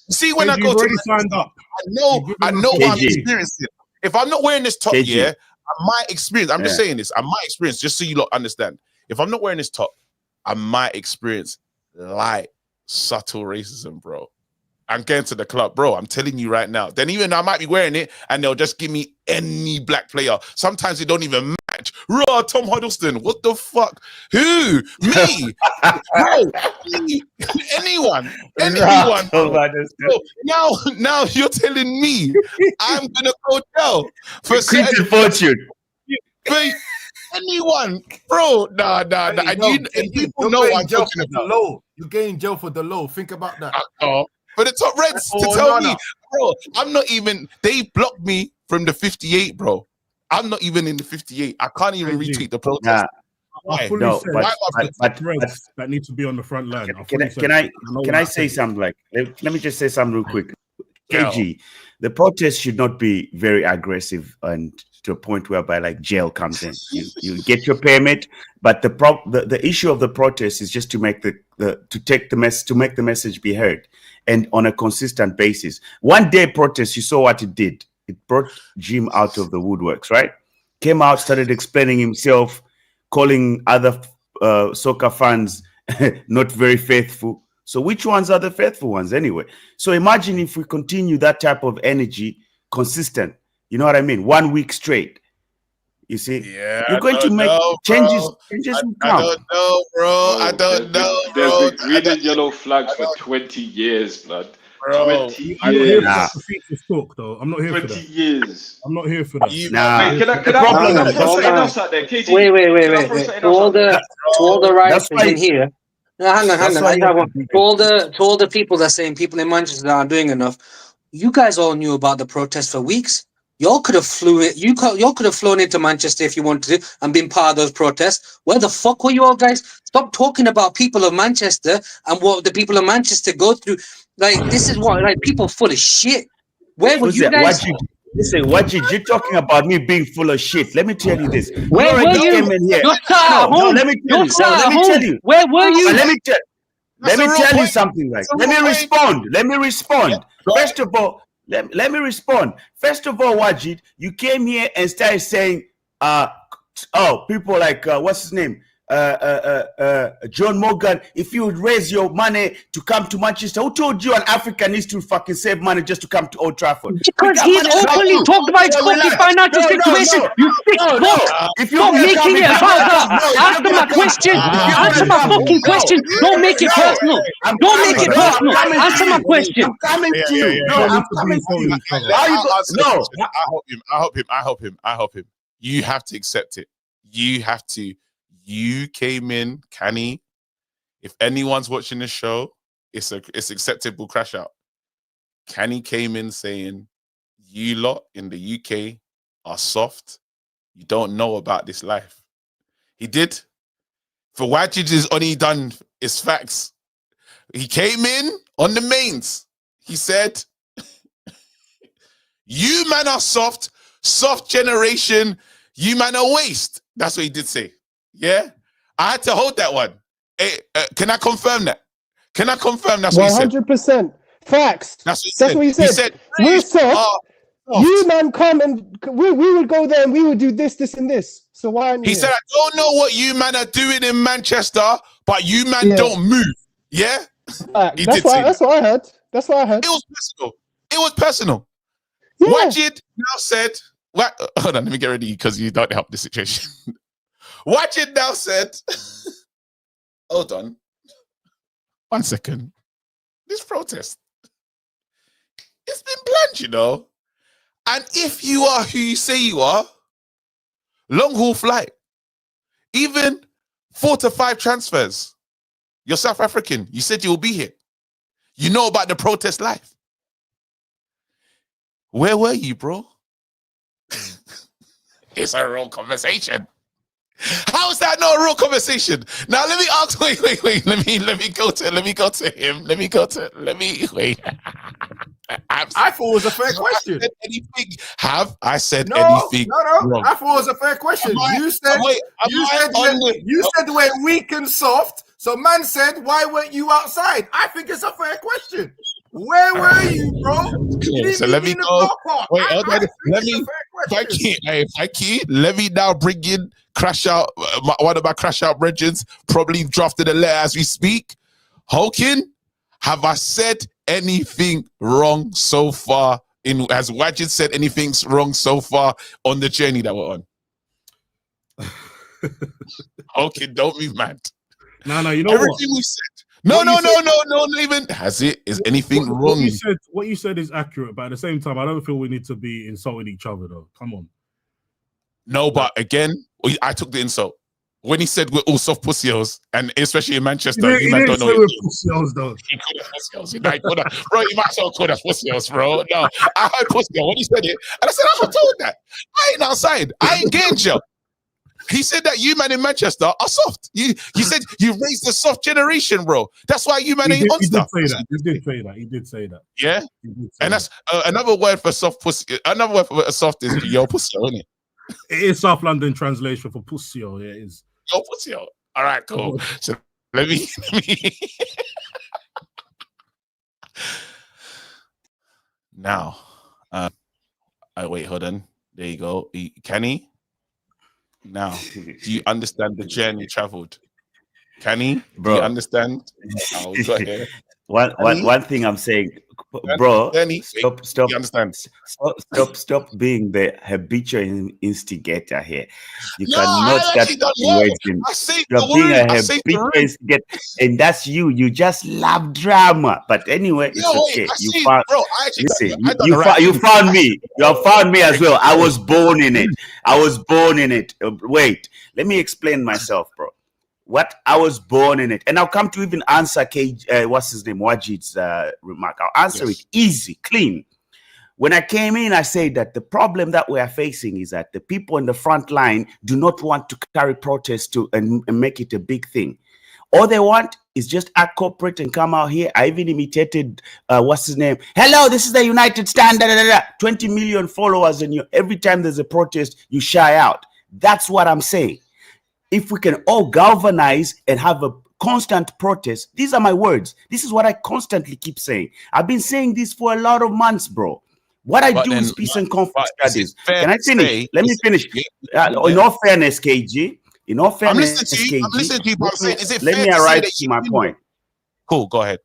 See, when I KG, go you've to already signed up. I know You've given us what I'm KG. experiencing. If I'm not wearing this top, KG. yeah, I might experience. I'm just Yeah. saying this. I might experience, just so you lot understand. If I'm not wearing this top, I might experience light, subtle racism, bro. I'm going to the club, bro. I'm telling you right now. Then even I might be wearing it, and they'll just give me any black player. Sometimes they don't even match. Raw Tom Huddleston. What the fuck? Who? Me? Bro? Me? Anyone? Anyone? Bro. Now you're telling me I'm gonna go down for Quinton Fortune. For anyone, bro? Nah. And people know what I'm talking about. Low. You're getting jail for the low. Think about that. For the top Reds to tell me, bro, I'm not even. They blocked me from the 58, bro. I'm not even in the 58. I can't even retweet the protest. I fully No, said but Reds that need to be on the front line. Can I say something? Like, let me just say something real quick. KG, the protest should not be very aggressive and to a point whereby like jail comes in. You get your permit, but the issue of the protest is just to make to make the message be heard, and on a consistent basis. One day protest, you saw what it did. It brought Jim out of the woodworks, right? Came out, started explaining himself, calling other soccer fans not very faithful. So which ones are the faithful ones anyway? So imagine if we continue that type of energy consistent, you know what I mean? 1 week straight. You see, you're going to make changes. Changes will come. I don't know, bro. I don't know, bro. There's been green and yellow flags for 20 years, blood. Bro, 20 I'm not here for years. that defeatist talk, though. I'm not here for 20 that. years. I'm not here for that. Wait, can I throw something else out there, KG? Wait. To all the writers in here. No, hang on. To all the people that are saying people in Manchester aren't doing enough. You guys all knew about the protest for weeks. Y'all could have y'all could have flown into Manchester if you wanted to and been part of those protests. Where the fuck were you all guys? Stop talking about people of Manchester and what the people of Manchester go through. Like, this is what, like, people full of shit. Where were you guys? Listen, you're talking about me being full of shit. Let me tell you this. Where were you? You're sat at home. Let me tell you. Where were you? Let me tell you something. Like, let me respond. First of all, let me respond. First of all, Wajid, you came here and started saying, people like what's his name? John Morgan, if you would raise your money to come to Manchester, who told you an African needs to fucking save money just to come to Old Trafford? Because he's openly talked about his fucking financial situation. You sick fuck! Stop making it about that. Answer my question. Answer my fucking question. Don't make it personal. Don't make it personal. Answer my question. I'm coming to you. No, I'm coming to you. I help him. You have to accept it. You have to. You came in, Canny. If anyone's watching this show, it's acceptable crash out. Canny came in saying, you lot in the UK are soft. You don't know about this life. He did. For Wajid is only done is facts. He came in on the mains. He said, you man are soft generation, you man are waste. That's what he did say. Yeah, I had to hold that one. Hey, can I confirm that? Can I confirm that's what he said? 100% facts. That's what he said. He said we're soft. You man come and we would go there and we would do this, and this. So why aren't you? He said, I don't know what you man are doing in Manchester, but you man don't move. Yeah, that's what I heard. That's what I heard. It was personal. It was personal. Yeah. Wajid now said, hold on, let me get ready because you don't help the situation. Wajid now said, hold on, 1 second. This protest, it's been planned, you know. And if you are who you say you are, long haul flight, even 4 to 5 transfers. You're South African. You said you'll be here. You know about the protest life. Where were you, bro? It's a real conversation. How is that not a real conversation? Now let me ask. Wait. Let me go to him. Wait. I thought it was a fair question. Have I said No. anything? Wrong? I thought it was a fair question. You said we're weak and soft. So man said, why weren't you outside? I think it's a fair question. Where were you, bro? Yeah, so let me go. Wait, let me. Thank you. Let me now bring in Crash Out. One of my Crash Out brethren, probably drafted a letter as we speak. Hokin, have I said anything wrong so far? Has Wajid said anything wrong so far on the journey that we're on? Okay, don't be mad. No, you know everything what? we said. No, even has it? Is anything wrong? What you said is accurate, but at the same time, I don't feel we need to be insulting each other, though. Come on. No, but again, I took the insult when he said we're all soft pussios, and especially in Manchester, he man didn't don't say know. we're pussios, though. He called us pussios. Bro, you might as well call us pussios, bro. No, I heard pussio when he said it, and I said I'm not told that. I ain't outside. I ain't getting jail. He said that you man in Manchester are soft. You said you raised the soft generation, bro. That's why you man ain't on stuff. He did say that. Yeah, and that's another word for soft pussy. Another word for soft is yo pussy, isn't it? It is South London translation for pussio. Yeah, it is. Yo pussy. All right, cool. So let me. Now, wait, hold on. There you go. Can he? Now, do you understand the journey traveled? Can he? Bro. Do you understand? One thing I'm saying, bro, stop. You understand? Stop being the habitual instigator here. You No, cannot start insinuating. You're being a habitual instigator, and that's you. You just love drama. But anyway, it's okay. You found me. You have found me as well. I was born in it. Wait, let me explain myself, bro. What I was born in it, and I'll come to even answer Wajid's remark. I'll answer it easy, clean. When I came in, I said that the problem that we are facing is that the people in the front line do not want to carry protest and make it a big thing. All they want is just act corporate and come out here. I even imitated Hello, this is the United Stand. 20 million followers, and every time there's a protest, you shy out. That's what I'm saying. If we can all galvanize and have a constant protest, these are my words. This is what I constantly keep saying. I've been saying this for a lot of months, bro. What I do is peace and conflict studies. Can I finish? Let me finish. In all fairness, KG. In all fairness, KG. I'm listening to you, but I'm saying, is it let fair me to arrive say to my point. Cool, go ahead.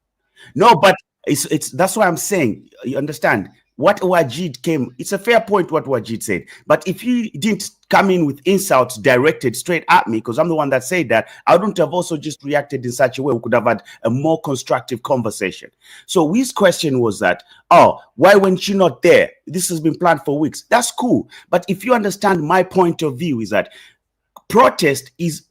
No, but it's that's what I'm saying. You understand? What Wajid it's a fair point what Wajid said. But if you didn't come in with insults directed straight at me, because I'm the one that said that, I wouldn't have also just reacted in such a way. We could have had a more constructive conversation. So his question was that, why weren't you not there? This has been planned for weeks. That's cool. But if you understand my point of view is that protest is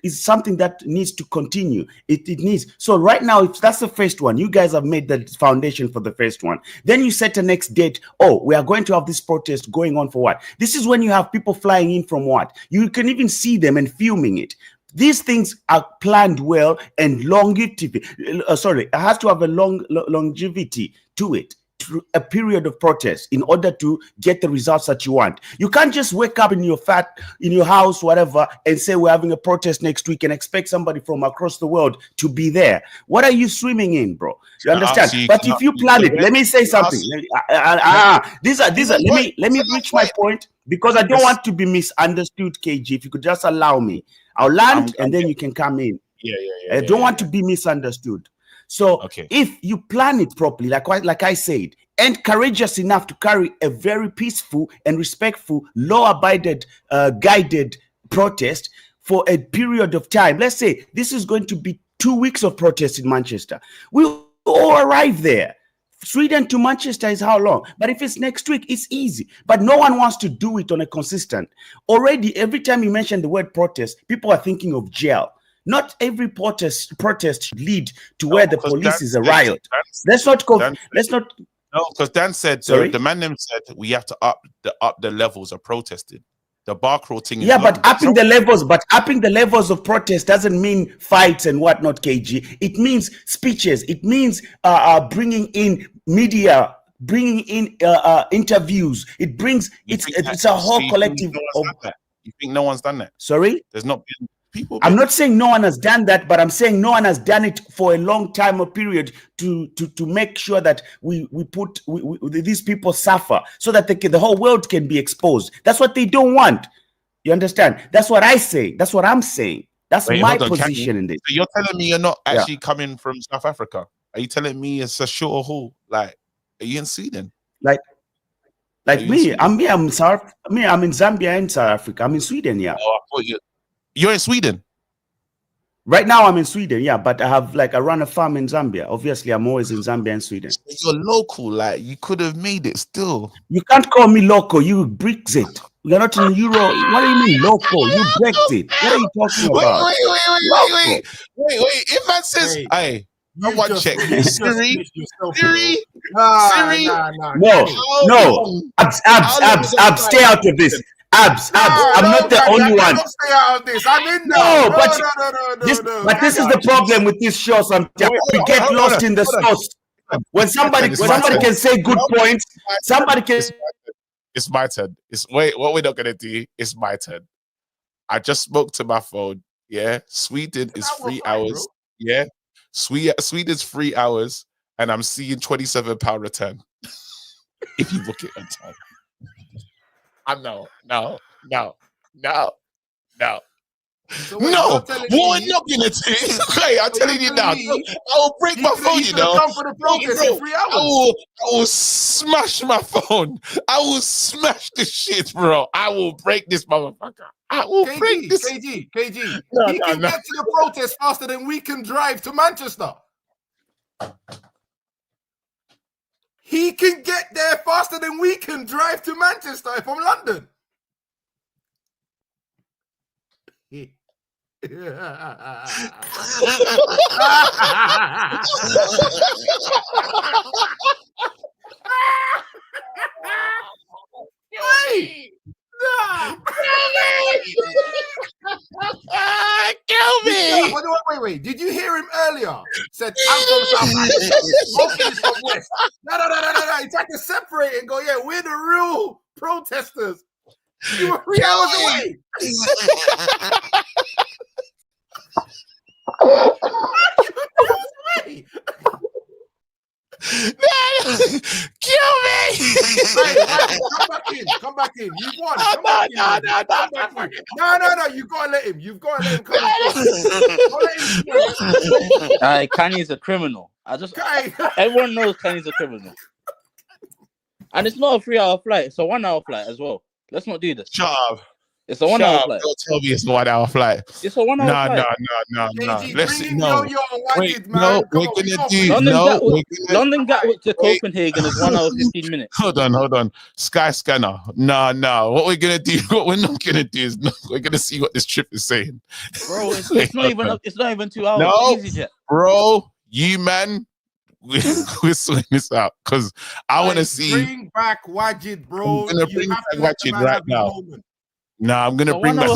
something that needs to continue. It needs. So right now, if that's the first one, you guys have made the foundation for the first one. Then you set the next date. We are going to have this protest going on for what? This is when you have people flying in from what? You can even see them and filming it. These things are planned well and longevity. It has to have a longevity to it. A period of protest in order to get the results that you want. You can't just wake up in your house, whatever, and say we're having a protest next week and expect somebody from across the world to be there. What are you swimming in, bro? You understand? But if you plan it, let me say something. Let me reach my point because I don't want to be misunderstood, KG. If you could just allow me, I'll land and then you can come in. I don't want to be misunderstood. So if you plan it properly, like I said, and courageous enough to carry a very peaceful and respectful, law-abided, guided protest for a period of time. Let's say this is going to be 2 weeks of protest in Manchester. We'll all arrive there. Sweden to Manchester is how long? But if it's next week, it's easy. But no one wants to do it on a consistent. Already, every time you mention the word protest, people are thinking of jail. Not every protest should lead to where the because police Dan is a said- riot. Dan Let's not go. Dan Let's not. No, because Dan said Sorry? the man them said we have to up the levels of protesting. The bar crawl thing is Yeah, long. but upping the levels of protest doesn't mean fights and whatnot, KG. It means speeches. It means bringing in media, bringing in interviews. It brings it's a whole collective. You think no one's done that? Sorry, there's not been people. I'm not saying no one has done that, but I'm saying no one has done it for a long time or period to make sure that we these people suffer so that the whole world can be exposed. That's what they don't want. You understand? That's what I say. That's what I'm saying. That's my position in this. So you're telling me you're not actually coming from South Africa? Are you telling me it's a shorter haul? Like, are you in Sweden? Like me, I'm in Zambia and South Africa. I'm in Sweden, yeah. Oh, I thought you're in Sweden. Right now, I'm in Sweden, yeah, but I run a farm in Zambia. Obviously, I'm always in Zambia and Sweden. You're local, like you could have made it still. You can't call me local. You Brexit. We are not in Euro. What do you mean local? You Brexit. What are you talking about? Wait. If that says, hey, someone check Siri. No. Abs, stay out of this. Abs, I'm not the only one. Don't stay out of this. I'm in there. No, but this is the problem with this show sometimes. We get lost in the sauce. When somebody can say good points, somebody can. It's my turn. What we're not gonna do. It's my turn. I just spoke to my phone. Yeah, Sweden is 3 hours. Yeah, Sweden's 3 hours, and I'm seeing £27 return if you book it on time. No. So what we're not gonna do. Hey, I'm telling you now. I will break my phone. You know, I will smash my phone. I will smash the shit, bro. I will break this motherfucker. I will break this. KG. He can get to the protest faster than we can drive to Manchester. He can get there faster than we can drive to Manchester from London. Hey! No! Kill me! Wait. Did you hear him earlier? Said, I'm from South Africa. Smoking is from West. No. He tried to separate and go, yeah, we're the real protesters. You were 3 hours away. Kill me! Hey, come back in. You've won. No. You gotta let him. You've gotta let him come in. Kanye's a criminal. Everyone knows Kanye's a criminal. And it's not a 3 hour flight, it's a 1 hour flight as well. Let's not do this. Shut up. It's a 1 hour flight. Don't tell me it's a 1 hour flight. It's a 1 hour flight. No. London Gatwick to Copenhagen is 1 hour 15 minutes. Hold on. Sky Scanner. No. What we're not gonna do is we're gonna see what this trip is saying. Bro, it's not even 2 hours. No, EasyJet. Bro, you man. We're sorting this out because I want to see. Bring back Wajid, bro. I'm gonna bring back Wajid right now. No, I'm gonna bring back.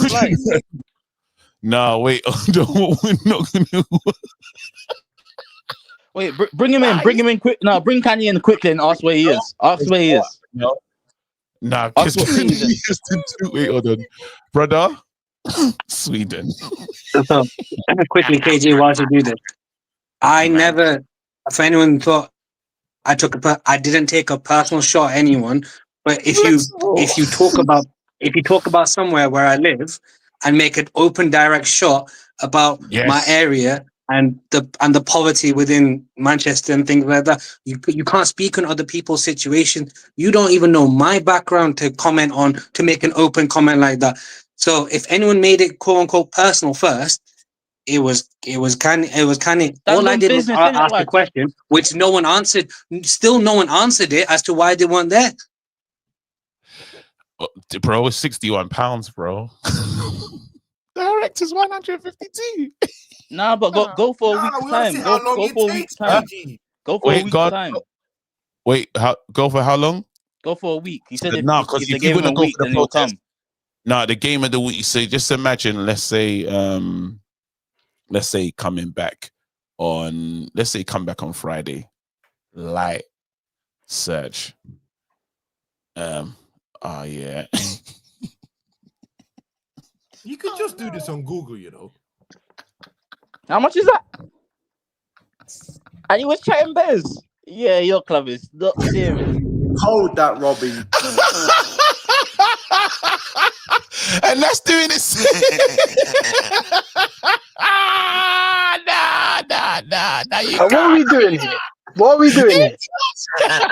No, wait. We're not gonna. Wait, bring him in. Bring him in quick. No, bring Kanye in quickly and ask where he is. Ask where he is. No. Wait, hold on, brother. Sweden. Quickly, KG, while you do this, I never. For anyone thought I didn't take a personal shot at anyone, but if you talk about somewhere where I live and make an open direct shot about my area and the poverty within Manchester and things like that, you can't speak on other people's situation. You don't even know my background to comment on, to make an open comment like that. So if anyone made it quote unquote personal first, it was kind of all I did was ask a question which no one answered. Still no one answered it as to why they weren't there. Bro, it's £61, bro. Director's 152. Nah, but go for a week's we wanna time. see Go how long it for a week's takes, time. KG. Go for a Wait, week's God. time. Wait, go for how long? Go for a week. He said No, because if they if you're gave him gonna a go week, for the then he'll protest, come. no, the game of the week. So just imagine, let's say coming back on, come back on Friday, light search. Oh yeah. You could just do this on Google, you know. How much is that? And he was chatting bears. Yeah, your club is not serious. Hold that, Robbie. And that's doing it. Nah. What are we doing here? What are we doing here?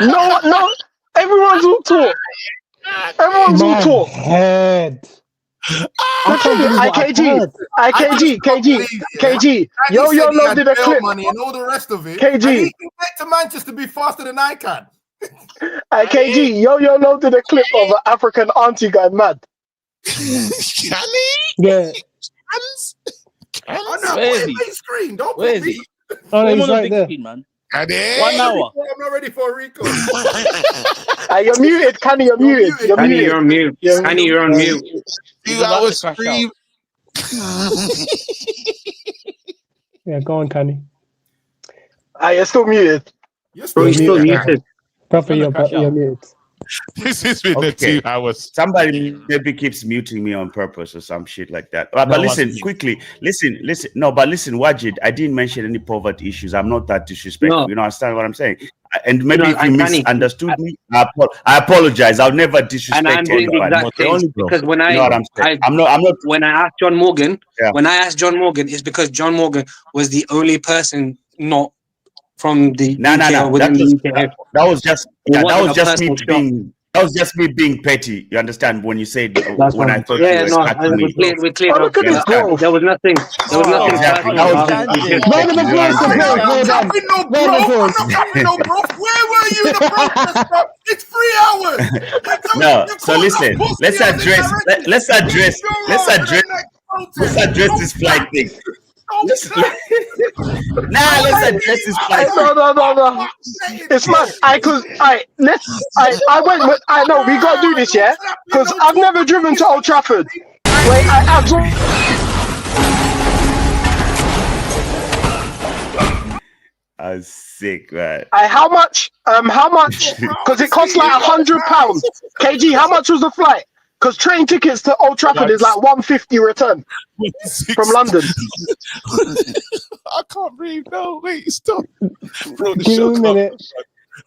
No. Everyone's all talk. Everyone's all My talk. head. I can't believe what I've IKG, heard. KG. Yo said he loaded had a bail clip. money and all the rest of it. KG. And he can get to Manchester be faster than I can. KG, yo loaded a clip of an African auntie going mad. Yeah. Oh, no, Where put is it he? big screen. Don't Where put is me. he? Oh, Put no, him he's on the right big there. screen, man. 1 1 hour. I'm not ready for a Rico. You're muted, Canny. You're muted. You're Kenny, muted. you're on mute. Kenny, you're on mute. He's 2 about to hours crash stream. Yeah, go on, Canny. You're still muted. Bro, he's still muted. Proper, Gonna crash you're out. muted. This has been the Okay. 2 hours. Somebody maybe keeps muting me on purpose or some shit like that. But No, listen, what's- quickly. Listen. No, but listen, Wajid, I didn't mention any poverty issues. I'm not that disrespectful. No. You know, understand what I'm saying? And maybe know, if you and Kenny, misunderstood me, I apologize. I'll never And disrespect I'm doing the anybody. exact same because when you know what I'm saying? I'm not. when I asked John Morgan, Yeah. when I asked John Morgan, it's because John Morgan was the only person not from the No. UK or within the UK. That was just It that wasn't was a just me personal shot. being. That was just me being petty. You understand when you said That's when I fine. thought Yeah, you were no, attacking me. we cleared look at up. this growth. There was nothing. There was nothing Exactly. personal That was about just it. me being Round of petty. You know what applause I'm for saying? growth. Well done. Having no Round of growth. I'm applause. not having no growth. Where were you in the protest, bro? It's 3 hours. No, so listen, let's address this flight thing. Let's address this flight thing. No. It's mad. I went with. No, we gotta do this, yeah. Because I've never driven to Old Trafford. Wait, I absolutely. I was sick, right? How much? Because it costs like £100. KG, how much was the flight? Because train tickets to Old Trafford is like 150 return from London. I can't breathe. No, wait, stop. Bro, the Give show him a minute.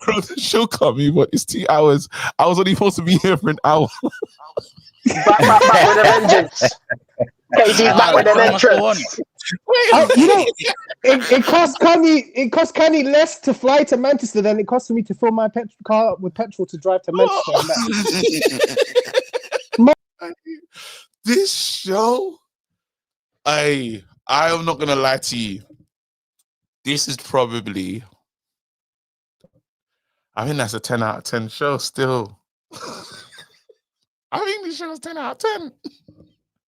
Bro, the show caught me, but it's 2 hours. I was only supposed to be here for an hour. Back with a vengeance. KG's back with an entrance. You know, it cost Canny less to fly to Manchester than it cost for me to fill my car up with petrol to drive to Manchester. And that. This show, I am not gonna lie to you. This is probably, I think that's a 10 out of 10 show still. I think this show's 10 out of 10.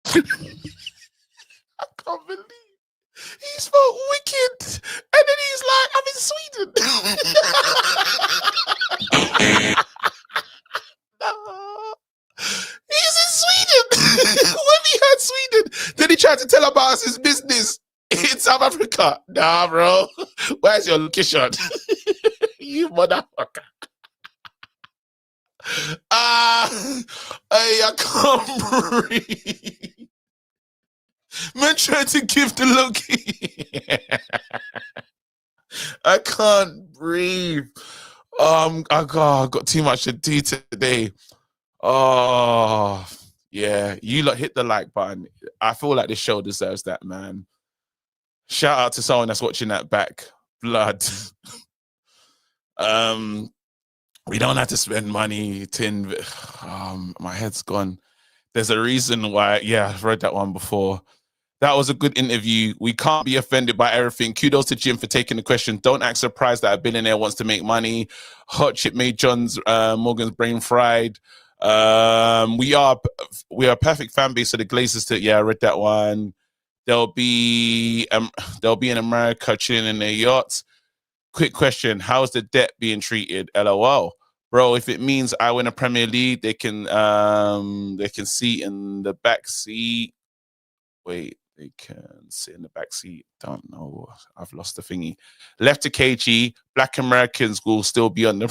I can't believe he spoke wicked, and then he's like, "I'm in Sweden." No. He's in Sweden. When he heard Sweden, then he tried to tell about us his business in South Africa. Nah, bro. Where's your location? You motherfucker. Hey, I can't breathe. Man trying to give the look. I can't breathe. I got too much to do today. Oh, yeah. You lot hit the like button. I feel like this show deserves that, man. Shout out to someone that's watching that back. Blood. We don't have to spend money to my head's gone. There's a reason why. Yeah, I've read that one before. That was a good interview. We can't be offended by everything. Kudos to Jim for taking the question. Don't act surprised that a billionaire wants to make money. Hot chip made Morgan's brain fried. We are a perfect fan base of the Glazers. I read that one. They'll be in America chilling in their yachts. Quick question: how's the debt being treated? LOL, bro. If it means I win a Premier League, they can sit in the back seat. Wait, they can sit in the back seat. Don't know. I've lost the thingy. Left to KG. Black Americans will still be on the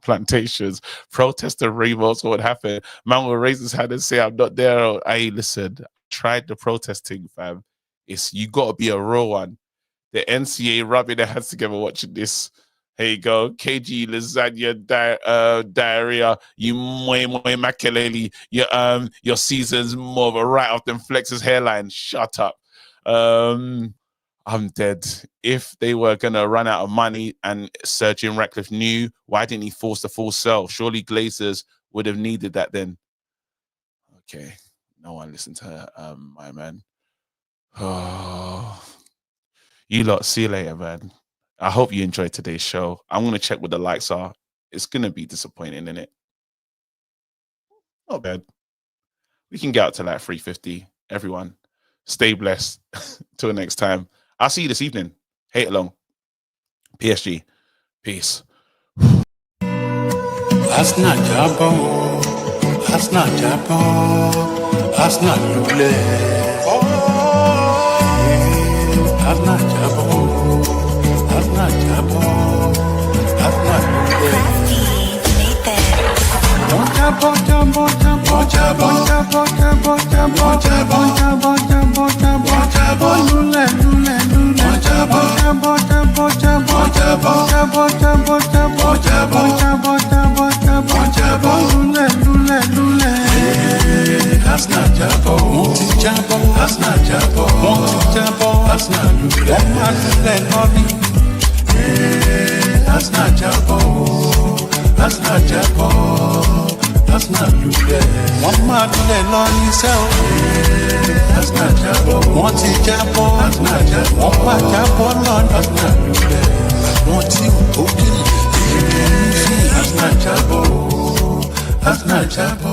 plantations. Protest the revolts. What happened? Man will raise his hand and say, "I'm not there." Hey, listen. Tried the protesting, fam. You got to be a real one. The NCA rubbing their hands together watching this. Here you go. KG lasagna diarrhea. You muy makelele. Your season's more of a write-off than Flex's hairline. Shut up. I'm dead. If they were gonna run out of money and Sir Jim Ratcliffe knew, why didn't he force the full sell? Surely Glazers would have needed that then. Okay. No one listened to her, my man. Oh, you lot, see you later, man. I hope you enjoyed today's show. I'm gonna check what the likes are. It's gonna be disappointing, isn't it? Not bad. We can get out to like 350. Everyone, stay blessed. Till next time. I'll see you this evening. Hate along. PSG. Peace. That's not Jabo. That's not Jabo. That's not Lule. That's not Jabo. That's not Jabo. That's not Lule. Jabo, Jabo, Jabo, Jabo, Jabo, Jabo, Jabo, Jabo, Jabo, Jabo, Jabo, Jabo, Lule, Lule, Lule. Jabo, Jabo, Jabo, Jabo, Jabo, Jabo, Jabo, Jabo, Jabo, Jabo, Jabo, Jabo, Jabo, Lule, Lule, Lule. That's not Jabo. Monty Jabo. That's not Jabo. Monty Jabo. That's not Lule. One man Lule, Lolly. That's not Jabo. That's not Jabo. That's not Lule. One man Lule, Lolly, sell. That's not Jabo. Monty Jabo. That's not Jabo. One man Jabo, Lolly. That's not Lule. Monty Okili. That's not Jabo. That's not Jabo.